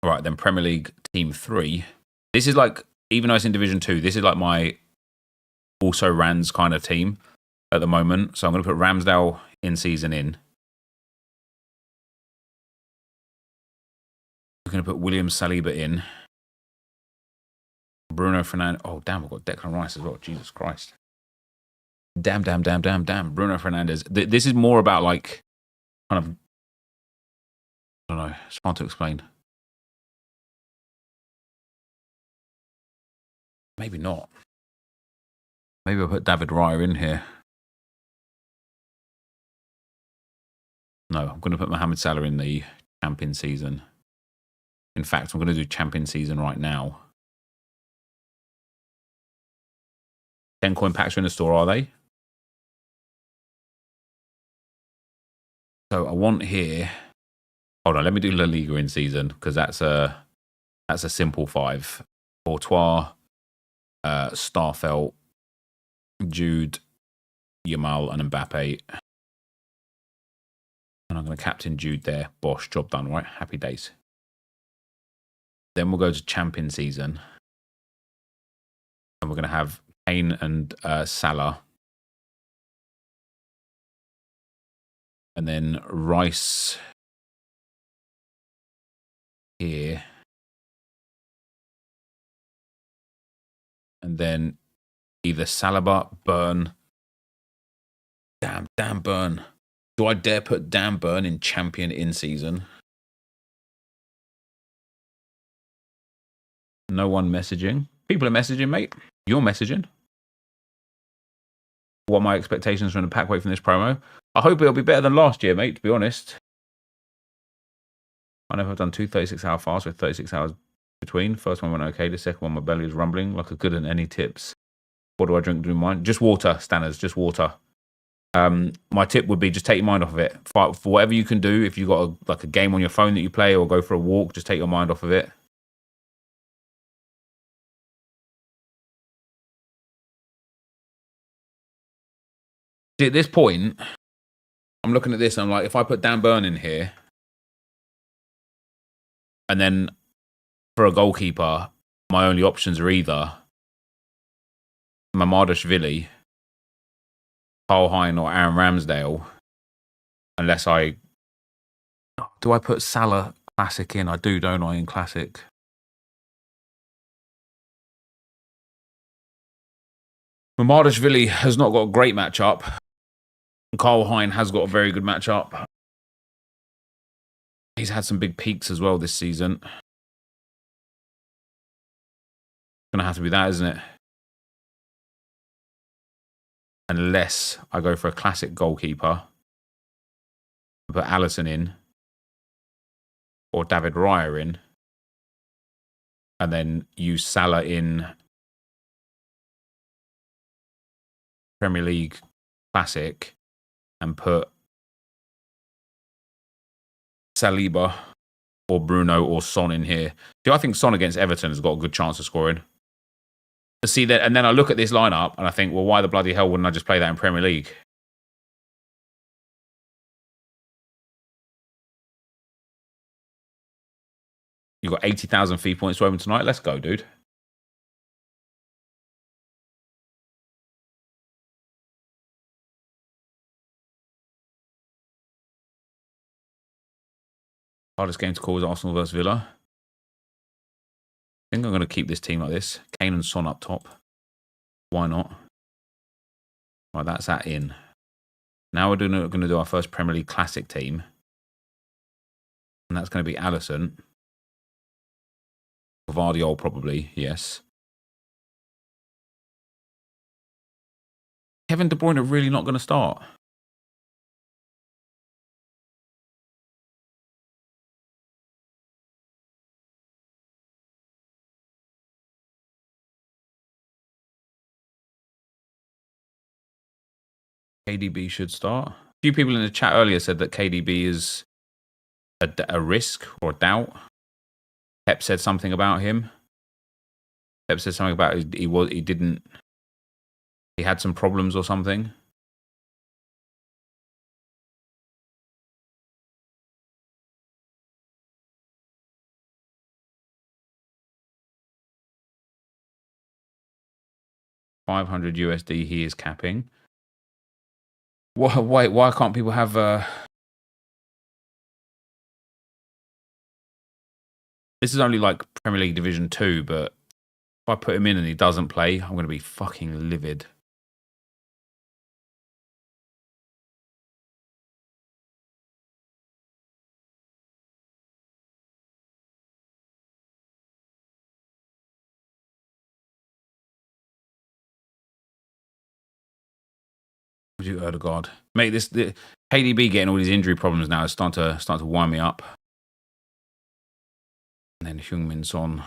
right, then Premier League Team 3. This is like, even though it's in Division 2, this is like my also Rans kind of team at the moment. So I'm going to put Ramsdale in season in. I'm going to put William Saliba in. Bruno Fernandes. Oh, damn, I've got Declan Rice as well. Jesus Christ. Damn. Bruno Fernandes. This is more about like, kind of, I don't know. It's hard to explain. Maybe not. Maybe I'll put David Raya in here. No, I'm going to put Mohamed Salah in the champion season. In fact, I'm going to do champion season right now. 10 coin packs are in the store, are they? So I want here. Hold on, let me do La Liga in season because that's a simple 5. Courtois, Starfelt, Jude, Yamal, and Mbappe. And I'm going to captain Jude there. Bosh, job done, right? Happy days. Then we'll go to champion season. And we're going to have Kane and Salah. And then Rice here. And then either Saliba, Burn. Damn Burn. Do I dare put Dan Burn in champion in season? No one messaging. People are messaging, mate. You're messaging. What are my expectations from the pack weight from this promo? I hope it'll be better than last year, mate, to be honest. I know I've done 2 36-hour fasts with 36 hours between. First one went okay. The second one, my belly was rumbling like a good one. Any tips? What do I drink during mine? Just water, Stanners, just water. My tip would be just take your mind off of it. For whatever you can do, if you've got like a game on your phone that you play or go for a walk, just take your mind off of it. See, at this point, I'm looking at this and I'm like, if I put Dan Burn in here, and then for a goalkeeper, my only options are either Mamadashvili, Carl Hein, or Aaron Ramsdale, unless I... Do I put Salah Classic in? I do, don't I, in Classic? Mamadashvili has not got a great matchup. Carl Hein has got a very good matchup. He's had some big peaks as well this season. Going to have to be that, isn't it? Unless I go for a classic goalkeeper. Put Alisson in. Or David Raya in. And then use Salah in Premier League Classic. And put Saliba or Bruno or Son in here. See, I think Son against Everton has got a good chance of scoring. See that, and then I look at this lineup and I think, well, why the bloody hell wouldn't I just play that in Premier League? You've got 80,000 fee points to open tonight. Let's go, dude. Hardest game to call is Arsenal versus Villa. I think I'm going to keep this team like this. Kane and Son up top. Why not? Right, that's that in. Now we're going to do our first Premier League Classic team. And that's going to be Alisson. Vardiol probably, yes. Kevin De Bruyne are really not going to start. KDB should start. A few people in the chat earlier said that KDB is a risk or a doubt. Pep said something about him. Pep said something about he didn't He had some problems or something. $500 USD he is capping. Wait, why can't people have... This is only like Premier League Division 2, but if I put him in and he doesn't play, I'm going to be fucking livid. You God, mate! The KDB getting all these injury problems now is starting to wind me up. And then Heung-min Son.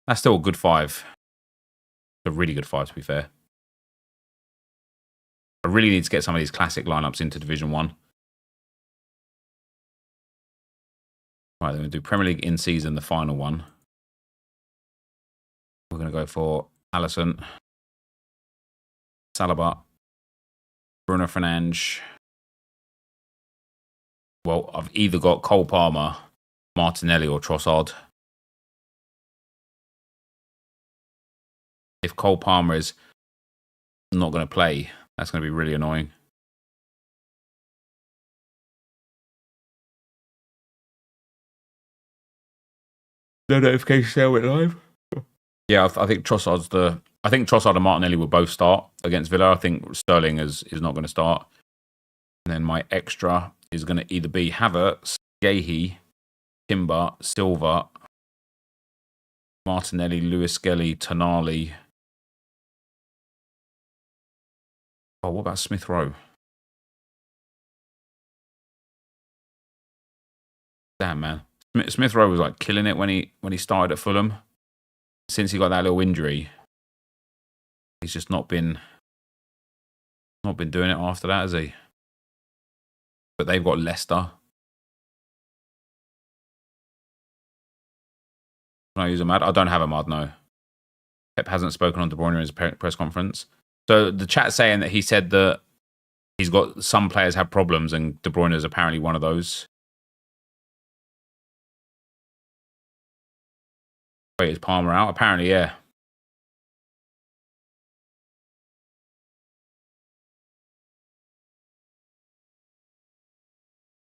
That's still a good 5. A really good 5, to be fair. I really need to get some of these classic lineups into Division 1. Right, then we'll do Premier League in season, the final one. We're going to go for Alisson, Saliba, Bruno Fernandes. Well, I've either got Cole Palmer, Martinelli, or Trossard. If Cole Palmer is not going to play, that's going to be really annoying. No notification say I went live. Yeah, I think Trossard's the... I think Trossard and Martinelli will both start against Villa. I think Sterling is not going to start. And then my extra is going to either be Havertz, Gahey, Timber, Silva, Martinelli, Lewis Skelly, Tonali. Oh, what about Smith Rowe? Damn, man. Smith Rowe was like killing it when he started at Fulham. Since he got that little injury, he's just not been doing it after that, has he? But they've got Leicester. Can I use a MAD? I don't have a MAD, no. Pep hasn't spoken on De Bruyne in his press conference. So the chat's saying that he said that he's got some players have problems and De Bruyne is apparently one of those. Wait, is Palmer out? Apparently, yeah.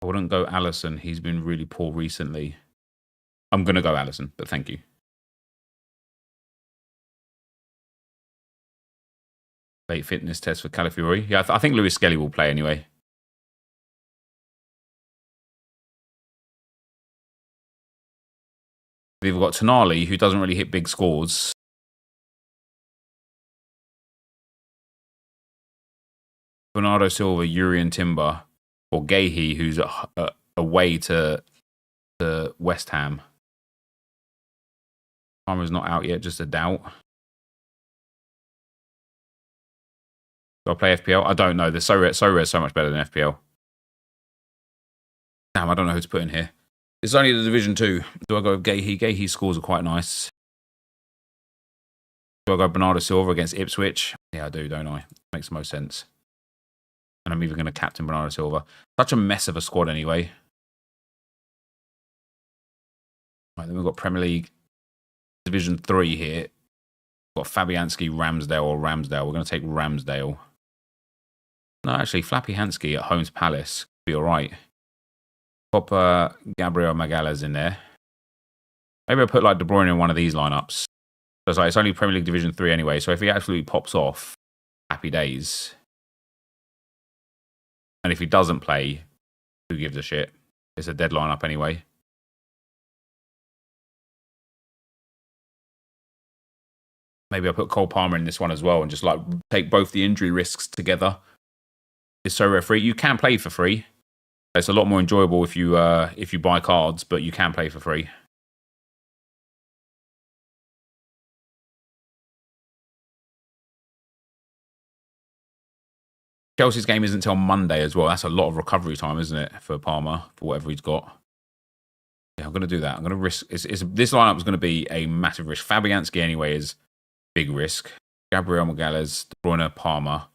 I wouldn't go Alisson. He's been really poor recently. I'm going to go Alisson, but thank you. Late fitness test for Calafiori. Yeah, I think Lewis Skelly will play anyway. We've got Tonali, who doesn't really hit big scores. Bernardo Silva, Urian Timber, or Gahey, who's away to West Ham. Palmer's not out yet, just a doubt. Do I play FPL? I don't know. The Sorare is so much better than FPL. Damn, I don't know who to put in here. It's only the Division 2. Do I go with Gahey? Gahey's scores are quite nice. Do I go Bernardo Silva against Ipswich? Yeah, I do, don't I? Makes the most sense. And I'm even going to captain Bernardo Silva. Such a mess of a squad anyway. Right, then we've got Premier League Division 3 here. We've got Fabianski, Ramsdale, or Ramsdale. We're going to take Ramsdale. No, actually, Flappy Hansky at home to Palace. Be all right. Pop Gabriel Magalhaes in there. Maybe I'll put like De Bruyne in one of these lineups. So it's only Premier League Division 3 anyway, so if he absolutely pops off, happy days. And if he doesn't play, who gives a shit? It's a dead lineup anyway. Maybe I'll put Cole Palmer in this one as well and just like take both the injury risks together. It's so rare free. You can play for free. It's a lot more enjoyable if you buy cards, but you can play for free. Chelsea's game isn't until Monday as well. That's a lot of recovery time, isn't it, for Palmer, for whatever he's got. Yeah, I'm going to do that. I'm going to risk... This lineup is going to be a massive risk. Fabianski anyway is big risk. Gabriel Magalhaes, De Bruyne, Palmer.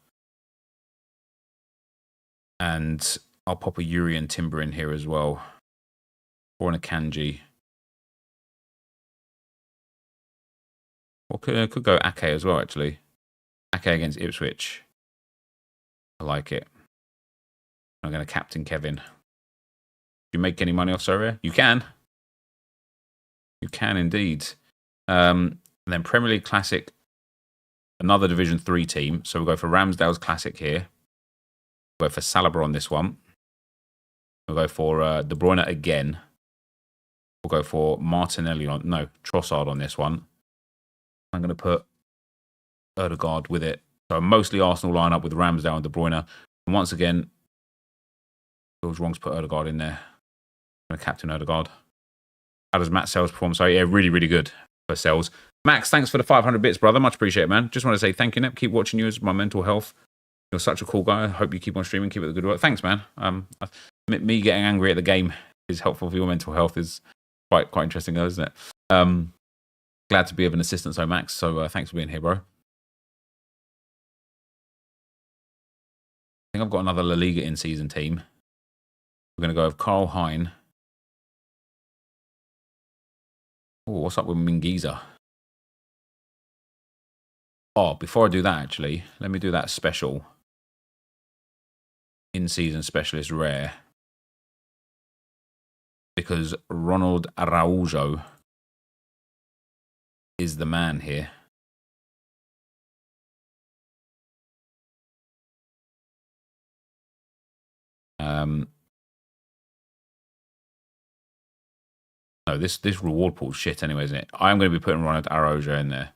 And I'll pop a Yuri and Timber in here as well. Or in a Kanji. Or could go Ake as well, actually. Ake against Ipswich. I like it. I'm going to captain Kevin. Do you make any money off Surrey? You can. You can indeed. And then Premier League Classic. Another Division 3 team. So we'll go for Ramsdale's Classic here. We'll go for Saliba on this one. We'll go for De Bruyne again. We'll go for Martinelli on... No, Trossard on this one. I'm going to put Ødegaard with it. So mostly Arsenal line up with Ramsdale and De Bruyne. And once again, it was wrong to put Ødegaard in there. I'm going to captain Ødegaard. How does Matt Sells perform? So yeah, really, really good for Sells. Max, thanks for the 500 bits, brother. Much appreciated, man. Just want to say thank you, Nep. Keep watching you as my mental health. You're such a cool guy. I hope you keep on streaming. Keep it the good work. Thanks, man. Me getting angry at the game is helpful for your mental health. Is quite interesting, though, isn't it? Glad to be of an assistance, though, Max. So thanks for being here, bro. I think I've got another La Liga in-season team. We're going to go with Carl Hein. Oh, what's up with Mingiza? Oh, before I do that, actually, let me do that special. In-season specialist rare. Because Ronald Araujo is the man here. No, this reward pool's shit anyway, isn't it? I'm going to be putting Ronald Araujo in there.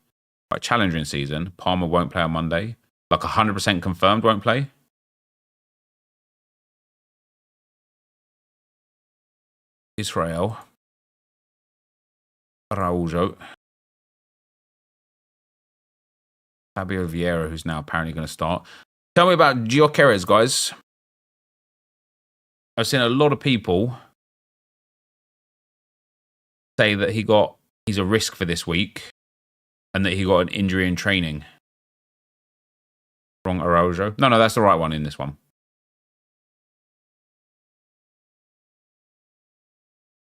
Right, challenging season. Palmer won't play on Monday. Like 100% confirmed won't play. Israel. Araujo. Fabio Vieira, who's now apparently going to start. Tell me about Gyökeres, guys. I've seen a lot of people say that he's a risk for this week and that he got an injury in training. Wrong Araujo. No, that's the right one in this one.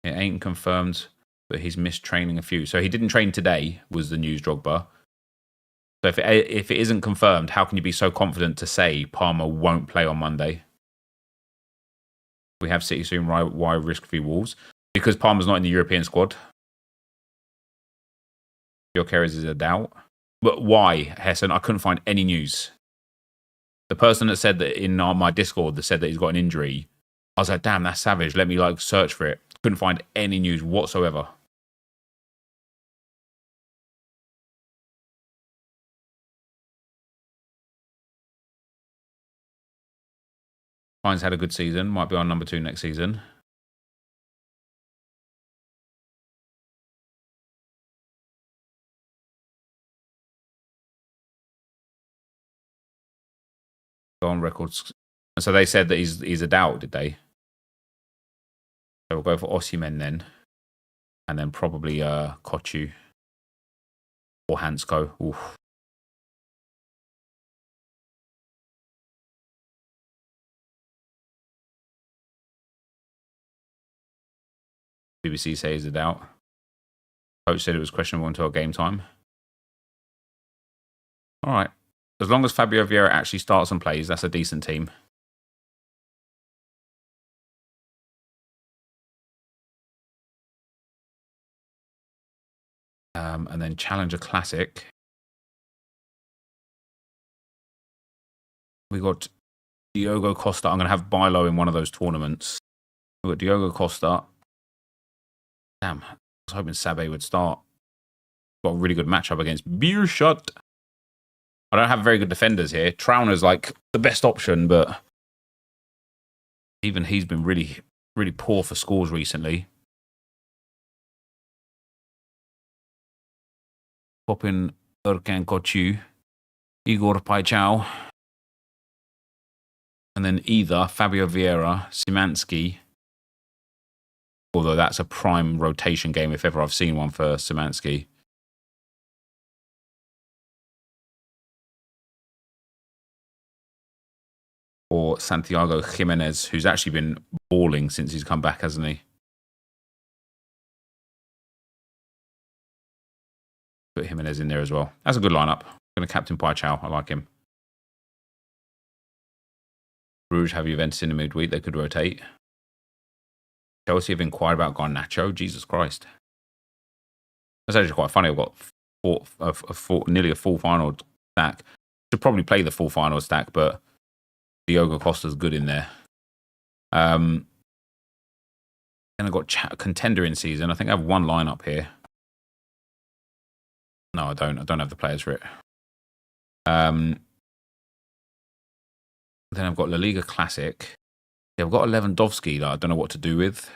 It ain't confirmed, but he's missed training a few. So he didn't train today, was the news, Drogba. So if it isn't confirmed, how can you be so confident to say Palmer won't play on Monday? We have City soon. Why risk v Wolves? Because Palmer's not in the European squad. Gyökeres is a doubt. But why, Hessen? I couldn't find any news. The person that said that in my Discord that said that he's got an injury, I was like, damn, that's savage. Let me search for it. Couldn't find any news whatsoever. Fine's had a good season. Might be on number 2 next season. Go on records. And so they said that he's a doubt, did they? So we'll go for Osimhen then. And then probably Kochu. Or Hansko. Oof. BBC says a doubt. Coach said it was questionable until game time. All right. As long as Fabio Vieira actually starts and plays, that's a decent team. And then Challenger Classic. We got Diogo Costa. I'm going to have Bilo in one of those tournaments. We've got Diogo Costa. Damn, I was hoping Sabe would start. Got a really good matchup against Beerschot. I don't have very good defenders here. Trauner's the best option, but even he's been really, really poor for scores recently. Pop in Erkan Koçu, Igor Paichau, and then either Fabio Vieira, Szymanski. Although that's a prime rotation game if ever I've seen one for Szymanski. or Santiago Jimenez, who's actually been balling since he's come back, hasn't he? Put Jimenez in there as well. That's a good lineup. I'm going to captain Paichao. I like him. Bruges have Juventus in the midweek. They could rotate. Chelsea have inquired about Garnacho. Jesus Christ. That's actually quite funny. I've got nearly a full final stack. Should probably play the full final stack, but Diogo Costa's good in there. Then I've got contender in season. I think I have one lineup here. No, I don't. I don't have the players for it. Then I've got La Liga Classic. Yeah, I've got Lewandowski that I don't know what to do with.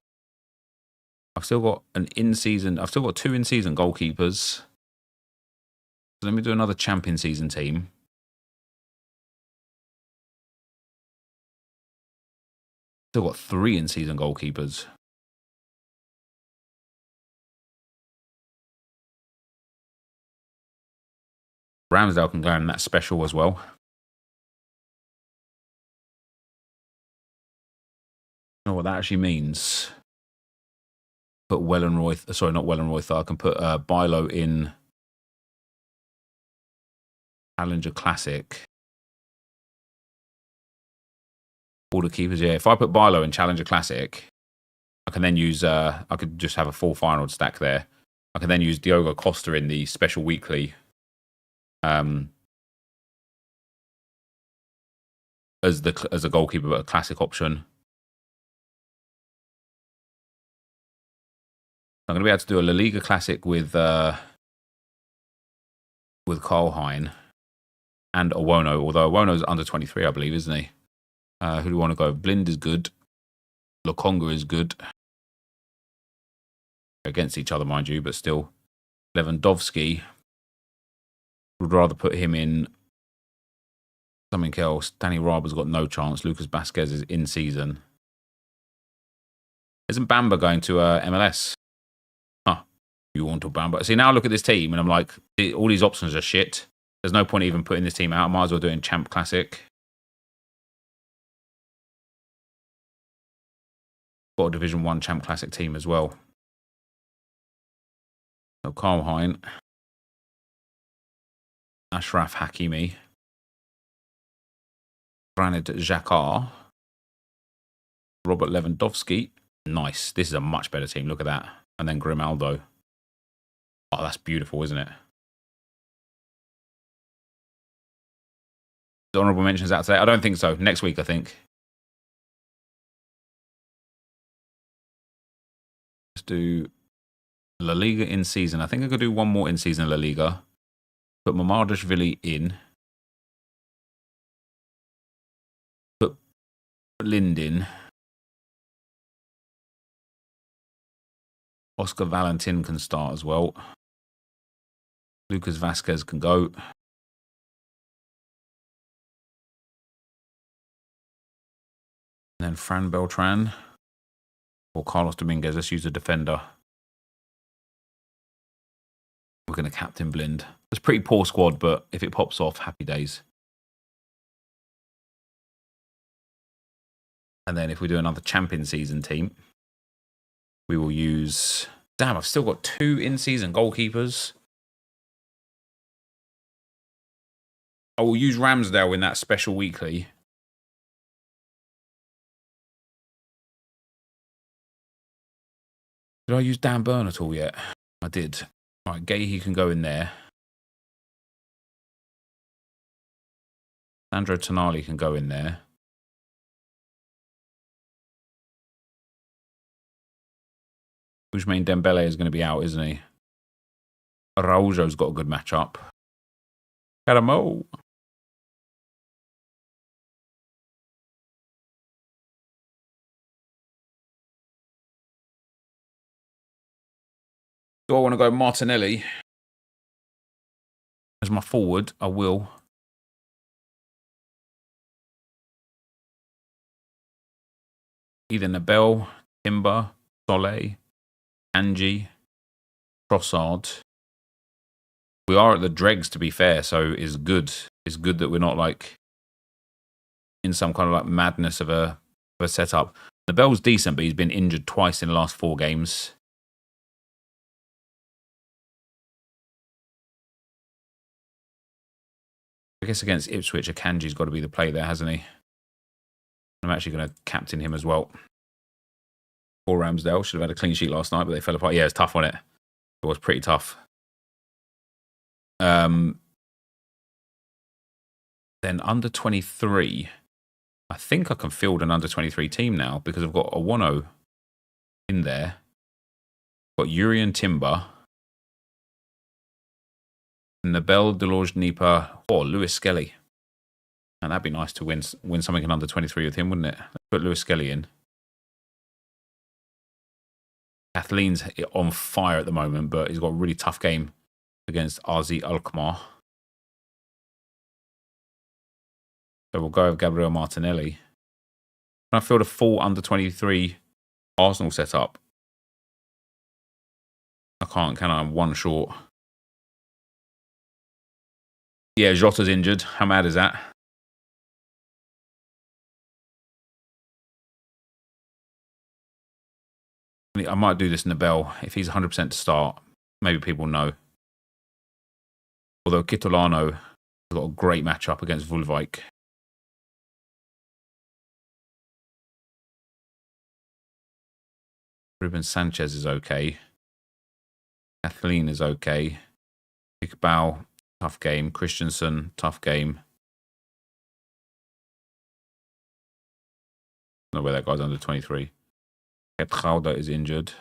I've still got two in-season goalkeepers. So let me do another champion season team. Still got 3 in-season goalkeepers. Ramsdale can go in that special as well. I don't know what that actually means. Put Wellenroy, sorry, not Wellenroy. I can put Bilo in Challenger Classic. All the keepers, yeah. If I put Bilo in Challenger Classic, I can then use, I could just have a full final stack there. I can then use Diogo Costa in the special weekly as a goalkeeper, but a classic option. I'm going to be able to do a La Liga Classic with Carl Hein and Owono, although Owono's under 23, I believe, isn't he? Who do we want to go? Blind is good. Lokonga is good. Against each other, mind you, but still. Lewandowski. Would rather put him in something else. Danny Raba's got no chance. Lucas Vasquez is in season. Isn't Bamba going to MLS? Huh. You want to Bamba? See, now I look at this team and I'm like, all these options are shit. There's no point even putting this team out. I might as well do it in Champ Classic. Got a Division 1 Champ Classic team as well. So Carl Hein. Ashraf Hakimi. Granit Xhaka. Robert Lewandowski. Nice. This is a much better team. Look at that. And then Grimaldo. Oh, that's beautiful, isn't it? Honourable mentions out today? I don't think so. Next week, I think. Let's do La Liga in season. I think I could do one more in season La Liga. Put Mamardashvili in. Put Lind in. Oscar Valentin can start as well. Lucas Vasquez can go. And then Fran Beltran or Carlos Dominguez. Let's use a defender. We're going to captain Blind. It's a pretty poor squad, but if it pops off, happy days. And then if we do another champion season team, we will use... Damn, I've still got 2 in-season goalkeepers. I will use Ramsdale in that special weekly. Did I use Dan Burn at all yet? I did. All right, Gahey can go in there. Sandro Tonali can go in there. Ousmane Dembele is going to be out, isn't he? Araujo's got a good matchup. Caramo. Do I want to go Martinelli as my forward? I will. Either Nabel, Timber, Soleil, Angie, Trossard. We are at the dregs, to be fair, so it's good. It's good that we're not like in some kind of like madness of a setup. Nabel's decent, but he's been injured twice in the last 4 games. I guess against Ipswich, Akanji's got to be the play there, hasn't he? I'm actually going to captain him as well. For Ramsdale, should have had a clean sheet last night, but they fell apart. Yeah, it's tough on it. It was pretty tough. Then under 23, I think I can field an under 23 team now because I've got a Wano in there. Got Yuri and Timber. Nabel, Delorge, Nipa, or Lewis Skelly. And that'd be nice to win something in under 23 with him, wouldn't it? Let's put Lewis Skelly in. Kathleen's on fire at the moment, but he's got a really tough game against RZ Alkmaar. So we'll go with Gabriel Martinelli. Can I field a full under 23 Arsenal setup? I can't, can I? I'm 1 short. Yeah, Jota's injured. How mad is that? I might do this Nabel. If he's 100% to start, maybe people know. Although Kitolano has got a great matchup against Vulvijk. Ruben Sanchez is okay. Kathleen is okay. Iqbal, tough game. Christensen, tough game. I don't know where that guy's under 23. Getrauda is injured.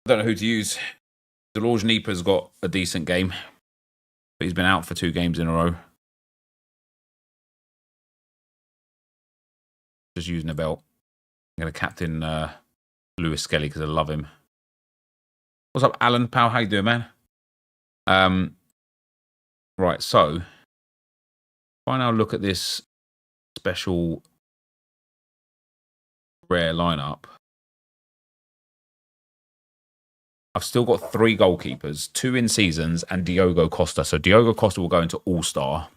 I don't know who to use. Delorge Nipa's got a decent game, but he's been out for 2 games in a row. Just use Nabel. I'm going to captain Lewis Skelly because I love him. What's up, Alan? Pal, how you doing, man? Right, so if I now look at this special rare lineup, I've still got 3 goalkeepers, 2 in seasons, and Diogo Costa. So Diogo Costa will go into All-Star.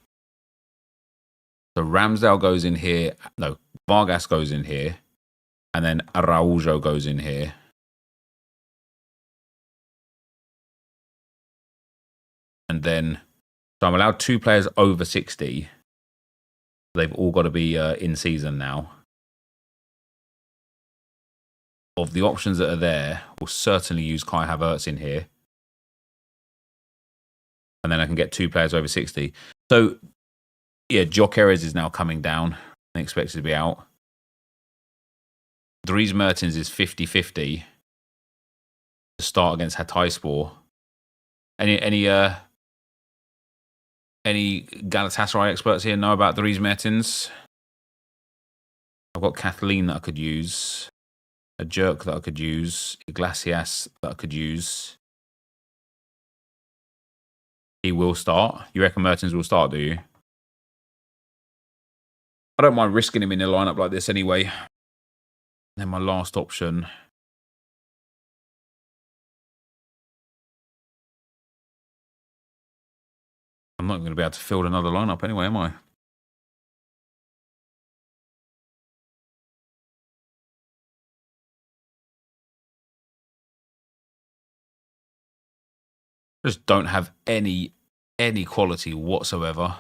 So Ramsdale goes in here. No, Vargas goes in here. And then Araujo goes in here. And then, so I'm allowed 2 players over 60. They've all got to be in season now. Of the options that are there, we'll certainly use Kai Havertz in here. And then I can get 2 players over 60. So, yeah, Gyökeres is now coming down and expected to be out. Dries Mertens is 50-50 to start against Hatayspor. Any Galatasaray experts here know about Dries Mertens? I've got Kathleen that I could use. A Jerk that I could use. Iglesias that I could use. He will start. You reckon Mertens will start, do you? I don't mind risking him in a lineup like this anyway. Then my last option. I'm not going to be able to field another lineup anyway, am I? Just don't have any quality whatsoever.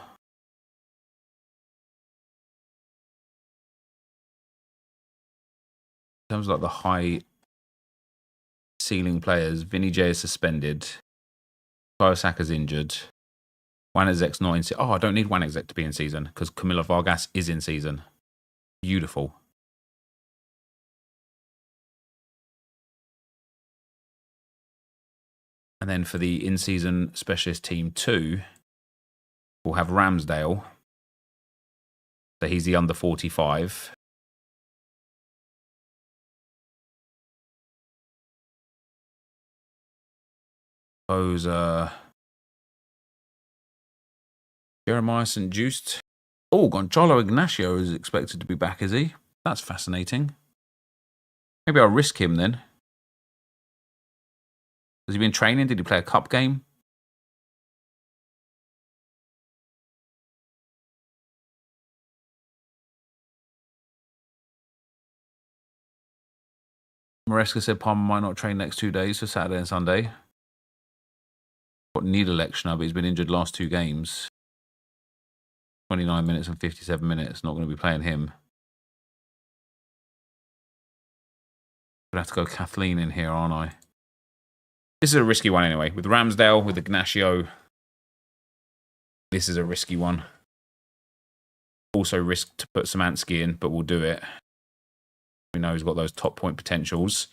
In terms of like the high ceiling players, Vinny J is suspended. Saka's injured. Wanizek's not in season. Oh, I don't need Wanizek to be in season because Camilo Vargas is in season. Beautiful. And then for the in-season specialist team 2, we'll have Ramsdale. So he's the under 45. Those Jeremiah St. Just. Oh, Gonzalo Ignacio is expected to be back, is he? That's fascinating. Maybe I'll risk him then. Has he been training? Did he play a cup game? Maresca said Palmer might not train next 2 days for Saturday and Sunday. Got Niederlechner, but he's been injured last 2 games. 29 minutes and 57 minutes. Not going to be playing him. Gonna have to go Kathleen in here, aren't I? This is a risky one anyway. With Ramsdale, with Ignacio, this is a risky one. Also risk to put Szymanski in, but we'll do it. We know he's got those top point potentials.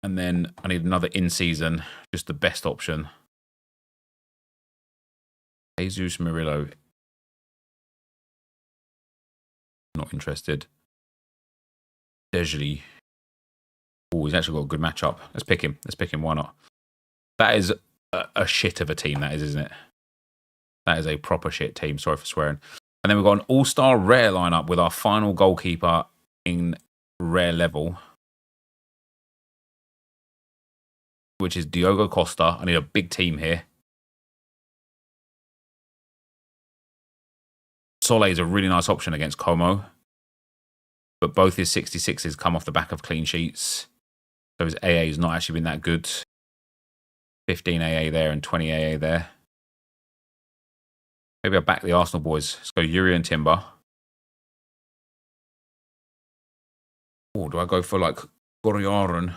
And then I need another in-season, just the best option. Jesus Murillo. Not interested. Dejli. Oh, he's actually got a good matchup. Let's pick him. Let's pick him. Why not? That is a shit of a team, that is, isn't it? That is a proper shit team. Sorry for swearing. And then we've got an all-star rare lineup with our final goalkeeper in rare level, which is Diogo Costa. I need a big team here. Sole is a really nice option against Como, but both his 66s come off the back of clean sheets. So his AA has not actually been that good. 15 AA there and 20 AA there. Maybe I'll back the Arsenal boys. Let's go Yuri and Timber. Or do I go for like Goriaran?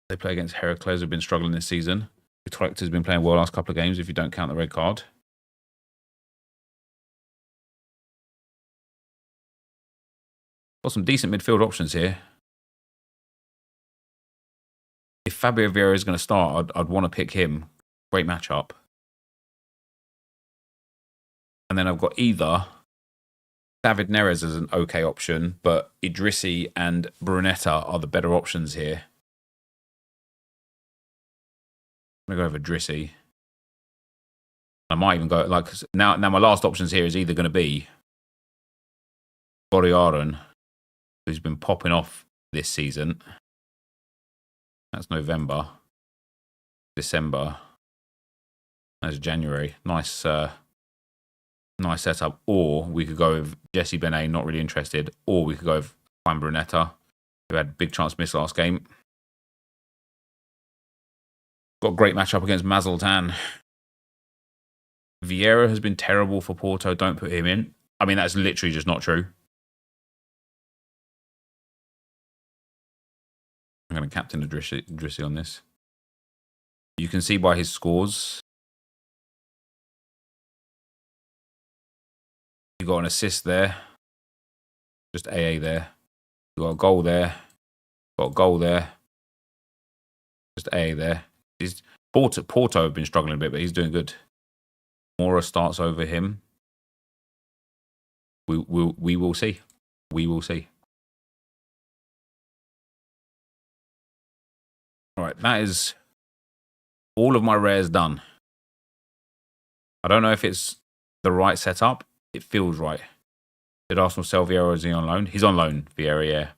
They play against Heracles, who've been struggling this season. Utrecht has been playing well last couple of games if you don't count the red card. Got some decent midfield options here. If Fabio Vieira is going to start, I'd want to pick him. Great matchup. And then I've got either David Neres as an okay option, but Idrissi and Brunetta are the better options here. I'm going to go with Idrissi. I might even go, like, now my last options here is either going to be Goriaran, who's been popping off this season. That's November. December. That's January. Nice nice setup. Or we could go with Jesse Benet, not really interested. Or we could go with Juan Brunetta, who had a big chance miss last game. Got a great matchup against Mazzeltan. Vieira has been terrible for Porto. Don't put him in. I mean, that's literally just not true. I'm going to captain Idrissi on this. You can see by his scores. You got an assist there. Just AA there. You got a goal there. Got a goal there. Just AA there. Porto have been struggling a bit, but he's doing good. Mora starts over him. We will see. We will see. All right, that is all of my rares done. I don't know if it's the right setup. It feels right. Did Arsenal sell Vieira or is he on loan? He's on loan, Vieira, yeah.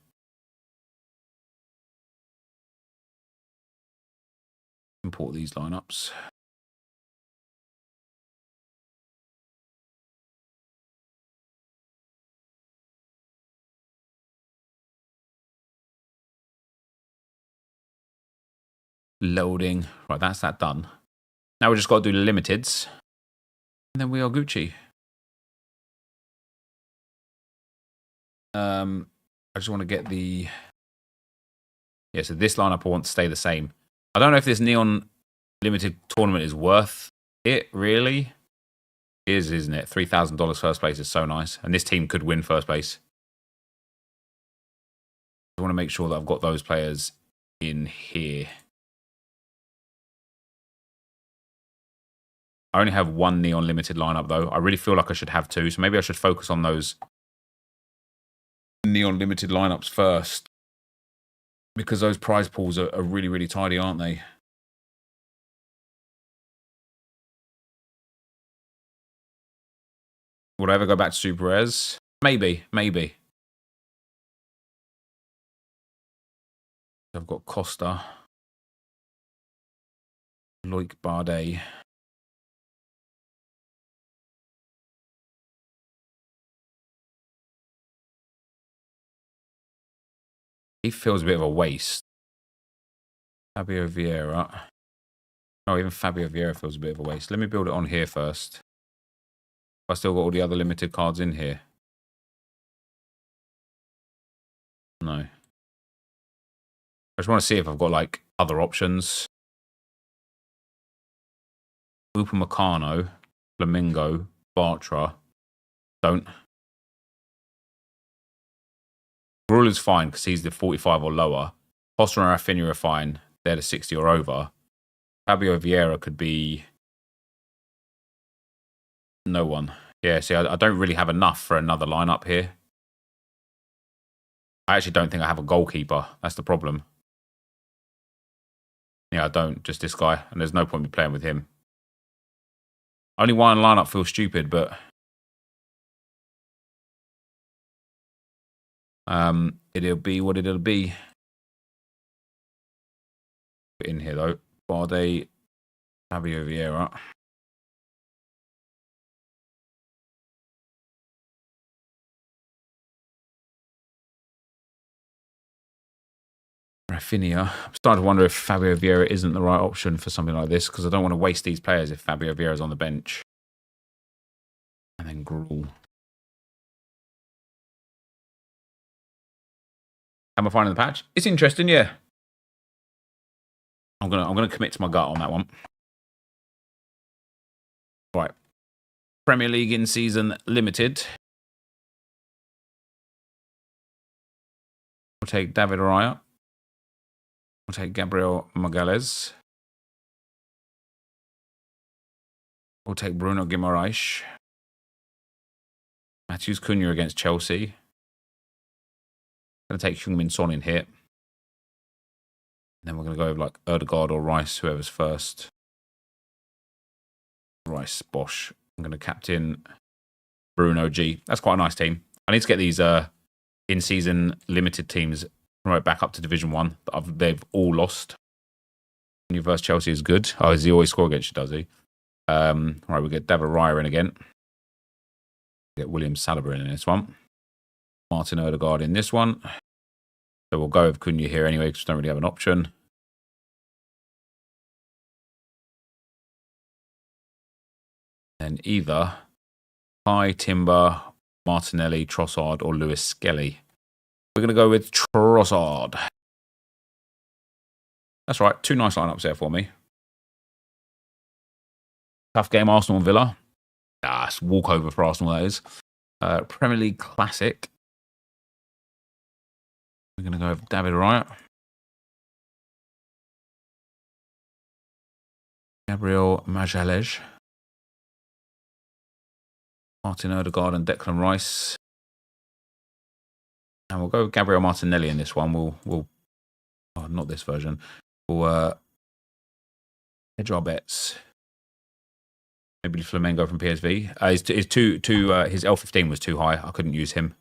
Import these lineups. Loading. Right, that's that done. Now we just got to do the limiteds. And then we are Gucci. I just want to get the... Yeah, so this lineup I want to stay the same. I don't know if this Neon Limited tournament is worth it, really. It is, isn't it? $3,000 first place is so nice. And this team could win first place. I want to make sure that I've got those players in here. I only have one Neon Limited lineup, though. I really feel like I should have two, so maybe I should focus on those Neon Limited lineups first. Because those prize pools are really, really tidy, aren't they? Would I ever go back to Super Res? Maybe, maybe. I've got Costa, Loic Bardet. He feels a bit of a waste. Fabio Vieira. Oh, even Fabio Vieira feels a bit of a waste. Let me build it on here first. I still got all the other limited cards in here. No. I just want to see if I've got like other options. Upamecano, Flamingo, Bartra. Don't. Gruel is fine because he's the 45 or lower. Costa and Rafinha are fine. They're the 60 or over. Fabio Vieira could be no one. Yeah, see, I don't really have enough for another lineup here. I actually don't think I have a goalkeeper. That's the problem. Yeah, I don't. Just this guy. And there's no point in me playing with him. Only one lineup feels stupid, but... it'll be what it'll be. Put in here, though. Bardet, Fabio Vieira. Rafinha. I'm starting to wonder if Fabio Vieira isn't the right option for something like this because I don't want to waste these players if Fabio Vieira's on the bench. And then Gruel. How am I finding the patch? It's interesting, yeah. I'm gonna commit to my gut on that one. Right. Premier League in season limited. We'll take David Raya. We'll take Gabriel Magalhães. We'll take Bruno Guimaraes. Matheus Cunha against Chelsea. Going to take Heung-min Son in here. And then we're going to go with like Ødegaard or Rice, whoever's first. Rice, Bosch. I'm going to captain Bruno G. That's quite a nice team. I need to get these in-season limited teams right back up to Division 1. They've all lost. New versus Chelsea is good. Oh, does he always score against you, does he? Right, we get David Raya in again. Get William Saliba in this one. Martin Ødegaard in this one. So we'll go with Cunha here anyway because we don't really have an option. And either Kai, Timber, Martinelli, Trossard, or Lewis Skelly. We're going to go with Trossard. That's right. Two nice lineups there for me. Tough game, Arsenal and Villa. It's walkover for Arsenal, that is. Premier League Classic. We're going to go with David Raya. Gabriel Magalhães. Martin Ødegaard and Declan Rice. And we'll go with Gabriel Martinelli in this one. We'll oh, not this version. We'll hedge our bets. Maybe Flamengo from PSV. His L15 was too high. I couldn't use him.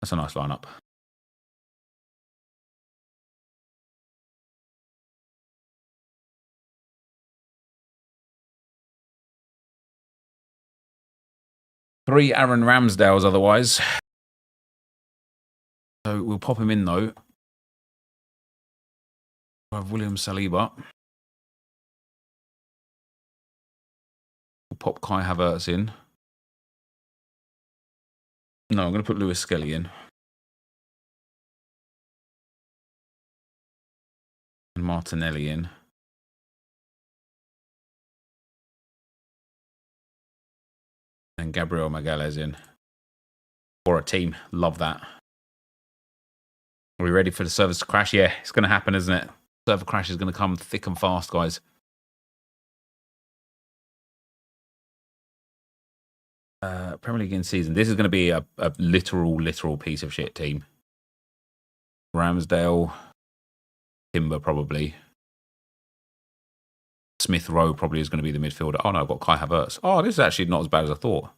That's a nice lineup. Three Aaron Ramsdales otherwise. So we'll pop him in though. We'll have William Saliba. We'll pop Kai Havertz in. No, I'm going to put Lewis Skelly in. And Martinelli in. And Gabriel Magalhães in. For a team. Love that. Are we ready for the servers to crash? Yeah, it's going to happen, isn't it? Server crash is going to come thick and fast, guys. Premier League in season. This is going to be a literal piece of shit team. Ramsdale. Timber, probably. Smith Rowe probably is going to be the midfielder. Oh, no, I've got Kai Havertz. Oh, this is actually not as bad as I thought.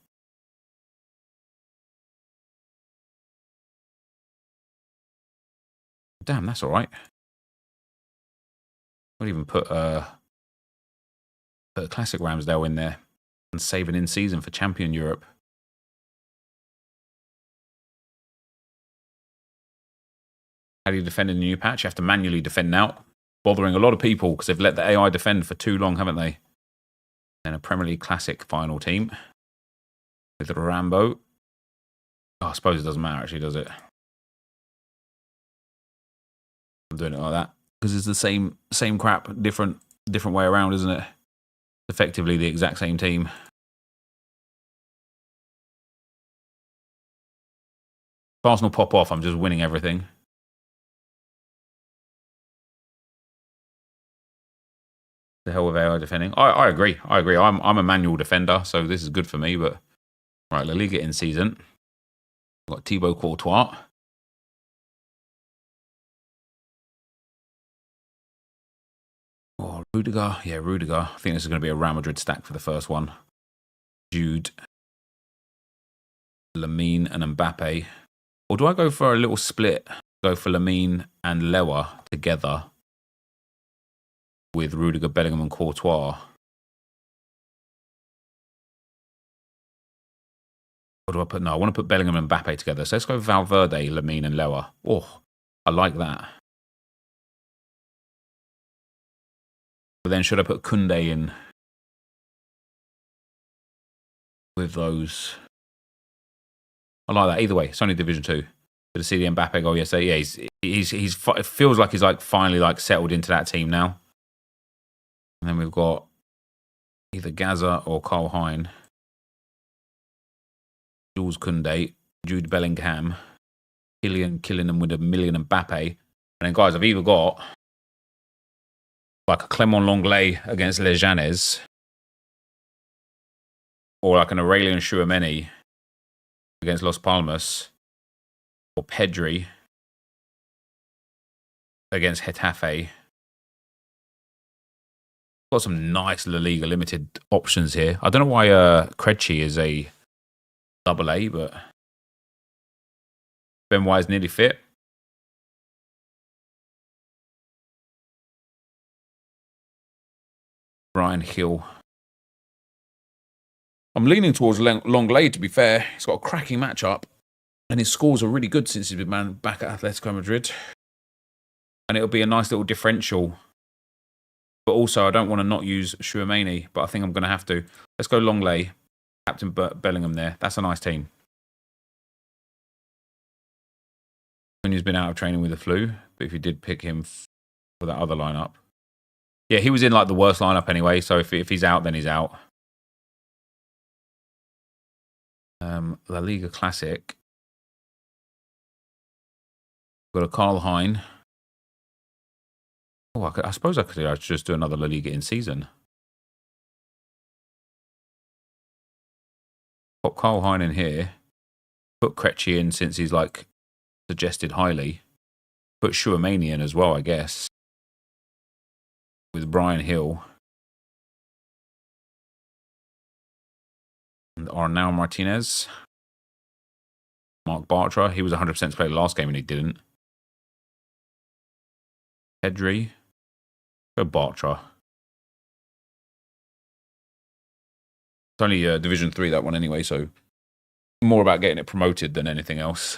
Damn, that's all right. I'll even put a classic Ramsdale in there and save an in-season for Champion Europe. How do you defend in the new patch? You have to manually defend now. Bothering a lot of people because they've let the AI defend for too long, haven't they? And a Premier League Classic final team with Rambo. Oh, I suppose it doesn't matter, actually, does it? I'm doing it like that because it's the same crap, different way around, isn't it? Effectively the exact same team. If Arsenal pop off, I'm just winning everything. The hell with AI defending. I agree. I'm a manual defender, so this is good for me. But right, La Liga in season. We've got Thibaut Courtois. Oh, Rudiger. Yeah, Rudiger. I think this is going to be a Real Madrid stack for the first one. Jude, Lamine, and Mbappe. Or do I go for a little split? Go for Lamine and Lewa together with Rudiger, Bellingham, and Courtois. What do I put? No, I want to put Bellingham and Mbappe together. So let's go Valverde, Lamine, and Lewa. Oh, I like that. But then should I put Koundé in with those? I like that. Either way, it's only Division 2. Did I see the Mbappe goal yesterday? Yeah, it feels like he's like finally like settled into that team now. And then we've got either Gaza or Carl Hein. Jules Koundé, Jude Bellingham, Kylian killing them with a million Mbappe. And then, guys, I've either got like a Clement Lenglet against Lejanes or like an Aurelien Chouameni against Las Palmas or Pedri against Getafe. Got some nice La Liga limited options here. I don't know why Krejci is a AA, but Ben White's nearly fit. Brian Hill. I'm leaning towards Lenglet, to be fair. He's got a cracking matchup, and his scores are really good since he's been back at Atletico Madrid. And it'll be a nice little differential. But also, I don't want to not use Chouameni, but I think I'm going to have to. Let's go Lenglet, Captain Bellingham there. That's a nice team. He's been out of training with the flu, but if you did pick him for that other lineup. Yeah, he was in like the worst lineup anyway, so if he's out, then he's out. La Liga Classic. Got a Carl Hein. Oh, I suppose I could just do another La Liga in season. Pop Carl Hein in here. Put Krejci in since he's like suggested highly. Put Chouameni in as well, I guess. With Brian Hill. And Arnau Martinez. Mark Bartra. He was 100% to play the last game and he didn't. Pedri. Go Bartra. It's only Division 3, that one anyway, so more about getting it promoted than anything else.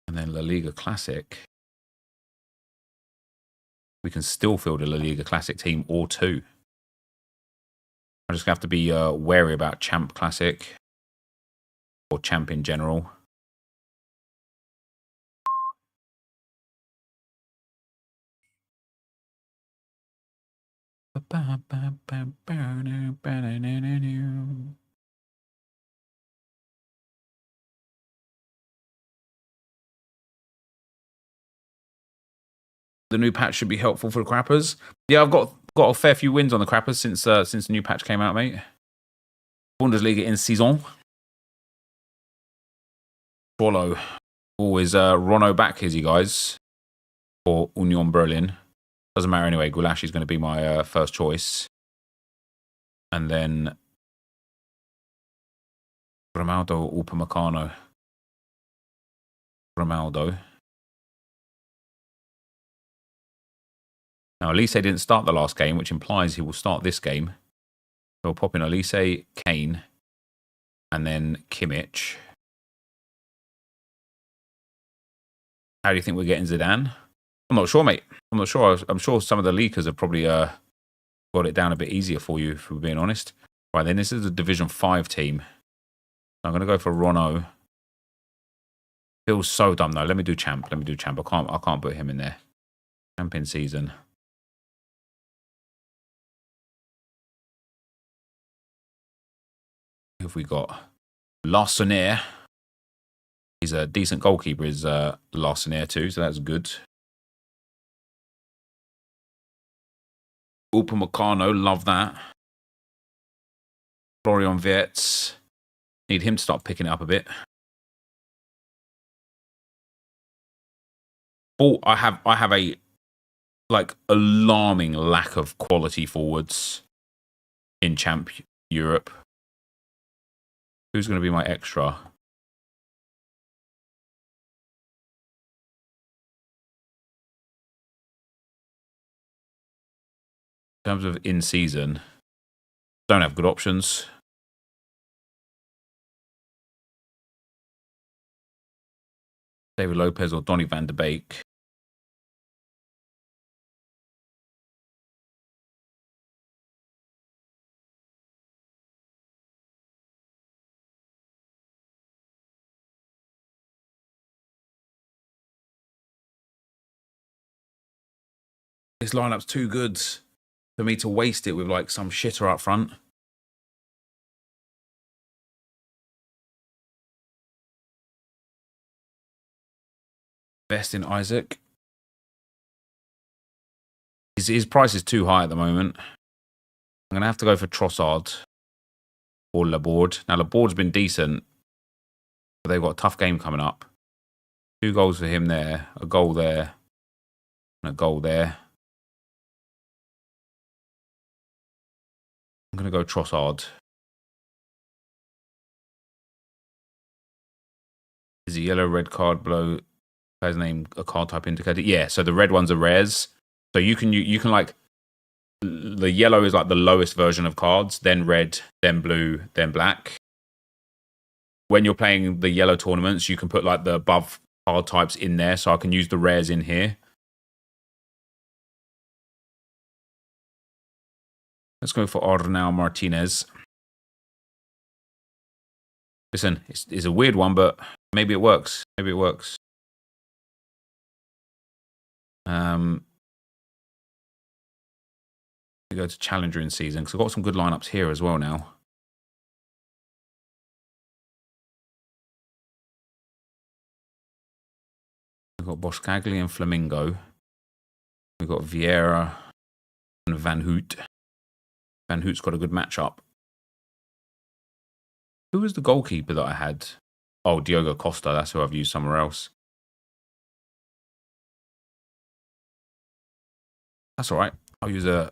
And then La Liga Classic. We can still field a La Liga Classic team or two. I'm just going to have to be wary about Champ Classic or Champ in general. The new patch should be helpful for the Crappers. Yeah, I've got a fair few wins on the Crappers since the new patch came out, mate. Bundesliga in season. Swallow. Always Rono back, is he, guys? Or Union Berlin. Doesn't matter anyway. Goulash is going to be my first choice. And then Grimaldo or Upamecano. Ronaldo. Now, Elise didn't start the last game, which implies he will start this game. So we'll pop in Elise, Kane, and then Kimmich. How do you think we're getting Zidane? I'm not sure, mate. I'm not sure. I'm sure some of the leakers have probably got it down a bit easier for you, if we're being honest. Right, then this is a Division 5 team. I'm going to go for Rono. Feels so dumb, though. Let me do Champ. Let me do Champ. I can't put him in there. Champion season. Who have we got? Larsonnier. He's a decent goalkeeper, is Larsonnier too, so that's good. Upamecano, love that. Florian Wirtz. Need him to start picking it up a bit. Oh, I have a like alarming lack of quality forwards in Champ Europe. Who's going to be my extra? In terms of in season, don't have good options. David Lopez or Donny van de Beek. This lineup's too good for me to waste it with like some shitter up front. Best in Isaac. His price is too high at the moment. I'm going to have to go for Trossard or Laborde. Now, Laborde's been decent, but they've got a tough game coming up. 2 goals for him there, a goal there, and a goal there. I'm going to go Trossard. Is a yellow, red card below player's name a card type indicator? Yeah, so the red ones are rares. So you can like, the yellow is like the lowest version of cards, then red, then blue, then black. When you're playing the yellow tournaments, you can put like the above card types in there, so I can use the rares in here. Let's go for Arnau Martinez. Listen, it's a weird one, but maybe it works. Maybe it works. We go to Challenger in season, because I've got some good lineups here as well now. We've got Boscagli and Flamingo. We've got Vieira and Van Hoot. Van Hoot's got a good matchup. Who was the goalkeeper that I had? Oh, Diogo Costa. That's who I've used somewhere else. That's all right. I'll use a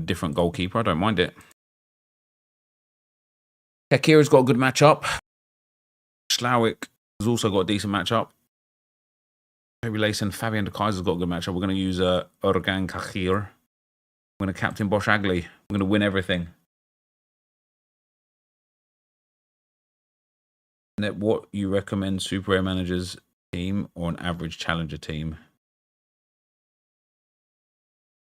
different goalkeeper. I don't mind it. Kekira's got a good matchup. Schlawick has also got a decent matchup. Toby Lace and Fabian de Kaiser's got a good matchup. We're going to use Ergan Kachir. I'm going to captain Boscagli. We're going to win everything. What you recommend, Super Rare Managers team or an average Challenger team?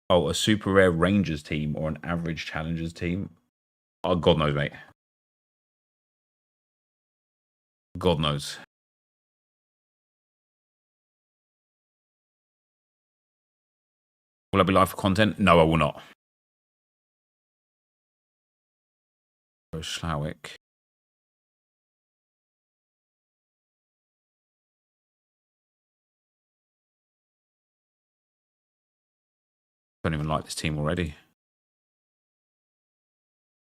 Oh, a Super Rare Rangers team or an average Challengers team? Oh, God knows, mate. God knows. Will I be live for content? No, I will not. Schlawick. Don't even like this team already.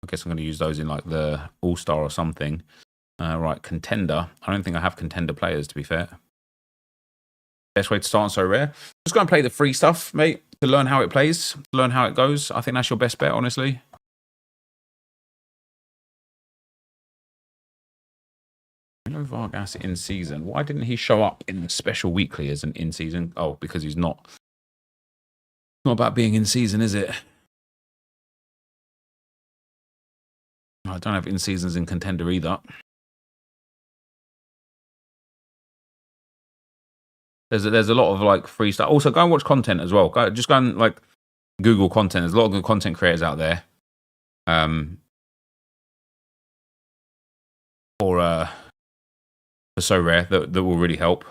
I guess I'm going to use those in like the All-Star or something. Right, Contender. I don't think I have Contender players, to be fair. Best way to start on So Rare. Just go and play the free stuff, mate, to learn how it plays, to learn how it goes. I think that's your best bet, honestly. Milo Vargas in season. Why didn't he show up in the special weekly as an in season? Oh, because he's not. It's not about being in season, is it? I don't have in seasons in contender either. There's a lot of like free stuff. Also, go and watch content as well. Just go and like Google content. There's a lot of good content creators out there. For So Rare that will really help.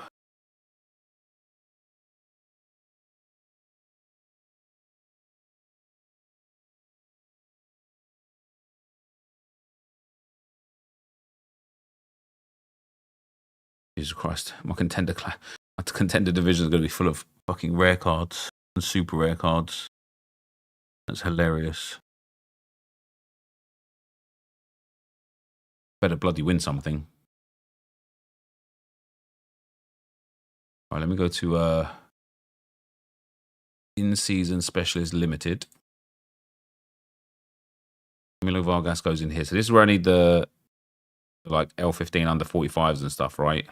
Jesus Christ, my contender division is going to be full of fucking rare cards and super rare cards. That's hilarious. Better bloody win something. All right, let me go to in-season specialist limited. Milo Vargas goes in here. So this is where I need the like L15 under 45s and stuff, right?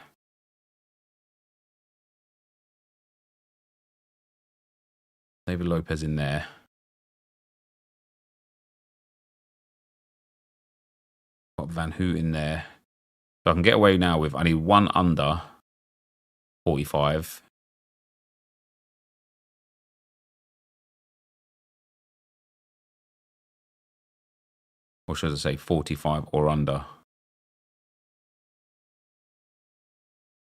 David Lopez in there. Got Van Hoot in there. So I can get away now with, I need one under 45. Or should I say 45 or under?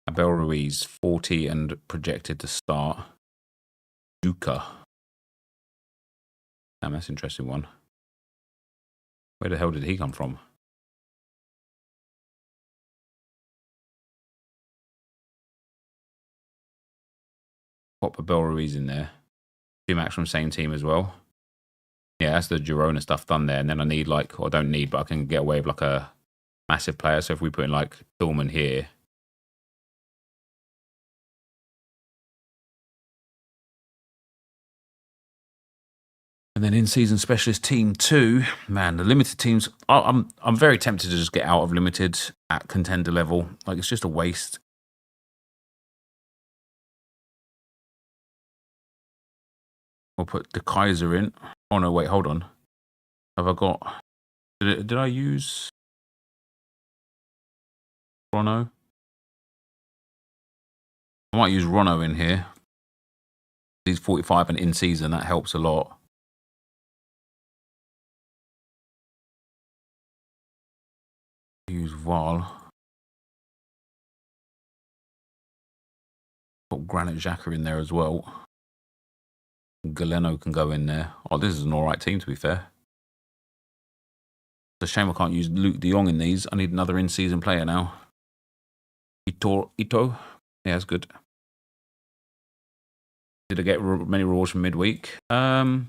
Abel Ruiz, 40 and projected to start. Duca. Damn, that's an interesting one. Where the hell did he come from? Pop Abel Ruiz in there. Two max from same team as well. Yeah, that's the Girona stuff done there. And then I need like, or I don't need, but I can get away with like a massive player. So if we put in like Thorman here. And then in-season specialist team 2, man, the limited teams. I'm very tempted to just get out of limited at contender level. Like it's just a waste. We'll put the Kaiser in. Oh no, wait, hold on. Have I got? Did I use Rono? I might use Rono in here. He's 45 and in-season. That helps a lot. Use Val. Put Granit Xhaka in there as well. Galeno can go in there. Oh, this is an alright team, to be fair. It's a shame I can't use Luke de Jong in these. I need another in-season player now. Ito? Yeah, that's good. Did I get many rewards from midweek? No.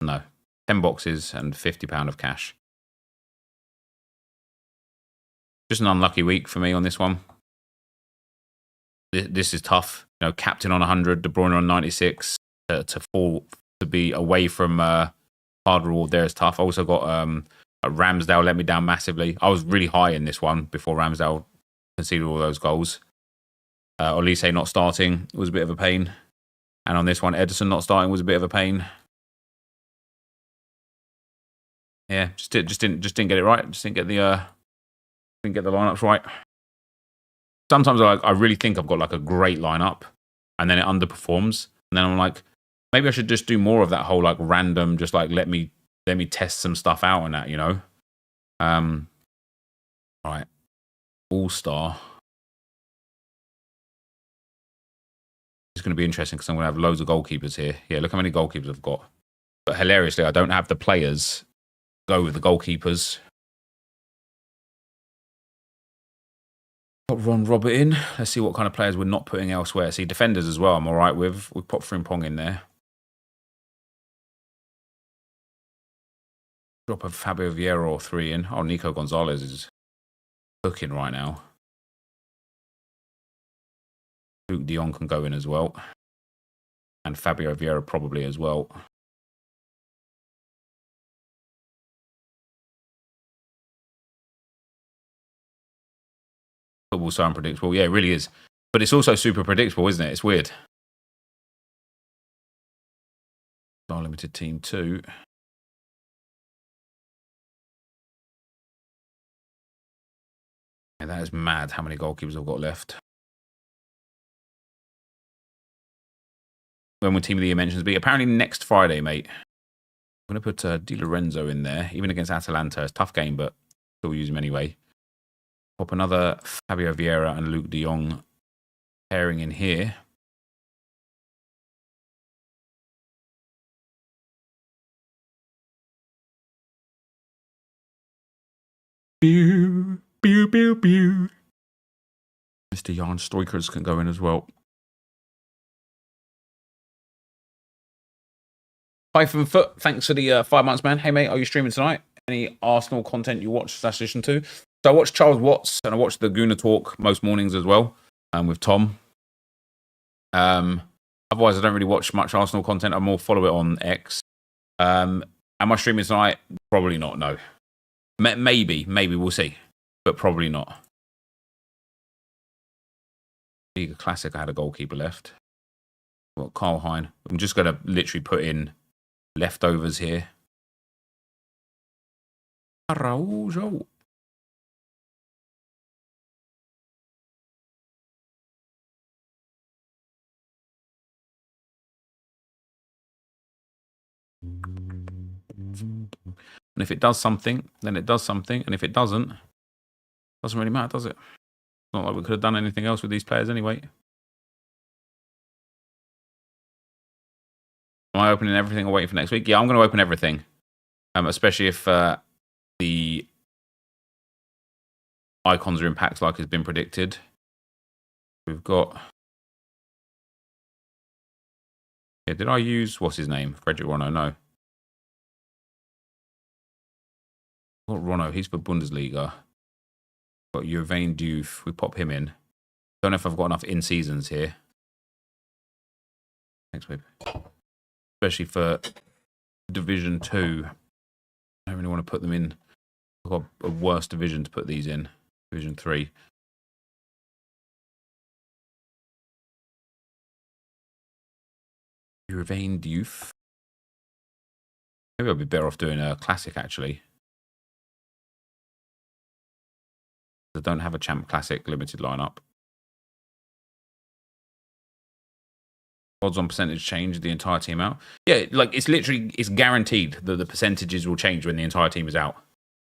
10 boxes and £50 of cash. Just an unlucky week for me on this one. This is tough. You know, captain on 100, De Bruyne on 96. To be away from hard reward there is tough. I also got Ramsdale let me down massively. I was really high in this one before Ramsdale conceded all those goals. Olise not starting was a bit of a pain. And on this one, Ederson not starting was a bit of a pain. Yeah, just didn't get it right. Just didn't get the lineups right. Sometimes I really think I've got like a great lineup, and then it underperforms, and then I'm like, maybe I should just do more of that whole like random, just like let me test some stuff out and that, you know. All right, All-Star. It's going to be interesting because I'm going to have loads of goalkeepers here. Yeah, look how many goalkeepers I've got. But hilariously, I don't have the players go with the goalkeepers. Put Ron Robert in. Let's see what kind of players we're not putting elsewhere. See, defenders as well I'm all right with. We put Frimpong in there. Drop a Fabio Vieira or 3 in. Oh, Nico Gonzalez is cooking right now. Luke de Jong can go in as well. And Fabio Vieira probably as well. Football's so unpredictable. Yeah, it really is. But it's also super predictable, isn't it? It's weird. Star Limited Team 2. Yeah, that is mad how many goalkeepers I've got left. When will Team of the Year mentions be? Apparently next Friday, mate. I'm going to put Di Lorenzo in there, even against Atalanta. It's a tough game, but still use him anyway. Pop another Fabio Vieira and Luke de Jong pairing in here. Pew, pew, pew, pew. Mr. Jan Stoikers can go in as well. Hyphen Foot, thanks for the 5 months, man. Hey, mate, are you streaming tonight? Any Arsenal content you watch / listen to? So I watch Charles Watts and I watch the Guna Talk most mornings as well with Tom. Otherwise, I don't really watch much Arsenal content. I more follow it on X. Am I streaming tonight? Probably not, no. Maybe, we'll see. But probably not. Liga Classic, I had a goalkeeper left. Got Carl Hein. I'm just going to literally put in leftovers here. Araujo. And if it does something, then it does something. And if it doesn't really matter, does it? It's not like we could have done anything else with these players anyway. Am I opening everything or waiting for next week? Yeah, I'm going to open everything. Especially if the icons are in packs like has been predicted. We've got... Yeah, did I use... What's his name? Frederick Rono, no. What Rono? He's for Bundesliga. Got Urvain Diouf. We pop him in. Don't know if I've got enough in-seasons here. Thanks, babe. Especially for Division 2. I don't really want to put them in. I've got a worse division to put these in. Division 3. Urvain Diouf. Maybe I'd be better off doing a classic, actually. I don't have a Champ Classic limited lineup. Odds on percentage change the entire team out. Yeah, like it's guaranteed that the percentages will change when the entire team is out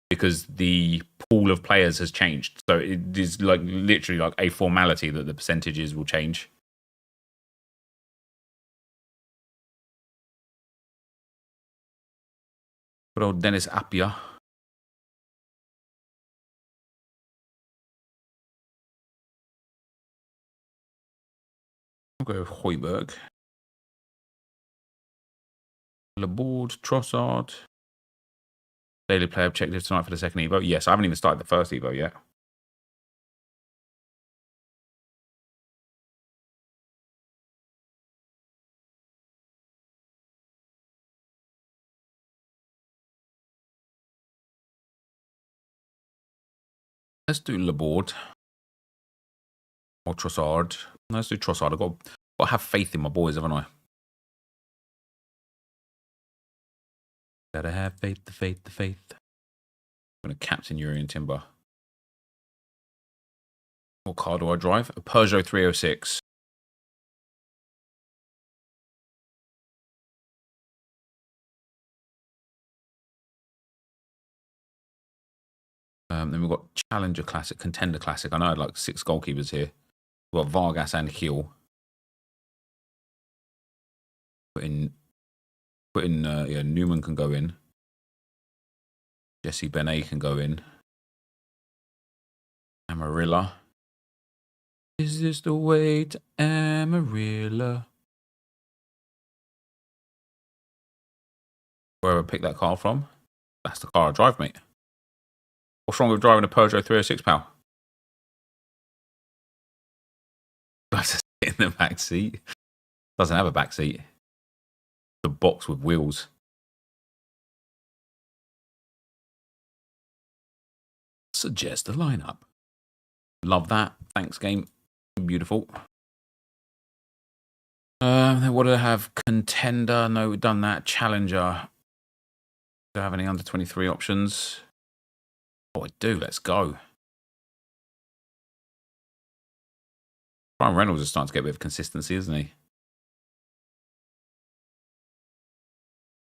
because the pool of players has changed. So it is like literally like a formality that the percentages will change. Good old Dennis Appiah. I'll go with Højbjerg. Laborde, Trossard. Daily play objective tonight for the second Evo. Yes, I haven't even started the first Evo yet. Let's do Laborde. Or Trossard. Let's do Trossard. I've got to have faith in my boys, haven't I? Gotta have faith, the faith, the faith. I'm going to captain Urian Timber. What car do I drive? A Peugeot 306. Then we've got Challenger Classic, Contender Classic. I know I had like 6 goalkeepers here. We've got Vargas and Heel. Put in yeah, Newman can go in. Jesse Benet can go in. Amarilla. Is this the way to Amarilla? Where I picked that car from? That's the car I drive, mate. What's wrong with driving a Peugeot 306, pal? Do I have to sit in the back seat? Doesn't have a back seat. The box with wheels. Suggest a lineup. Love that. Thanks, game. Beautiful. Then what do I have? Contender. No, we've done that. Challenger. Do I have any under 23 options? Oh, I do. Let's go. Ryan Reynolds is starting to get a bit of consistency, isn't he?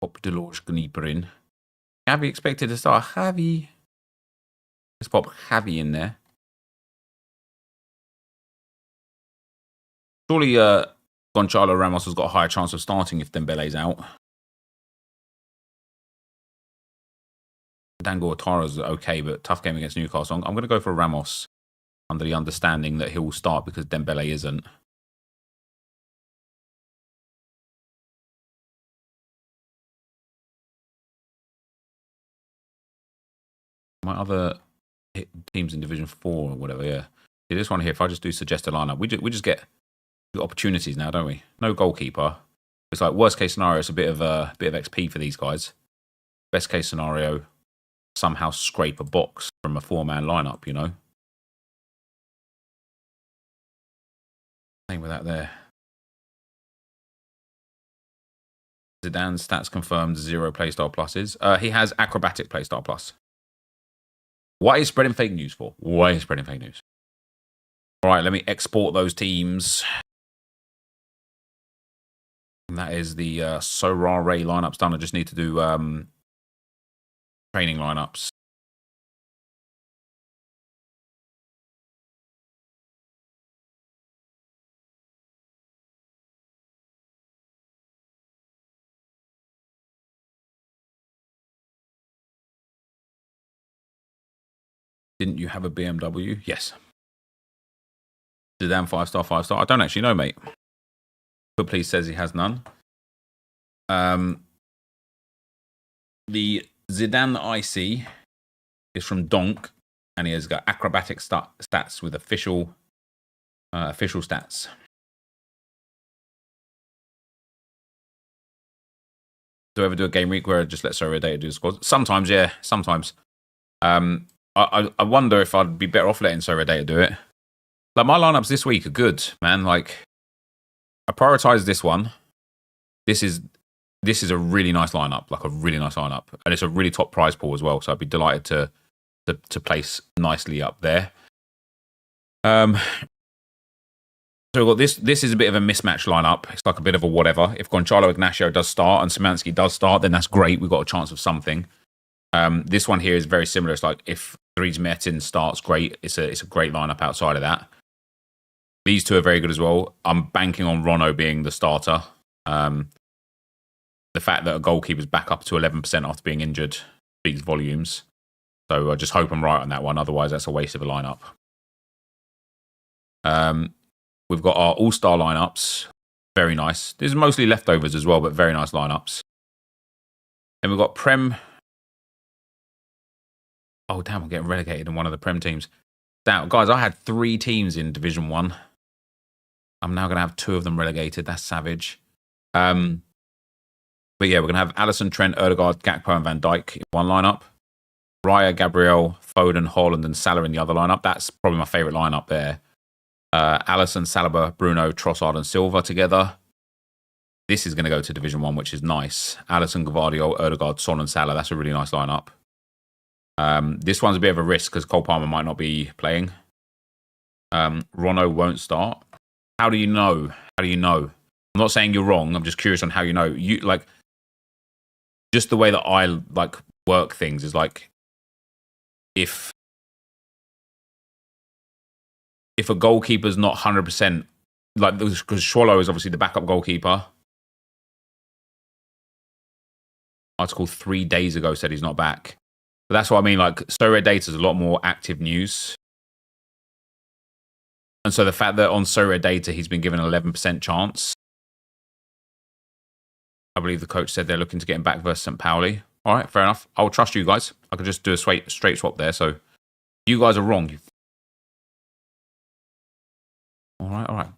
Pop Delors Gnieper in. Javi expected to start. Javi. Let's pop Javi in there. Surely Gonçalo Ramos has got a higher chance of starting if Dembele's out. Dango Otara's okay, but tough game against Newcastle. I'm going to go for Ramos under the understanding that he will start because Dembele isn't. My other teams in Division 4 or whatever, yeah. See, this one here, if I just do suggest a lineup, we just get opportunities now, don't we? No goalkeeper. It's like worst case scenario, it's a bit of XP for these guys. Best case scenario, somehow scrape a box from a 4-man lineup, you know? Same with that there. Zidane's stats confirmed 0 playstyle pluses. He has acrobatic playstyle plus. What is spreading fake news for? Why is spreading fake news? All right, let me export those teams. And that is the Sorare lineups done. I just need to do training lineups. Didn't you have a BMW? Yes. Zidane 5-star, 5-star. I don't actually know, mate. But please says he has none. The Zidane that I see is from Donk, and he has got acrobatic stats with official stats. Do I ever do a game week where I just let Sorare Data do the squads? Sometimes, yeah. Sometimes. I wonder if I'd be better off letting Sorare Data do it. Like, my lineups this week are good, man. Like, I prioritize this one. This is a really nice lineup, like a really nice lineup, and it's a really top prize pool as well. So I'd be delighted to place nicely up there. So we've got this. This is a bit of a mismatch lineup. It's like a bit of a whatever. If Gonçalo Ignacio does start and Szymanski does start, then that's great. We've got a chance of something. This one here is very similar. It's like if Dries Mertens starts, great. It's a great lineup outside of that. These two are very good as well. I'm banking on Rono being the starter. The fact that a goalkeeper's back up to 11% after being injured speaks volumes. So I just hope I'm right on that one. Otherwise, that's a waste of a lineup. We've got our all-star lineups. Very nice. This is mostly leftovers as well, but very nice lineups. And we've got Prem. Oh, damn, I'm getting relegated in one of the Prem teams. Damn, guys, I had 3 teams in Division 1. I'm now going to have 2 of them relegated. That's savage. But yeah, we're going to have Alisson, Trent, Ødegaard, Gakpo, and Van Dijk in one lineup. Raya, Gabriel, Foden, Haaland, and Salah in the other lineup. That's probably my favourite lineup there. Alisson, Saliba, Bruno, Trossard, and Silva together. This is going to go to Division 1, which is nice. Alisson, Gvardiol, Ødegaard, Son, and Salah. That's a really nice lineup. This one's a bit of a risk because Cole Palmer might not be playing. Rono won't start. How do you know? How do you know? I'm not saying you're wrong. I'm just curious on how you know. You like just the way that I like work things is like if a goalkeeper's not 100%, like because Swallow is obviously the backup goalkeeper. Article 3 days ago said he's not back. But that's what I mean. Like, Sorare Data is a lot more active news. And so the fact that on Sorare Data he's been given an 11% chance. I believe the coach said they're looking to get him back versus St. Pauli. All right, fair enough. I'll trust you guys. I could just do a straight swap there. So you guys are wrong. All right.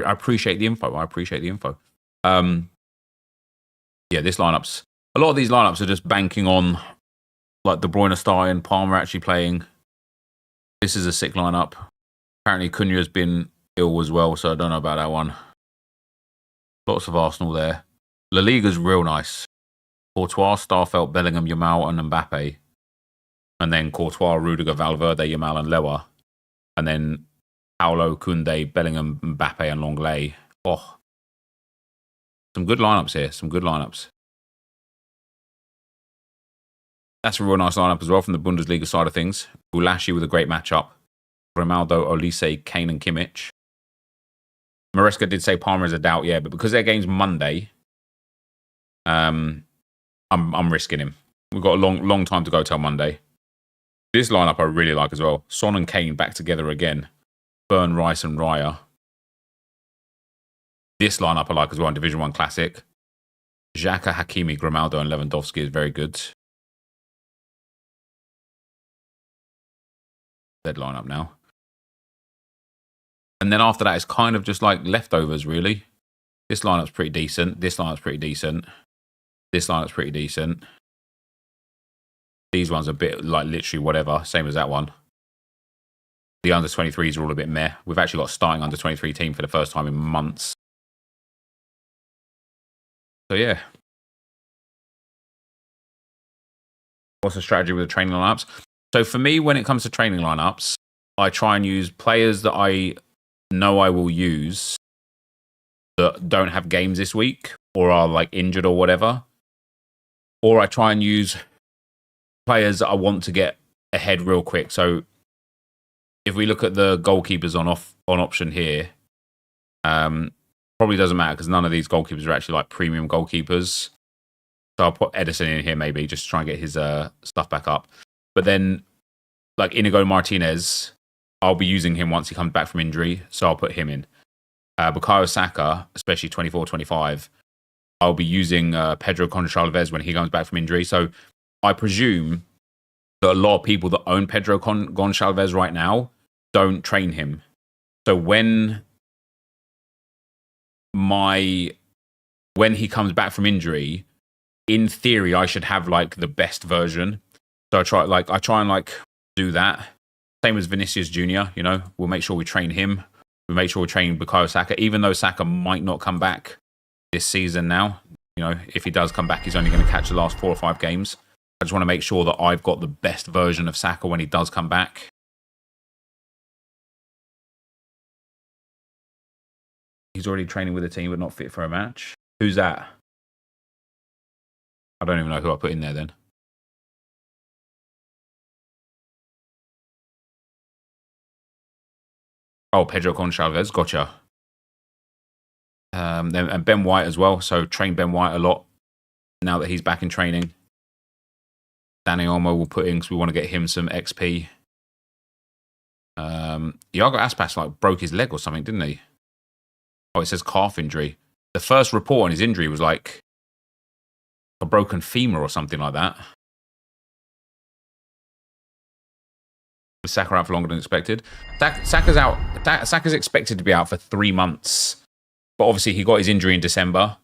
I appreciate the info. Yeah, this lineup's... A lot of these lineups are just banking on like De Bruyne starting, Palmer actually playing. This is a sick lineup. Apparently Cunha's been ill as well, so I don't know about that one. Lots of Arsenal there. La Liga's real nice. Courtois, Starfelt, Bellingham, Yamal and Mbappe. And then Courtois, Rudiger, Valverde, Yamal and Lewa. And then Paulo, Koundé, Bellingham, Mbappe and Longley. Oh, some good lineups here. Some good lineups. That's a real nice lineup as well from the Bundesliga side of things. Ulashi with a great matchup. Ronaldo, Olise, Kane and Kimmich. Maresca did say Palmer is a doubt, yeah, but because their game's Monday, I'm risking him. We've got a long time to go till Monday. This lineup I really like as well. Son and Kane back together again. Burn, Rice and Raya. This lineup I like as well in Division 1 Classic. Xhaka, Hakimi, Grimaldo and Lewandowski is very good. Dead lineup now. And then after that, it's kind of just like leftovers, really. This lineup's pretty decent. This lineup's pretty decent. This lineup's pretty decent. These ones are a bit like literally whatever. Same as that one. The under-23s are all a bit meh. We've actually got a starting under-23 team for the first time in months. So, yeah. What's the strategy with the training lineups? So, for me, when it comes to training lineups, I try and use players that I know I will use that don't have games this week or are like injured or whatever. Or I try and use players that I want to get ahead real quick. So if we look at the goalkeepers on option here, probably doesn't matter because none of these goalkeepers are actually like premium goalkeepers. So I'll put Edison in here maybe just to try and get his stuff back up. But then like Inigo Martinez, I'll be using him once he comes back from injury, so I'll put him in. Bukayo Saka, especially 24-25, I'll be using Pedro Gonçalves when he comes back from injury. So I presume that a lot of people that own Pedro Gonçalves right now don't train him. So when he comes back from injury, in theory, I should have like the best version. So I try and do that. Same as Vinicius Jr., you know, we'll make sure we train him. We'll make sure we train Bukayo Saka, even though Saka might not come back this season now. You know, if he does come back, he's only going to catch the last 4 or 5 games. I just want to make sure that I've got the best version of Saka when he does come back. He's already training with the team, but not fit for a match. Who's that? I don't even know who I put in there then. Oh, Pedro Gonçalves, gotcha. And Ben White as well. So train Ben White a lot now that he's back in training. Danny Olmo will put in because we want to get him some XP. Iago Aspas like broke his leg or something, didn't he? Oh, it says calf injury. The first report on his injury was like a broken femur or something like that. Saka out for longer than expected. Saka's out. Saka's expected to be out for 3 months, but obviously he got his injury in December.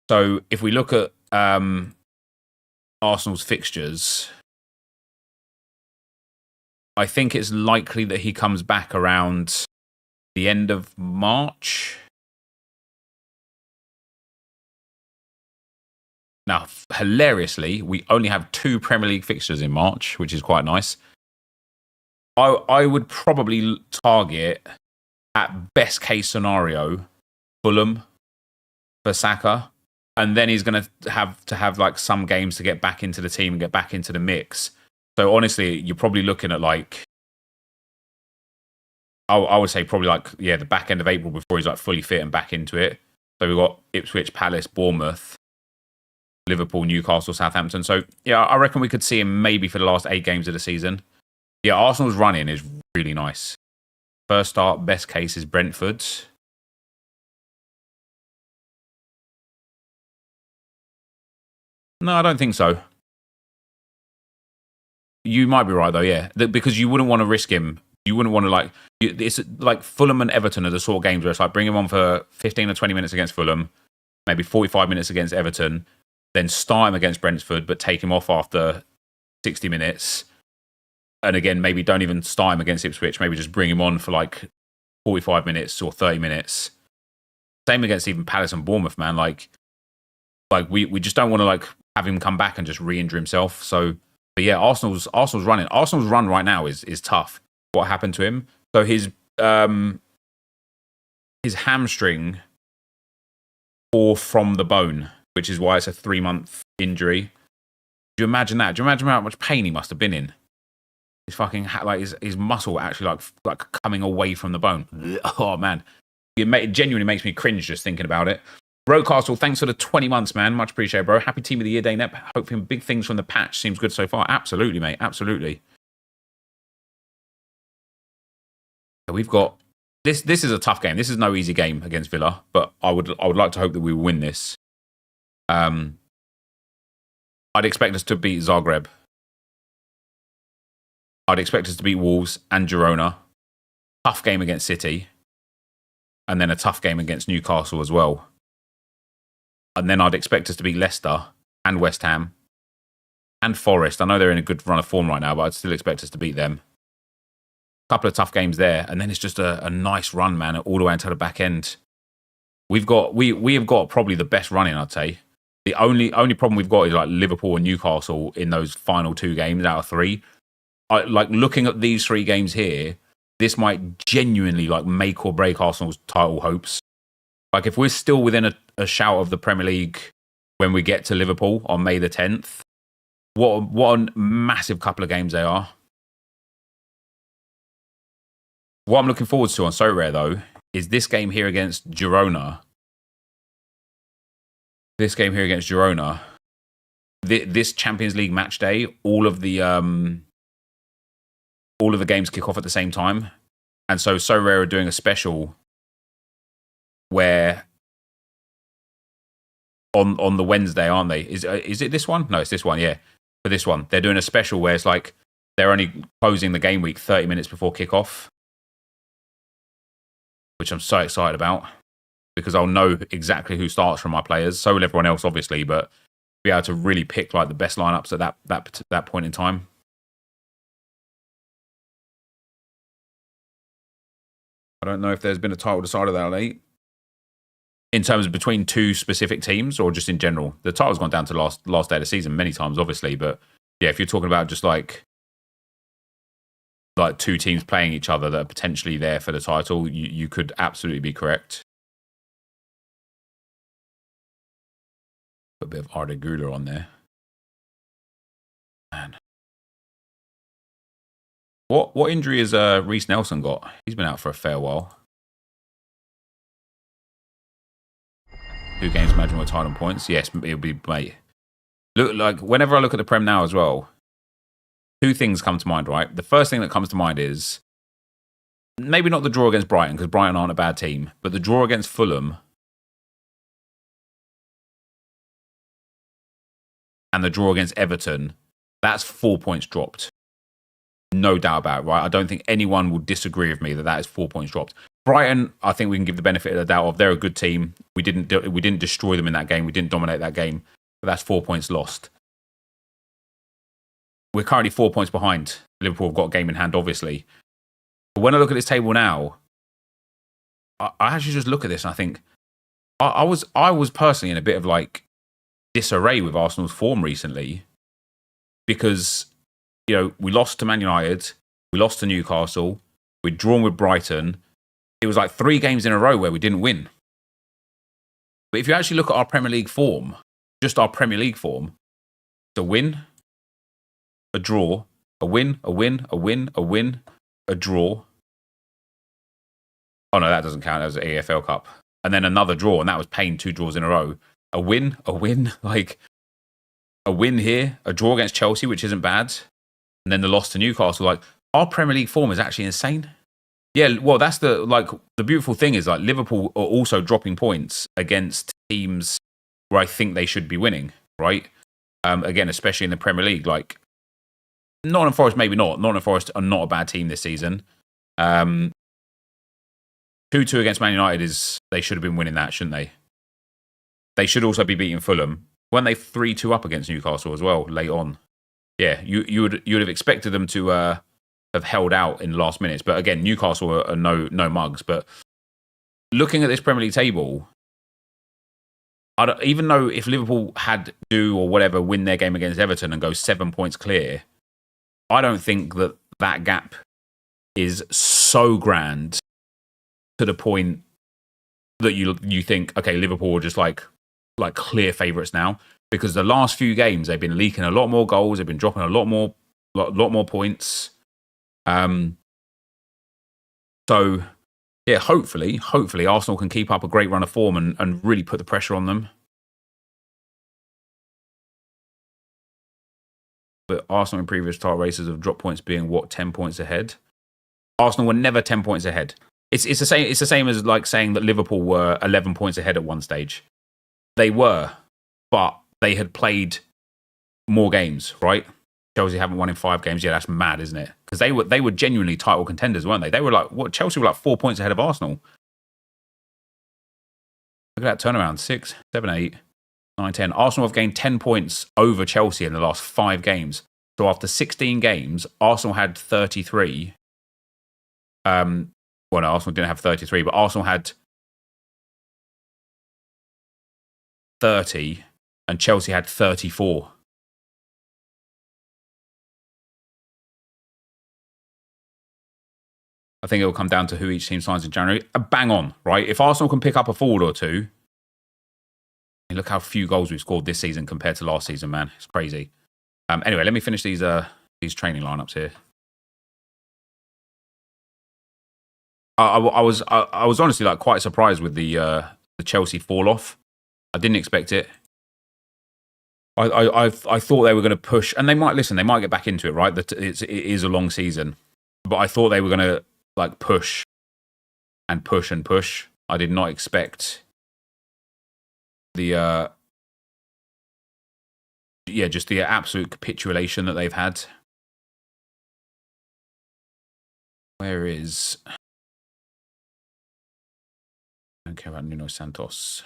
So if we look at Arsenal's fixtures, I think it's likely that he comes back around the end of March. Now, hilariously, we only have 2 Premier League fixtures in March, which is quite nice. I would probably target, at best case scenario, Fulham for Saka. And then he's going to have like some games to get back into the team and get back into the mix. So honestly, you're probably looking at like, I would say probably like, yeah, the back end of April before he's like fully fit and back into it. So we've got Ipswich, Palace, Bournemouth, Liverpool, Newcastle, Southampton. So yeah, I reckon we could see him maybe for the last 8 games of the season. Yeah, Arsenal's running is really nice. First start, best case is Brentford. No, I don't think so. You might be right though, yeah. Because you wouldn't want to risk him. You wouldn't want to like... It's like Fulham and Everton are the sort of games where it's like bring him on for 15 or 20 minutes against Fulham, maybe 45 minutes against Everton, then start him against Brentford, but take him off after 60 minutes. And again, maybe don't even start him against Ipswich. Maybe just bring him on for like 45 minutes or 30 minutes. Same against even Palace and Bournemouth, man. Like we just don't want to like have him come back and just re-injure himself. So, but yeah, Arsenal's running. Arsenal's run right now is tough. What happened to him? So his hamstring tore from the bone, which is why it's a 3-month injury. Do you imagine that? Do you imagine how much pain he must have been in? His fucking like his muscle actually like coming away from the bone. Oh man, it genuinely makes me cringe just thinking about it. Broadcastle, thanks for the 20 months, man. Much appreciated, bro. Happy Team of the Year day, Nep. Hoping big things from the patch. Seems good so far. Absolutely, mate. Absolutely. We've got this. This is a tough game. This is no easy game against Villa, but I would like to hope that we will win this. I'd expect us to beat Zagreb. I'd expect us to beat Wolves and Girona. Tough game against City. And then a tough game against Newcastle as well. And then I'd expect us to beat Leicester and West Ham and Forest. I know they're in a good run of form right now, but I'd still expect us to beat them. A couple of tough games there. And then it's just a nice run, man, all the way until the back end. We have got probably the best running, I'd say. The only problem we've got is like Liverpool and Newcastle in those final 2 games out of 3. Like looking at these 3 games here, this might genuinely like make or break Arsenal's title hopes. Like if we're still within a shout of the Premier League when we get to Liverpool on May the 10th, what a massive couple of games they are. What I'm looking forward to on So Rare though is this game here against Girona. This Champions League match day, all of the games kick off at the same time. And so Rare are doing a special where on the Wednesday, aren't they? Is it this one? No, it's this one, yeah. For this one, they're doing a special where it's like they're only closing the game week 30 minutes before kickoff, which I'm so excited about because I'll know exactly who starts from my players. So will everyone else, obviously, but be able to really pick like the best lineups at that point in time. I don't know if there's been a title decided that late. In terms of between 2 specific teams or just in general. The title's gone down to last day of the season many times, obviously. But yeah, if you're talking about just like 2 teams playing each other that are potentially there for the title, you could absolutely be correct. Put a bit of Arda Güler on there. Man. What injury has Reece Nelson got? He's been out for a fair while. 2 games, imagine we're tied on points. Yes, it'll be, mate. Look, like whenever I look at the Prem now as well, 2 things come to mind, right? The first thing that comes to mind is maybe not the draw against Brighton, because Brighton aren't a bad team, but the draw against Fulham and the draw against Everton, that's 4 points dropped. No doubt about it, right? I don't think anyone will disagree with me that is 4 points dropped. Brighton, I think we can give the benefit of the doubt of they're a good team. We didn't destroy them in that game. We didn't dominate that game, but that's 4 points lost. We're currently 4 points behind. Liverpool have got a game in hand, obviously. But when I look at this table now, I actually just look at this and I think I was personally in a bit of like disarray with Arsenal's form recently because, you know, we lost to Man United, we lost to Newcastle, we'd drawn with Brighton. It was like 3 games in a row where we didn't win. But if you actually look at our Premier League form, just our Premier League form, it's a win, a draw, a win, a win, a win, a win, a draw. Oh no, that doesn't count as an AFL Cup. And then another draw, and that was paying 2 draws in a row. A win, like a win here, a draw against Chelsea, which isn't bad, and then the loss to Newcastle. Like our Premier League form is actually insane. Yeah, well, that's the beautiful thing is like Liverpool are also dropping points against teams where I think they should be winning, right? Again, especially in the Premier League, like Nottingham Forest, maybe not. Nottingham Forest are not a bad team this season. 2-2 against Man United they should have been winning that, shouldn't they? They should also be beating Fulham. Weren't they 3-2 up against Newcastle as well late on? Yeah, you would have expected them to have held out in the last minutes. But again, Newcastle are no mugs. But looking at this Premier League table, even though if Liverpool had do or whatever win their game against Everton and go 7 points clear, I don't think that gap is so grand to the point that you think, okay, Liverpool are just like clear favourites now, because the last few games they've been leaking a lot more goals, they've been dropping a lot more points. So yeah, hopefully Arsenal can keep up a great run of form and really put the pressure on them. But Arsenal in previous title races have dropped points, being 10 points ahead. Arsenal were never 10 points ahead. It's the same as like saying that Liverpool were 11 points ahead at one stage. They were, but they had played more games, right? Chelsea haven't won in 5 games. Yeah, that's mad, isn't it? Because they were genuinely title contenders, weren't they? They were like, Chelsea were like 4 points ahead of Arsenal. Look at that turnaround: 6, 7, 8, 9, 10. Arsenal have gained 10 points over Chelsea in the last 5 games. So after 16 games, Arsenal had 33. Well, no, Arsenal didn't have 33, but Arsenal had 30 and Chelsea had 34. I think it will come down to who each team signs in January. Bang on, right? If Arsenal can pick up a forward or two, look how few goals we've scored this season compared to last season, man. It's crazy. Anyway, let me finish these training lineups here. I was honestly like quite surprised with the Chelsea fall off. I didn't expect it. I thought they were going to push, and they might get back into it, right? That it is a long season, but I thought they were going to like push and push and push. I did not expect the just the absolute capitulation that they've had. Where is? I don't care about Nuno Santos.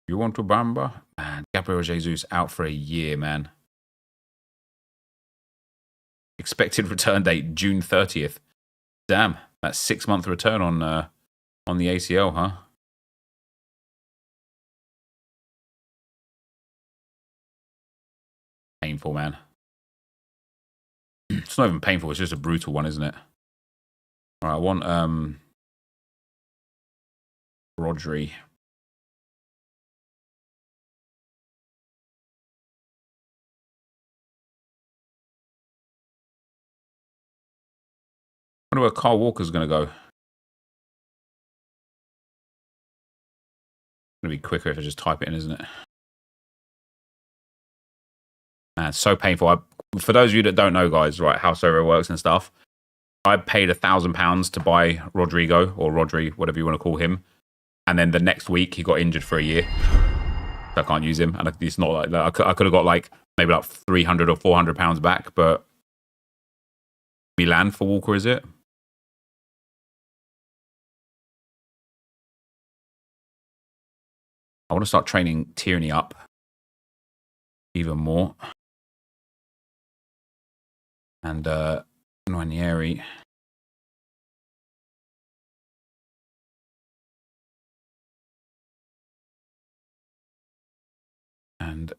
You want to Bamba? Man, Gabriel Jesus out for a year, man. Expected return date, June 30th. Damn, that's 6-month return on the ACL, huh? Painful, man. It's not even painful, it's just a brutal one, isn't it? All right, I want Rodri. I wonder where Kyle Walker's going to go. It's going to be quicker if I just type it in, isn't it? Man, it's so painful. For those of you that don't know, guys, right, how Soro works and stuff, I paid £1,000 to buy Rodrigo, or Rodri, whatever you want to call him. And then the next week, he got injured for a year. So I can't use him. And it's not like that. I could have got like maybe like £300 or £400 back, but Milan for Walker, is it? I want to start training Tierney up even more. And Nwaneri. And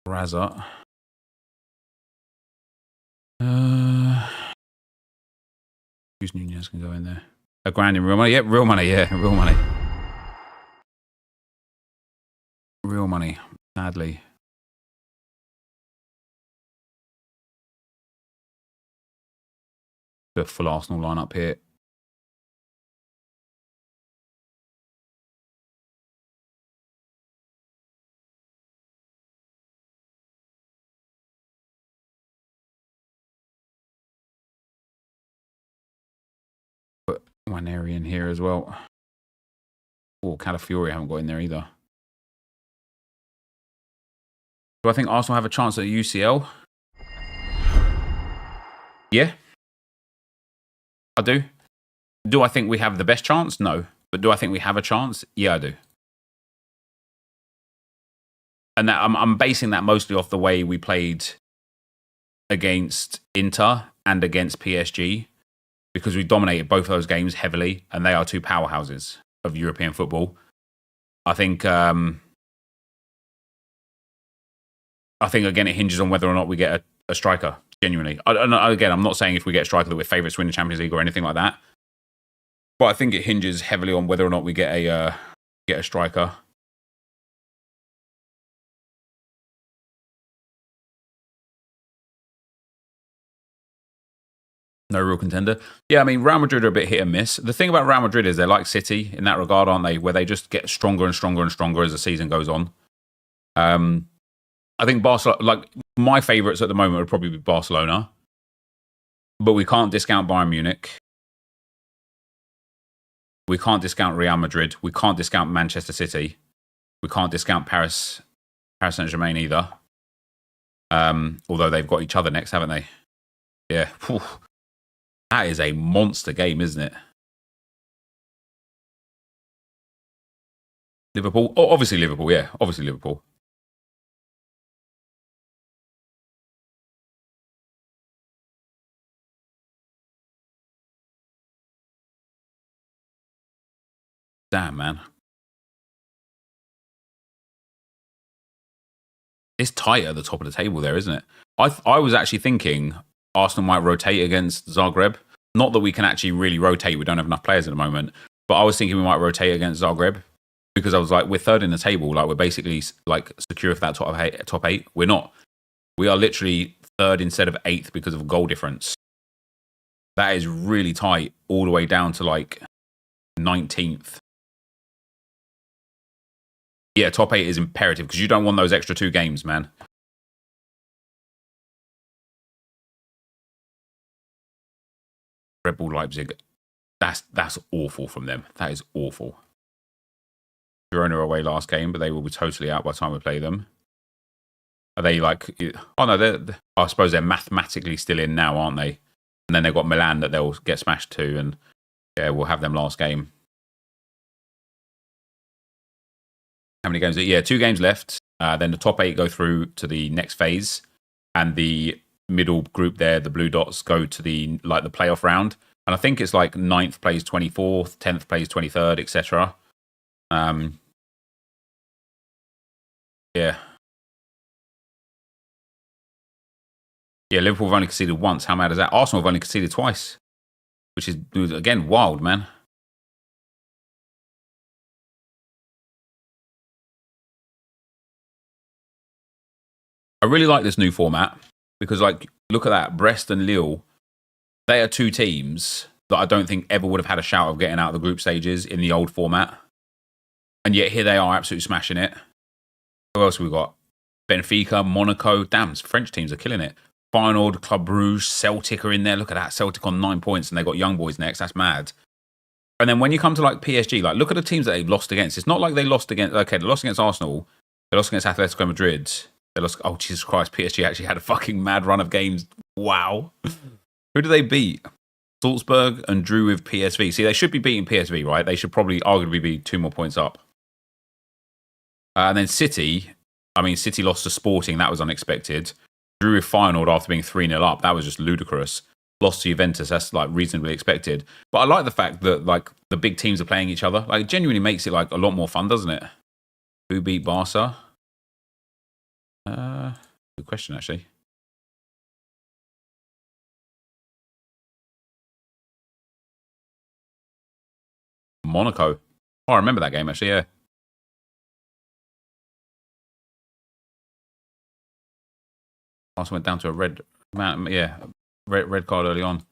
Raza. Who's Nunez can go in there? A grand in real money? Yep, real money, yeah, real money. Real money, sadly. The full Arsenal lineup here. Put Nwaneri in here as well. Oh, Calafiori haven't got in there either. Do I think Arsenal have a chance at a UCL? Yeah. I do. Do I think we have the best chance? No. But do I think we have a chance? Yeah, I do. And that I'm basing that mostly off the way we played against Inter and against PSG because we dominated both of those games heavily, and they are two powerhouses of European football. I think again it hinges on whether or not we get a striker. Genuinely, again, I'm not saying if we get a striker that we're favourites to win the Champions League or anything like that, but I think it hinges heavily on whether or not we get a striker. No real contender. Yeah, I mean, Real Madrid are a bit hit and miss. The thing about Real Madrid is they're like City in that regard, aren't they? Where they just get stronger and stronger and stronger as the season goes on. I think Barcelona, like my favourites at the moment would probably be Barcelona, but we can't discount Bayern Munich. We can't discount Real Madrid. We can't discount Manchester City. We can't discount Paris Saint-Germain either. Although they've got each other next, haven't they? Yeah. Whew. That is a monster game, isn't it? Liverpool? Oh, obviously Liverpool, yeah. Obviously Liverpool. Damn, man. It's tight at the top of the table there, isn't it? I was actually thinking Arsenal might rotate against Zagreb. Not that we can actually really rotate. We don't have enough players at the moment. But I was thinking we might rotate against Zagreb because I was like, we're third in the table. Like, we're basically like secure for that top eight. We're not. We are literally third instead of eighth because of goal difference. That is really tight all the way down to like 19th. Yeah, top eight is imperative because you don't want those extra 2 games, man. Red Bull Leipzig, that's awful from them. That is awful. Girona away last game, but they will be totally out by the time we play them. Are they like? Oh no, I suppose they're mathematically still in now, aren't they? And then they've got Milan that they'll get smashed to, and yeah, we'll have them last game. How many games? Yeah, 2 games left. Then the top 8 go through to the next phase, and the middle group there, the blue dots, go to the playoff round. And I think it's like 9th plays 24th, 10th plays 23rd, etc. Yeah. Yeah, Liverpool have only conceded once. How mad is that? Arsenal have only conceded twice, which is, again, wild, man. I really like this new format because, like, look at that. Brest and Lille, they are 2 teams that I don't think ever would have had a shout of getting out of the group stages in the old format. And yet here they are absolutely smashing it. Who else have we got? Benfica, Monaco. Damn, French teams are killing it. Feyenoord, Club Brugge, Celtic are in there. Look at that. Celtic on 9 points and they got young boys next. That's mad. And then when you come to like PSG, like look at the teams that they've lost against. It's not like they lost against, okay, they lost against Arsenal. They lost against Atletico Madrid. They lost, oh, Jesus Christ, PSG actually had a fucking mad run of games. Wow. Who did they beat? Salzburg and drew with PSV. See, they should be beating PSV, right? They should probably arguably be 2 more points up. And then City, I mean, City lost to Sporting. That was unexpected. Drew with Feyenoord after being 3-0 up. That was just ludicrous. Lost to Juventus. That's like reasonably expected. But I like the fact that like the big teams are playing each other. Like, it genuinely makes it like a lot more fun, doesn't it? Who beat Barca? Good question, actually. Monaco. Oh, I remember that game, actually, yeah. Also went down to a red card early on.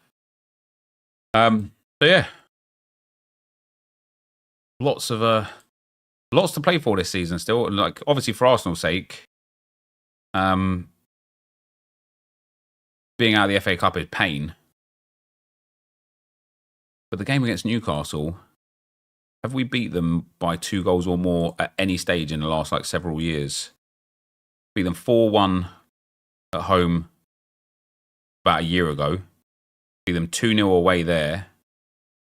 So yeah. Lots to play for this season still. Like, obviously for Arsenal's sake, being out of the FA Cup is pain. But the game against Newcastle, have we beat them by 2 goals or more at any stage in the last like several years? Beat them 4-1 at home about a year ago. Beat them 2-0 away there.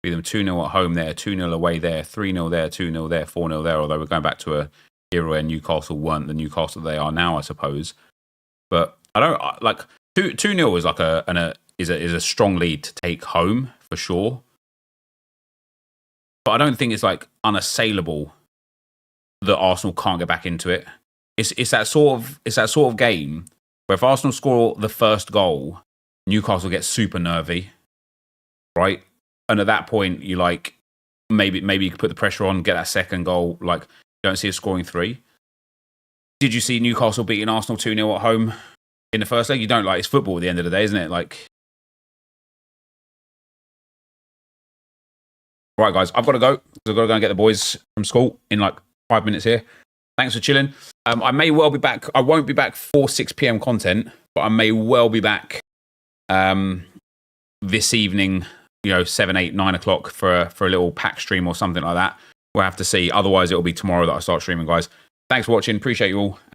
Beat them 2-0 at home there, 2-0 away there, 3-0 there, 2-0 there, 4-0 there, although we're going back to a era where Newcastle weren't the Newcastle they are now, I suppose. But I don't, like, 2-0 is like a strong lead to take home for sure. But I don't think it's like unassailable that Arsenal can't get back into it. It's that sort of game where if Arsenal score the first goal, Newcastle gets super nervy, right? And at that point, you like maybe you could put the pressure on, get that second goal. Like, don't see us scoring 3. Did you see Newcastle beating Arsenal 2-0 at home in the first leg? You don't, like, it's football at the end of the day, isn't it? Like, right, guys, I've got to go. I've got to go and get the boys from school in like 5 minutes here. Thanks for chilling. I may well be back. I won't be back for 6 p.m. content, but I may well be back this evening, 7, 8, 9 o'clock for a little pack stream or something like that. We'll have to see. Otherwise, it'll be tomorrow that I start streaming, guys. Thanks for watching. Appreciate you all. And